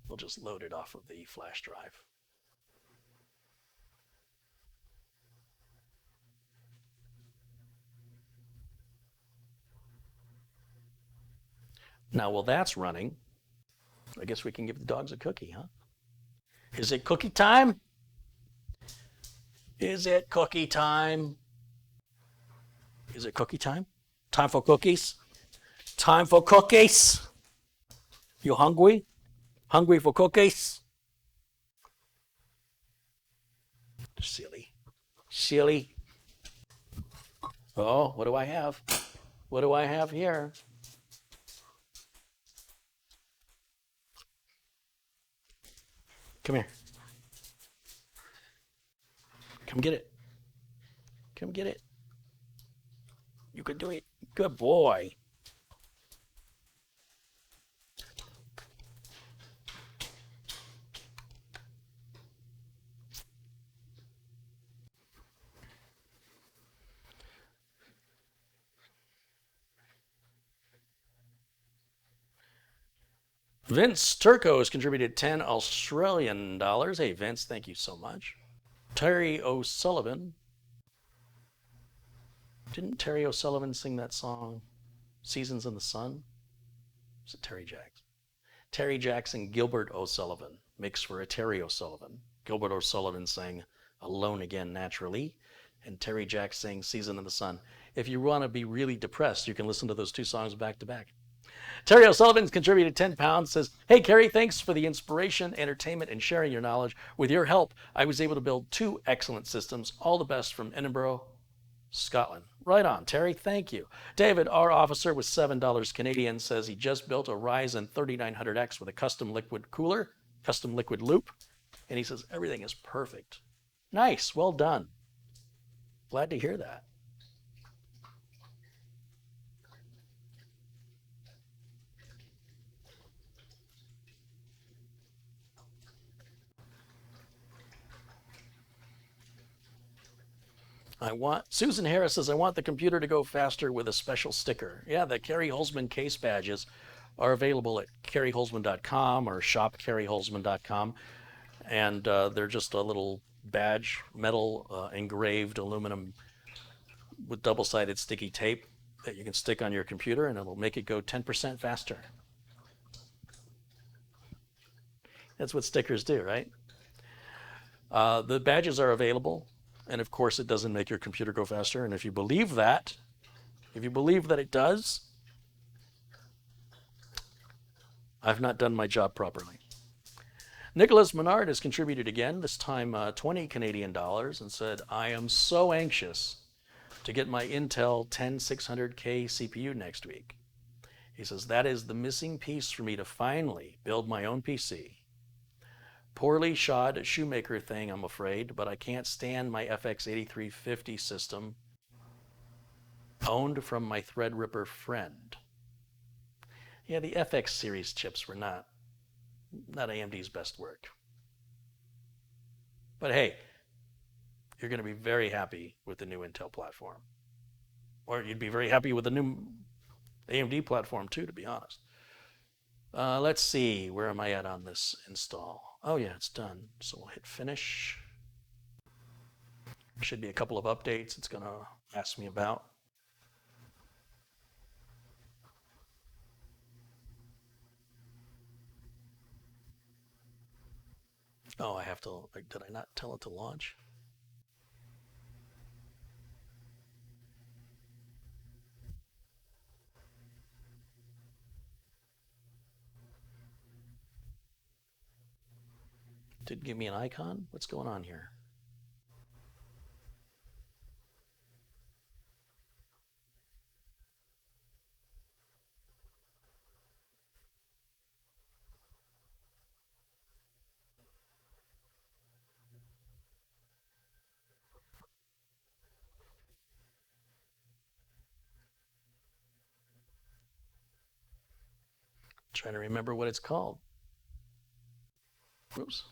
We'll just load it off of the flash drive. Now, while that's running, I guess we can give the dogs a cookie, huh? Is it cookie time? Is it cookie time? Is it cookie time? Time for cookies? Time for cookies? You hungry? Hungry for cookies? Silly. Silly. Oh, what do I have? What do I have here? Come here. Come get it. Come get it. You can do it. Good boy. Vince Turco has contributed 10 Australian dollars. Hey, Vince, thank you so much. Terry O'Sullivan. Didn't Terry O'Sullivan sing that song, Seasons in the Sun? Was it Terry Jackson? Terry Jackson, Gilbert O'Sullivan, mixed for a Terry O'Sullivan. Gilbert O'Sullivan sang Alone Again Naturally, and Terry Jackson sang Season in the Sun. If you want to be really depressed, you can listen to those two songs back to back. Terry O'Sullivan's contributed 10 pounds, says, hey, Kerry, thanks for the inspiration, entertainment, and sharing your knowledge. With your help, I was able to build 2 excellent systems. All the best from Edinburgh, Scotland. Right on, Terry, thank you. David, our officer with $7 Canadian, says he just built a Ryzen 3900X with a custom liquid cooler, custom liquid loop, and he says everything is perfect. Nice, well done. Glad to hear that. Susan Harris says, I want the computer to go faster with a special sticker. Yeah, the Kerry Holzman case badges are available at kerryholzman.com or shopkerryholzman.com. And they're just a little badge, metal engraved aluminum with double-sided sticky tape that you can stick on your computer, and it'll make it go 10% faster. That's what stickers do, right? The badges are available. And of course, it doesn't make your computer go faster. And if you believe that it does, I've not done my job properly. Nicholas Menard has contributed again, this time 20 Canadian dollars, and said, I am so anxious to get my Intel 10600K CPU next week. He says, that is the missing piece for me to finally build my own PC. Poorly shod shoemaker thing, I'm afraid, but I can't stand my FX8350 system owned from my Threadripper friend. Yeah, the FX series chips were not AMD's best work. But hey, you're going to be very happy with the new Intel platform. Or you'd be very happy with the new AMD platform too, to be honest. Let's see, where am I at on this install? Oh yeah, it's done. So we'll hit finish. Should be a couple of updates it's going to ask me about. Oh, I have to, did I not tell it to launch? Did it give me an icon? What's going on here? Trying to remember what it's called. Oops.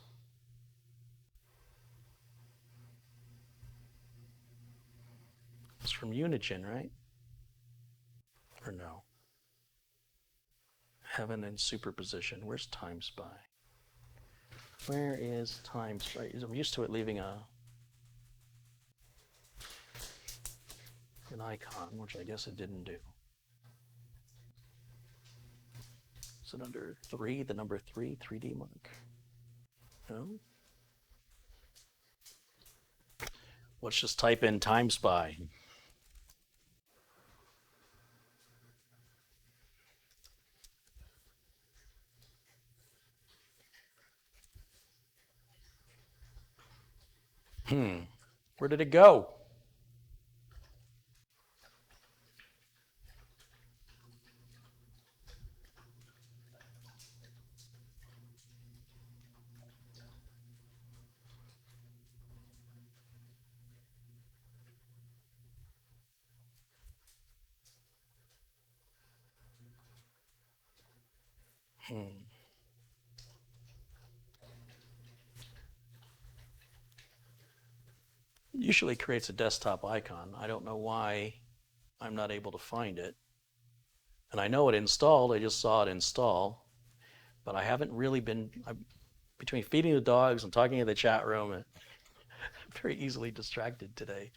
It's from Unigen, right? Or no? Heaven and superposition. Where's Time Spy? Where is Time Spy? I'm used to it leaving an icon, which I guess it didn't do. Is it under 3, the number 3, 3D mark? No? Let's just type in Time Spy. Where did it go? Usually creates a desktop icon. I don't know why I'm not able to find it. And I know it installed. I just saw it install. But I haven't really been, between feeding the dogs and talking in the chat room, I'm very easily distracted today.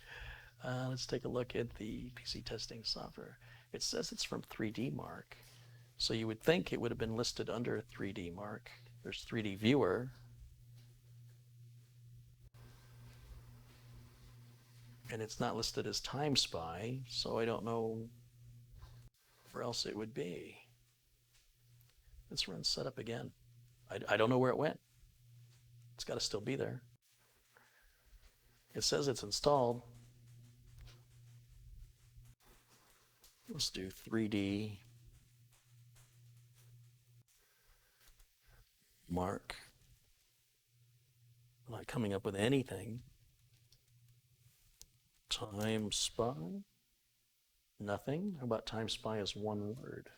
Let's take a look at the PC testing software. It says it's from 3DMark. So you would think it would have been listed under 3DMark. There's 3D Viewer. And it's not listed as TimeSpy, so I don't know where else it would be. Let's run setup again. I don't know where it went. It's got to still be there. It says it's installed. Let's do 3D Mark. I'm not coming up with anything. TimeSpy? Nothing. How about TimeSpy as one word?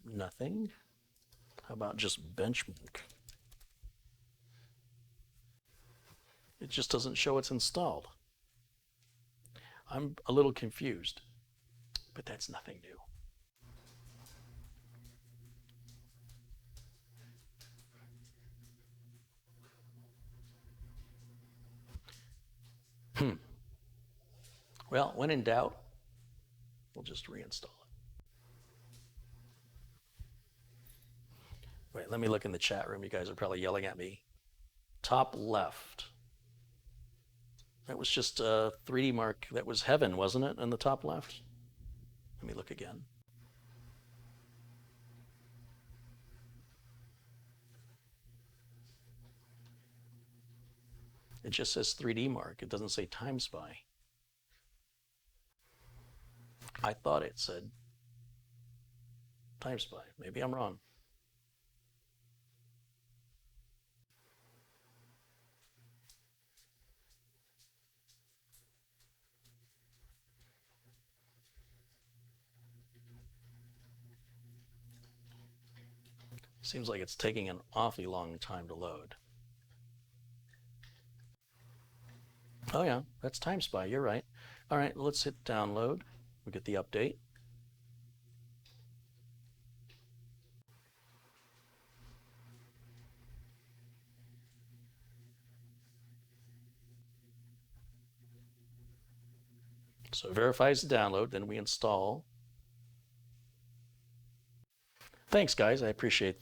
Nothing. How about just benchmark? It just doesn't show it's installed. I'm a little confused, but that's nothing new. Well, when in doubt, we'll just reinstall it. Wait, let me look in the chat room. You guys are probably yelling at me. Top left. That was just 3DMark. That was heaven, wasn't it, in the top left? Let me look again. It just says 3DMark. It doesn't say TimeSpy. I thought it said TimeSpy. Maybe I'm wrong. Seems like it's taking an awfully long time to load. Oh yeah, that's TimeSpy. You're right. All right, let's hit download. We get the update. So it verifies the download, then we install. Thanks, guys. I appreciate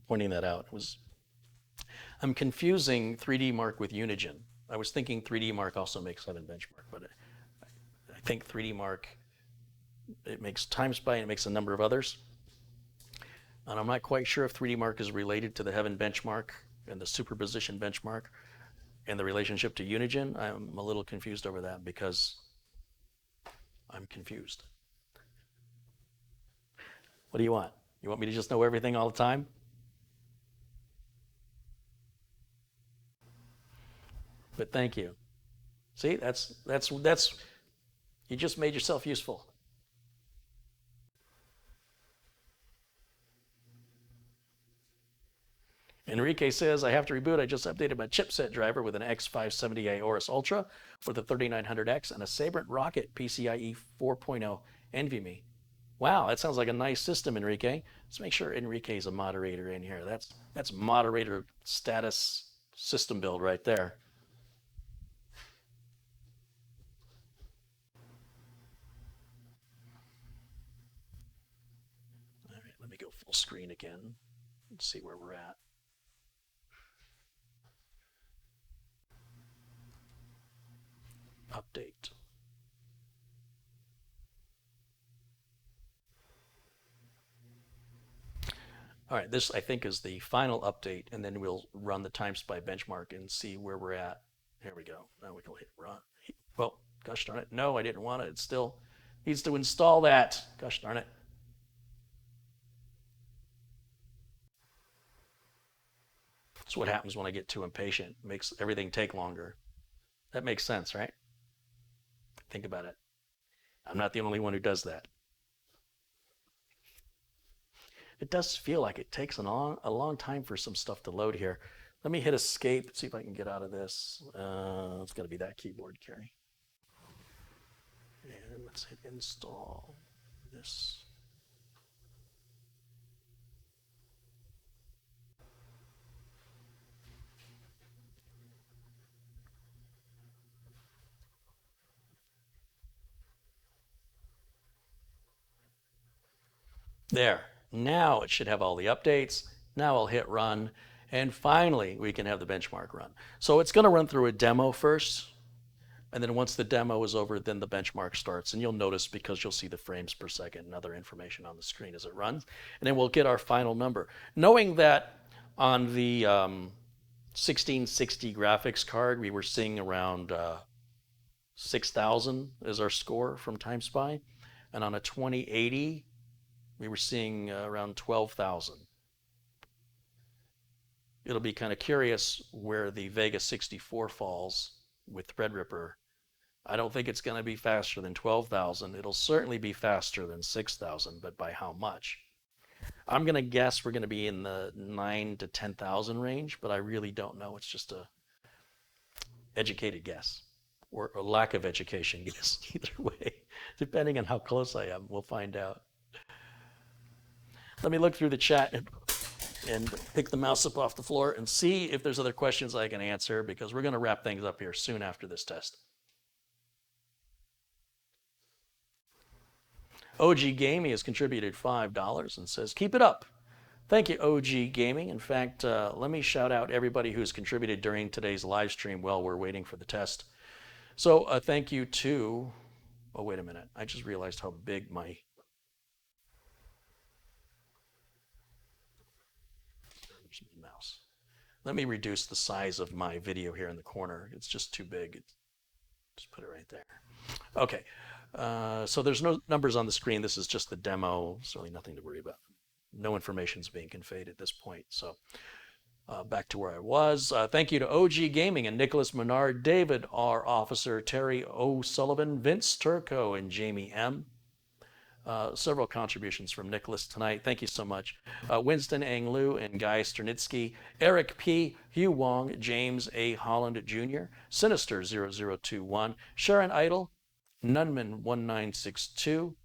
pointing that out. I'm confusing 3DMark with Unigen. I was thinking 3DMark also makes Heaven Benchmark, but I think 3DMark, it makes TimeSpy and it makes a number of others. And I'm not quite sure if 3DMark is related to the Heaven Benchmark and the superposition benchmark and the relationship to Unigen. I'm a little confused over that because I'm confused. What do you want? You want me to just know everything all the time? But thank you. See, that's you just made yourself useful. Enrique says, I have to reboot. I just updated my chipset driver with an X570A Aorus Ultra for the 3900X and a Sabrent Rocket PCIe 4.0 NVMe. Wow, that sounds like a nice system, Enrique. Let's make sure Enrique's a moderator in here. That's moderator status system build right there. All right, let me go full screen again and see where we're at. Update. All right, this I think is the final update, and then we'll run the TimeSpy benchmark and see where we're at. Here we go. Now we can hit run. Well, gosh darn it. No, I didn't want it. It still needs to install that. Gosh darn it. That's what happens when I get too impatient. It makes everything take longer. That makes sense, right? Think about it. I'm not the only one who does that. It does feel like it takes a long time for some stuff to load here. Let me hit escape, see if I can get out of this. It's going to be that keyboard carry. And let's hit install this. There. Now it should have all the updates. Now I'll hit run. And finally, we can have the benchmark run. So it's going to run through a demo first. And then once the demo is over, then the benchmark starts. And you'll notice because you'll see the frames per second and other information on the screen as it runs. And then we'll get our final number. Knowing that on the 1660 graphics card, we were seeing around 6,000 as our score from TimeSpy. And on a 2080, we were seeing around 12,000. It'll be kind of curious where the Vega 64 falls with Threadripper. I don't think it's going to be faster than 12,000. It'll certainly be faster than 6,000, but by how much? I'm going to guess we're going to be in the 9 to 10,000 range, but I really don't know. It's just a educated guess or a lack of education guess. Either way, depending on how close I am, we'll find out. Let me look through the chat and pick the mouse up off the floor and see if there's other questions I can answer, because we're going to wrap things up here soon after this test. OG Gaming has contributed $5 and says, keep it up. Thank you, OG Gaming. In fact, let me shout out everybody who's contributed during today's live stream while we're waiting for the test. So thank you to, oh, wait a minute. I just realized how big my mouse. Let me reduce the size of my video here in the corner. It's just too big. Just put it right there. Okay. So there's no numbers on the screen. This is just the demo. There's really nothing to worry about. No information is being conveyed at this point. So back to where I was. Thank you to OG Gaming and Nicholas Menard, David R. Officer, Terry O'Sullivan, Vince Turco, and Jamie M. Several contributions from Nicholas tonight. Thank you so much. Winston Ang Lu and Guy Sternitsky, Eric P., Hugh Wong, James A. Holland Jr., Sinister 0021, Sharon Idle, Nunman 1962,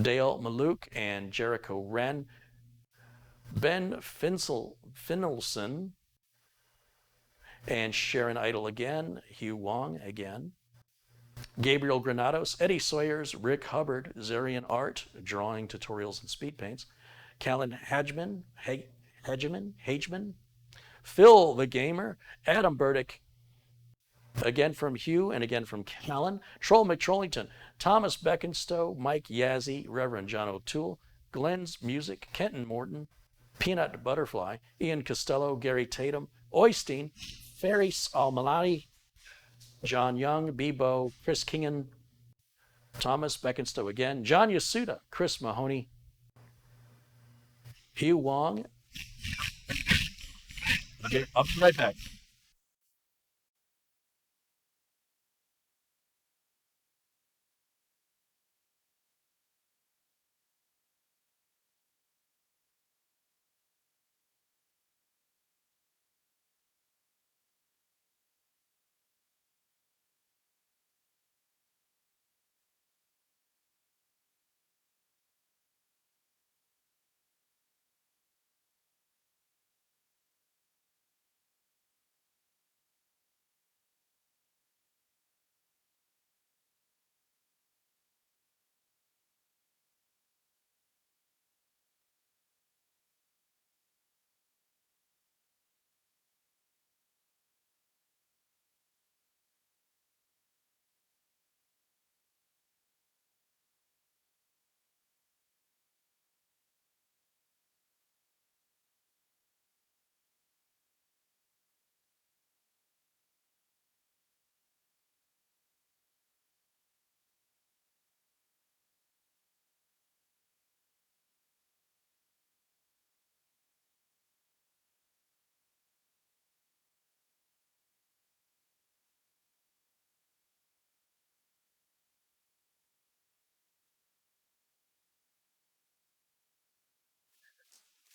Dale Maluk and Jericho Wren, Ben Finelson, and Sharon Idle again, Hugh Wong again, Gabriel Granados, Eddie Sawyers, Rick Hubbard, Zarian Art, Drawing Tutorials and Speed Paints, Callan Hedgeman, Phil the Gamer, Adam Burdick, again from Hugh and again from Callan, Troll McTrollington, Thomas Beckenstowe, Mike Yazzie, Reverend John O'Toole, Glenn's Music, Kenton Morton, Peanut Butterfly, Ian Costello, Gary Tatum, Oystein, Ferris Almalati, John Young, Bebo, Chris Kingan, Thomas Beckenstowe again, John Yasuda, Chris Mahoney, Hugh Wong. Okay, I'll be right back.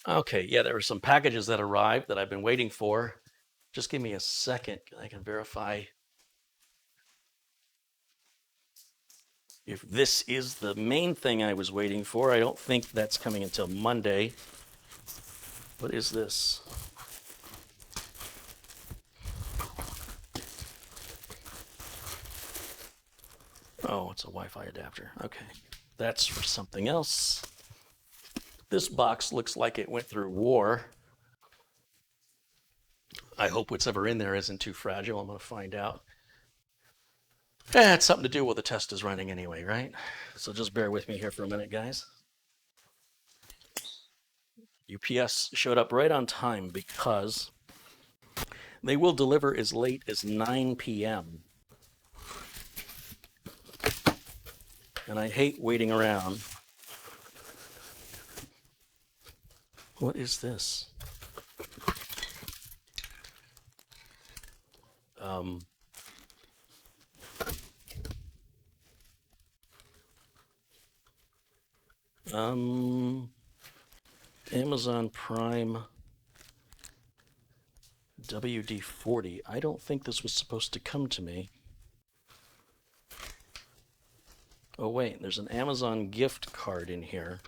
Okay, yeah, there were some packages that arrived that I've been waiting for. Just give me a second. I can verify if this is the main thing I was waiting for. I don't think that's coming until Monday. What is this? Oh, it's a Wi-Fi adapter. Okay, that's for something else. This box looks like it went through war. I hope what's ever in there isn't too fragile. I'm going to find out. It's something to do while the test is running anyway, right? So just bear with me here for a minute, guys. UPS showed up right on time because they will deliver as late as 9 p.m. And I hate waiting around. What is this? Amazon Prime WD-40. I don't think this was supposed to come to me. Oh wait, there's an Amazon gift card in here.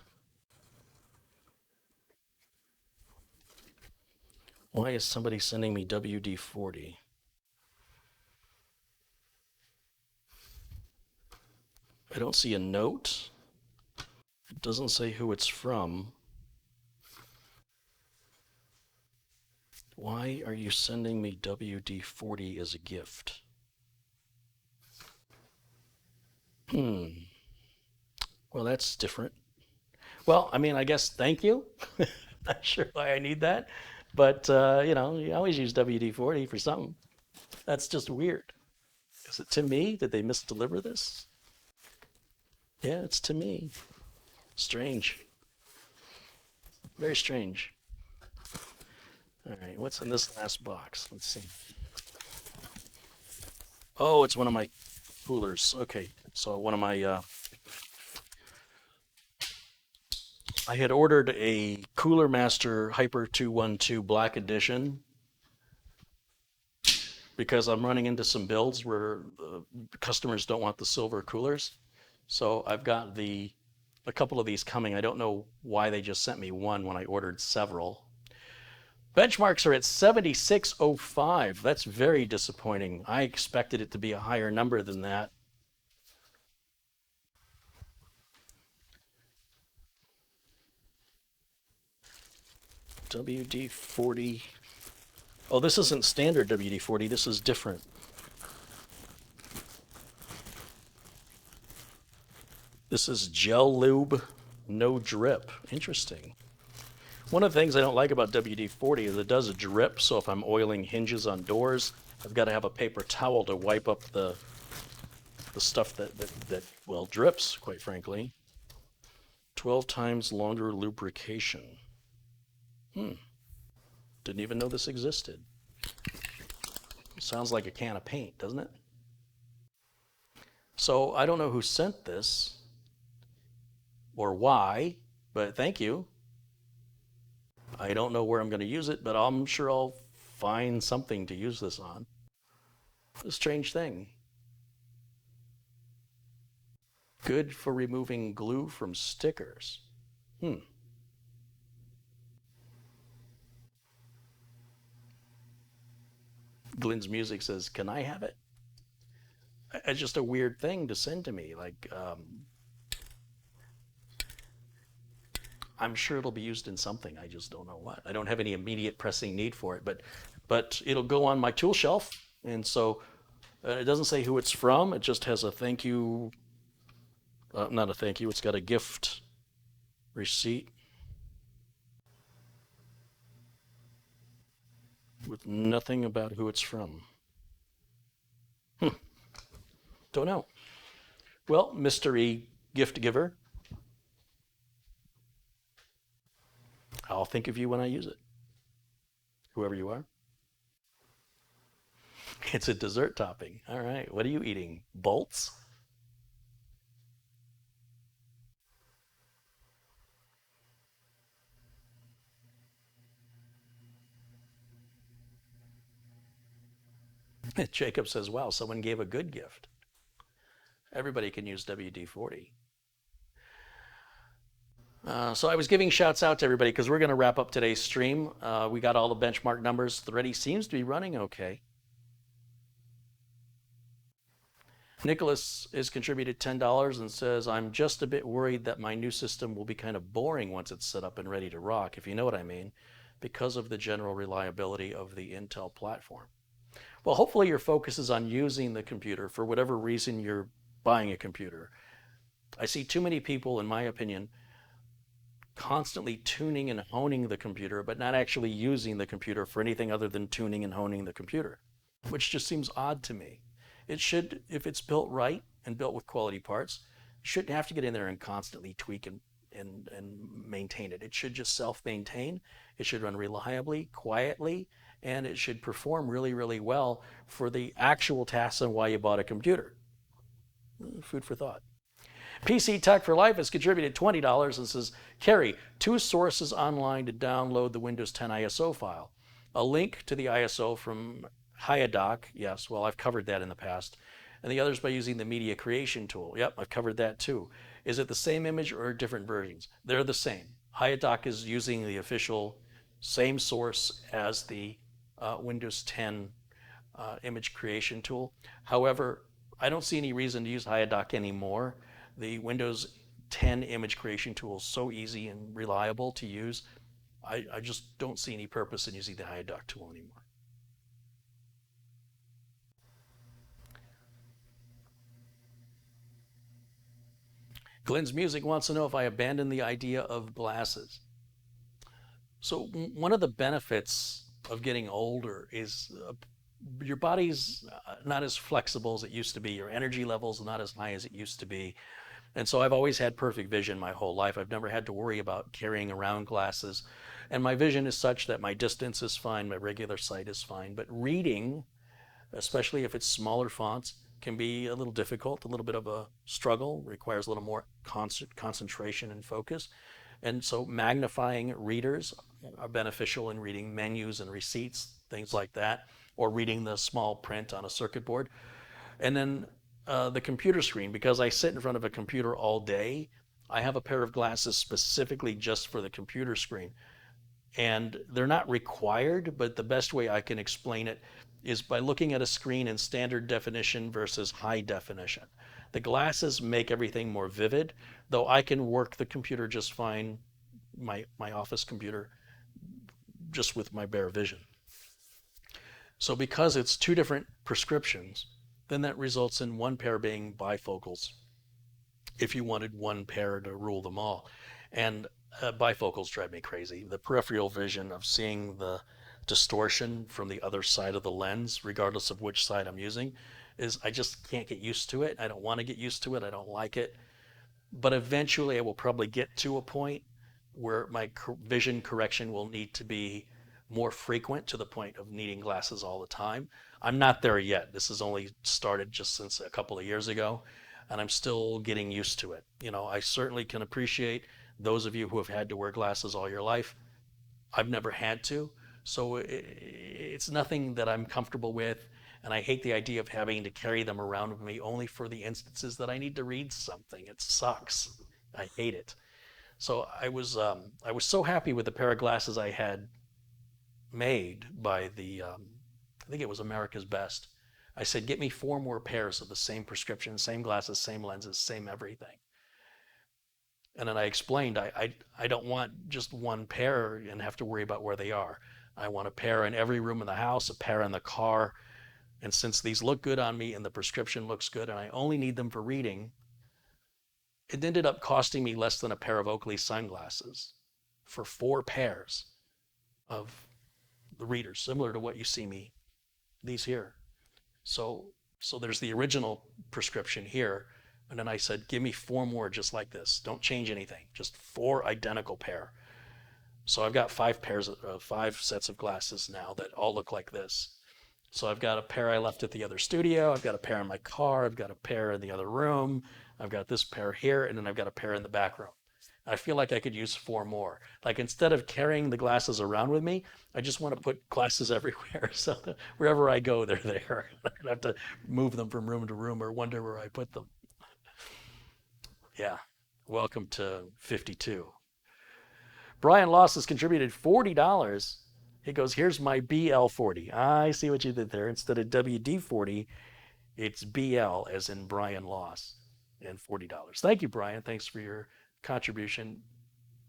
Why is somebody sending me WD-40? I don't see a note. It doesn't say who it's from. Why are you sending me WD-40 as a gift? Well, that's different. Well, I mean, I guess thank you. Not sure why I need that. But, you know, you always use WD-40 for something. That's just weird. Is it to me? Did they misdeliver this? Yeah, it's to me. Strange. Very strange. All right, what's in this last box? Let's see. Oh, it's one of my coolers. Okay, so one of my... I had ordered a Cooler Master Hyper 212 Black Edition because I'm running into some builds where customers don't want the silver coolers. So I've got a couple of these coming. I don't know why they just sent me one when I ordered several. Benchmarks are at 7605. That's very disappointing. I expected it to be a higher number than that. WD-40. Oh, this isn't standard WD-40. This is different. This is gel lube, no drip. Interesting. One of the things I don't like about WD-40 is it does a drip, so if I'm oiling hinges on doors, I've got to have a paper towel to wipe up the stuff that well, drips, quite frankly. 12 times longer lubrication. Didn't even know this existed. Sounds like a can of paint, doesn't it? So I don't know who sent this or why, but thank you. I don't know where I'm going to use it, but I'm sure I'll find something to use this on. A strange thing. Good for removing glue from stickers. Glenn's Music says, can I have it? It's just a weird thing to send to me. Like, I'm sure it'll be used in something. I just don't know what. I don't have any immediate pressing need for it, but it'll go on my tool shelf. And so it doesn't say who it's from. It just has a thank you. Not a thank you. It's got a gift receipt with nothing about who it's from. Don't know. Well, mystery gift giver, I'll think of you when I use it, whoever you are. It's a dessert topping. All right, what are you eating? Bolts? Jacob says, wow, someone gave a good gift. Everybody can use WD-40. So I was giving shouts out to everybody because we're going to wrap up today's stream. We got all the benchmark numbers. Thready seems to be running okay. Nicholas has contributed $10 and says, I'm just a bit worried that my new system will be kind of boring once it's set up and ready to rock, if you know what I mean, because of the general reliability of the Intel platform. Well, hopefully your focus is on using the computer for whatever reason you're buying a computer. I see too many people, in my opinion, constantly tuning and honing the computer, but not actually using the computer for anything other than tuning and honing the computer, which just seems odd to me. It should, if it's built right and built with quality parts, you shouldn't have to get in there and constantly tweak and maintain it. It should just self-maintain. It should run reliably, quietly, and it should perform really, really well for the actual tasks and why you bought a computer. Food for thought. PC Tech for Life has contributed $20 and says, Carrie, 2 sources online to download the Windows 10 ISO file. A link to the ISO from Hyadoc, yes, well, I've covered that in the past. And the others by using the media creation tool. Yep, I've covered that too. Is it the same image or different versions? They're the same. Hyadoc is using the official same source as the Windows 10 image creation tool. However, I don't see any reason to use Hyadoc anymore. The Windows 10 image creation tool is so easy and reliable to use. I just don't see any purpose in using the Hyadoc tool anymore. Glenn's Music wants to know if I abandoned the idea of glasses. So one of the benefits of getting older is your body's not as flexible as it used to be. Your energy level's not as high as it used to be. And so I've always had perfect vision my whole life. I've never had to worry about carrying around glasses. And my vision is such that my distance is fine, my regular sight is fine. But reading, especially if it's smaller fonts, can be a little difficult, a little bit of a struggle, requires a little more concentration and focus. And so magnifying readers are beneficial in reading menus and receipts, things like that, or reading the small print on a circuit board. And then the computer screen, because I sit in front of a computer all day, I have a pair of glasses specifically just for the computer screen. And they're not required, but the best way I can explain it is by looking at a screen in standard definition versus high definition. The glasses make everything more vivid, though I can work the computer just fine, my office computer, just with my bare vision. So because it's 2 different prescriptions, then that results in one pair being bifocals if you wanted one pair to rule them all. And bifocals drive me crazy. The peripheral vision of seeing the distortion from the other side of the lens, regardless of which side I'm using, is I just can't get used to it. I don't want to get used to it. I don't like it. But eventually I will probably get to a point where my vision correction will need to be more frequent to the point of needing glasses all the time. I'm not there yet. This has only started just since a couple of years ago, and I'm still getting used to it. You know, I certainly can appreciate those of you who have had to wear glasses all your life. I've never had to, so it's nothing that I'm comfortable with, and I hate the idea of having to carry them around with me only for the instances that I need to read something. It sucks. I hate it. So I was so happy with the pair of glasses I had made by the I think it was America's Best. I said, get me 4 more pairs of the same prescription, same glasses, same lenses, same everything. And then I explained, I don't want just one pair and have to worry about where they are. I want a pair in every room in the house, a pair in the car. And since these look good on me and the prescription looks good and I only need them for reading, it ended up costing me less than a pair of Oakley sunglasses for 4 pairs of the readers, similar to what you see me, these here. So there's the original prescription here. And then I said, give me 4 more just like this. Don't change anything. Just 4 identical pair. So I've got 5 pairs of 5 sets of glasses now that all look like this. So I've got a pair I left at the other studio. I've got a pair in my car. I've got a pair in the other room. I've got this pair here, and then I've got a pair in the back room. I feel like I could use 4 more. Like instead of carrying the glasses around with me, I just want to put glasses everywhere. So that wherever I go, they're there. I don't have to move them from room to room or wonder where I put them. Yeah. Welcome to 52. Brian Loss has contributed $40. He goes, here's my BL40. I see what you did there. Instead of WD40, it's BL as in Brian Loss and $40. Thank you, Brian. Thanks for your contribution,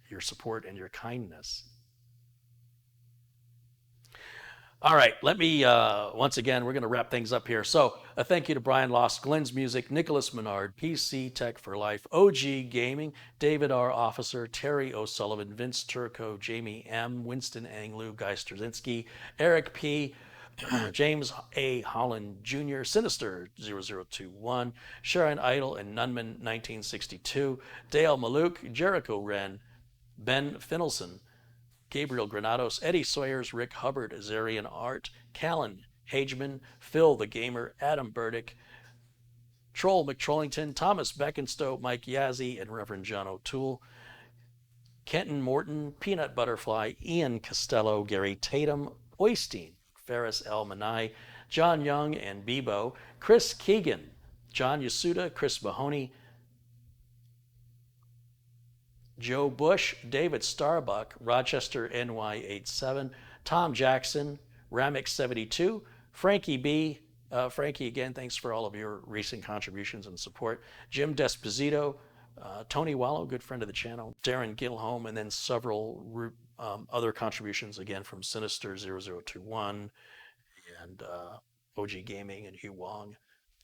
your support, and your kindness. All right, let me, once again, we're going to wrap things up here. So a thank you to Brian Loss, Glenn's Music, Nicholas Menard, PC Tech for Life, OG Gaming, David R. Officer, Terry O'Sullivan, Vince Turco, Jamie M., Winston Anglu, Guy Straczynski, Eric P., James A. Holland Jr., Sinister 0021, Sharon Idle and Nunman 1962, Dale Maluk, Jericho Wren, Ben Finelson, Gabriel Granados, Eddie Sawyers, Rick Hubbard, Azarian Art, Callan Hageman, Phil the Gamer, Adam Burdick, Troll McTrollington, Thomas Beckenstowe, Mike Yazzie, and Reverend John O'Toole, Kenton Morton, Peanut Butterfly, Ian Costello, Gary Tatum, Oystein, Ferris L. Manai, John Young and Bebo, Chris Keegan, John Yasuda, Chris Mahoney, Joe Bush, David Starbuck, Rochester NY87, Tom Jackson, Ramix72, Frankie B. Frankie, again, thanks for all of your recent contributions and support. Jim Desposito, Tony Wallow, good friend of the channel, Darren Gilholm, and then several other contributions, again, from Sinister0021 and OG Gaming and Hugh Wong.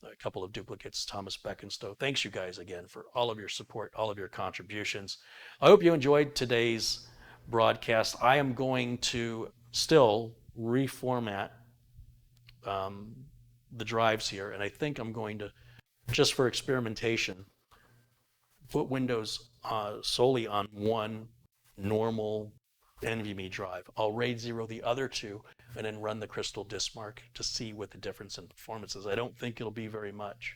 A couple of duplicates, Thomas Beckenstowe. Thanks, you guys, again, for all of your support, all of your contributions. I hope you enjoyed today's broadcast. I am going to still reformat the drives here, and I think I'm going to, just for experimentation, put Windows solely on one normal NVMe drive. I'll RAID 0 the other two and then run the CrystalDiskMark to see what the difference in performance is. I don't think it'll be very much,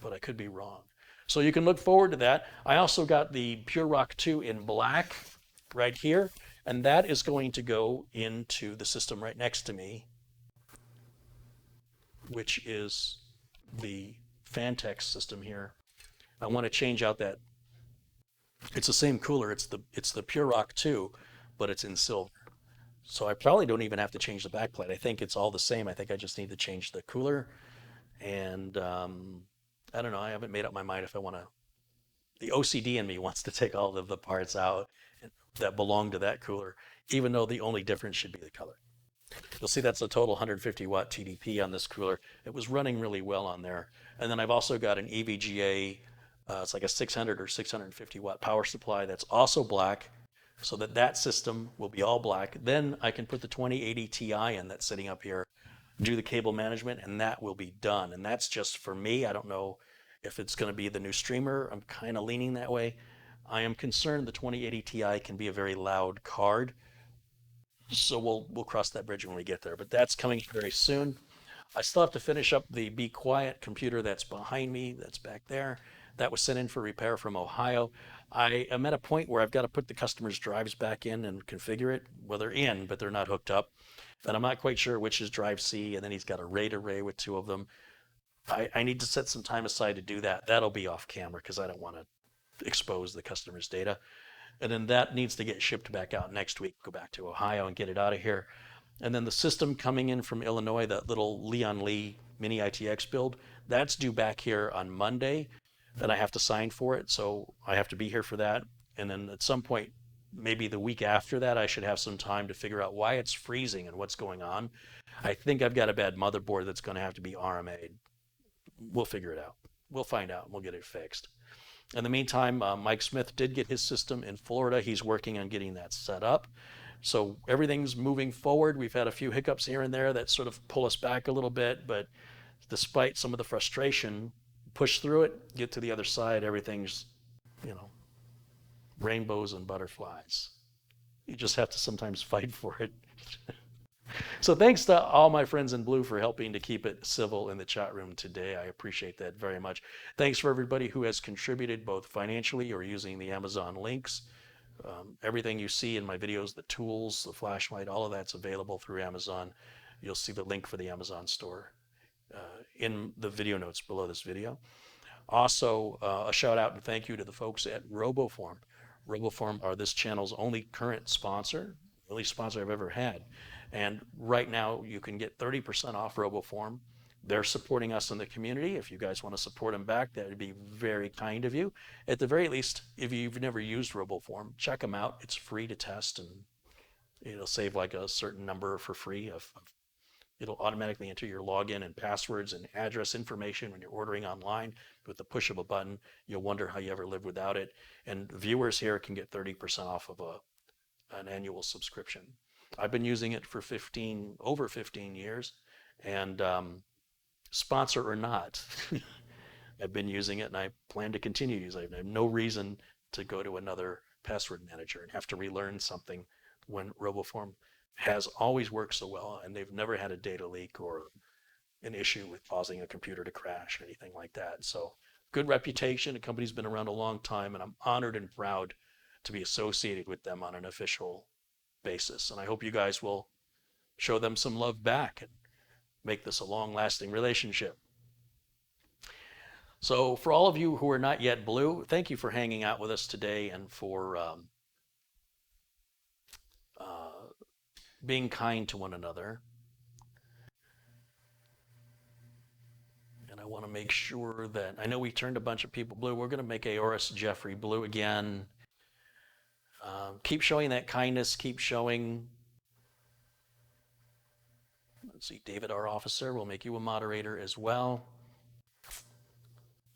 but I could be wrong. So you can look forward to that. I also got the Pure Rock 2 in black right here, and that is going to go into the system right next to me, which is the Phanteks system here. I want to change out that. It's the same cooler. It's the Pure Rock 2, but it's in silver. So I probably don't even have to change the backplate. I think it's all the same. I think I just need to change the cooler. And I don't know. I haven't made up my mind if I want to. The OCD in me wants to take all of the parts out that belong to that cooler, even though the only difference should be the color. You'll see that's a total 150 watt TDP on this cooler. It was running really well on there. And then I've also got an EVGA, it's like a 600 or 650 watt power supply that's also black, so that system will be all black. Then I can put the 2080 Ti in that's sitting up here, do the cable management, and that will be done. And that's just for me. I don't know if it's going to be the new streamer. I'm kind of leaning that way. I am concerned the 2080 Ti can be a very loud card. So we'll cross that bridge when we get there. But that's coming very soon. I still have to finish up the Be Quiet computer that's behind me, that's back there. That was sent in for repair from Ohio. I am at a point where I've got to put the customer's drives back in and configure it. Well, they're in, but they're not hooked up. And I'm not quite sure which is drive C, and then he's got a RAID array with 2 of them. I need to set some time aside to do that. That'll be off camera because I don't want to expose the customer's data. And then that needs to get shipped back out next week, go back to Ohio and get it out of here. And then the system coming in from Illinois, that little Leon Lee mini ITX build, that's due back here on Monday. And I have to sign for it, so I have to be here for that. And then at some point, maybe the week after that, I should have some time to figure out why it's freezing and what's going on. I think I've got a bad motherboard that's going to have to be RMA'd. We'll figure it out. We'll find out. We'll get it fixed. In the meantime, Mike Smith did get his system in Florida. He's working on getting that set up. So everything's moving forward. We've had a few hiccups here and there that sort of pull us back a little bit, but despite some of the frustration, push through it, get to the other side, everything's, rainbows and butterflies. You just have to sometimes fight for it. So thanks to all my friends in blue for helping to keep it civil in the chat room today. I appreciate that very much. Thanks for everybody who has contributed both financially or using the Amazon links. Everything you see in my videos, the tools, the flashlight, all of that's available through Amazon. You'll see the link for the Amazon store in the video notes below this video. Also, a shout out and thank you to the folks at RoboForm. RoboForm are this channel's only current sponsor, only sponsor I've ever had. And right now you can get 30% off RoboForm. They're supporting us in the community. If you guys want to support them back, that would be very kind of you. At the very least, if you've never used RoboForm, check them out. It's free to test and it'll save like a certain number for free it'll automatically enter your login and passwords and address information when you're ordering online with the push of a button. You'll wonder how you ever lived without it. And viewers here can get 30% off of an annual subscription. I've been using it for over 15 years, and sponsor or not, I've been using it and I plan to continue using it. I have no reason to go to another password manager and have to relearn something when RoboForm has always worked so well, and they've never had a data leak or an issue with causing a computer to crash or anything like that. So good reputation. The company's been around a long time, and I'm honored and proud to be associated with them on an official basis. And I hope you guys will show them some love back and make this a long-lasting relationship. So for all of you who are not yet blue, thank you for hanging out with us today and for being kind to one another. And I want to make sure that, I know we turned a bunch of people blue. We're going to make Aorus Jeffrey blue again. Keep showing that kindness. Keep showing. Let's see, David, our officer, we'll make you a moderator as well.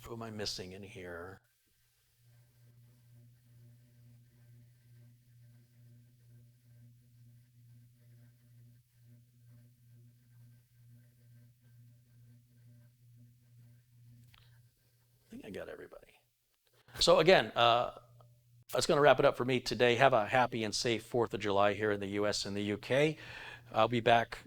Who am I missing in here? I think I got everybody. So again, that's going to wrap it up for me today. Have a happy and safe 4th of July here in the US and the UK. I'll be back,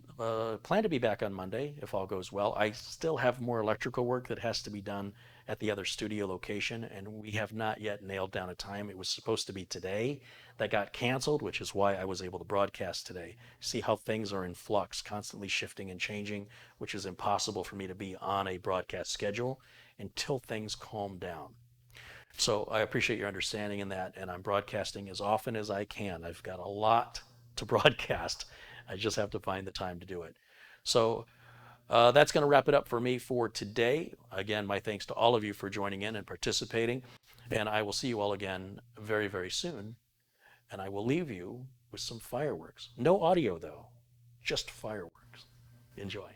plan to be back on Monday if all goes well. I still have more electrical work that has to be done at the other studio location, and we have not yet nailed down a time. It was supposed to be today. That got canceled, which is why I was able to broadcast today. See how things are in flux, constantly shifting and changing, which is impossible for me to be on a broadcast schedule until things calm down. So I appreciate your understanding in that, and I'm broadcasting as often as I can. I've got a lot to broadcast. I just have to find the time to do it. So that's going to wrap it up for me for today. Again, my thanks to all of you for joining in and participating, and I will see you all again very, very soon. And I will leave you with some fireworks. No audio, though, just fireworks. Enjoy.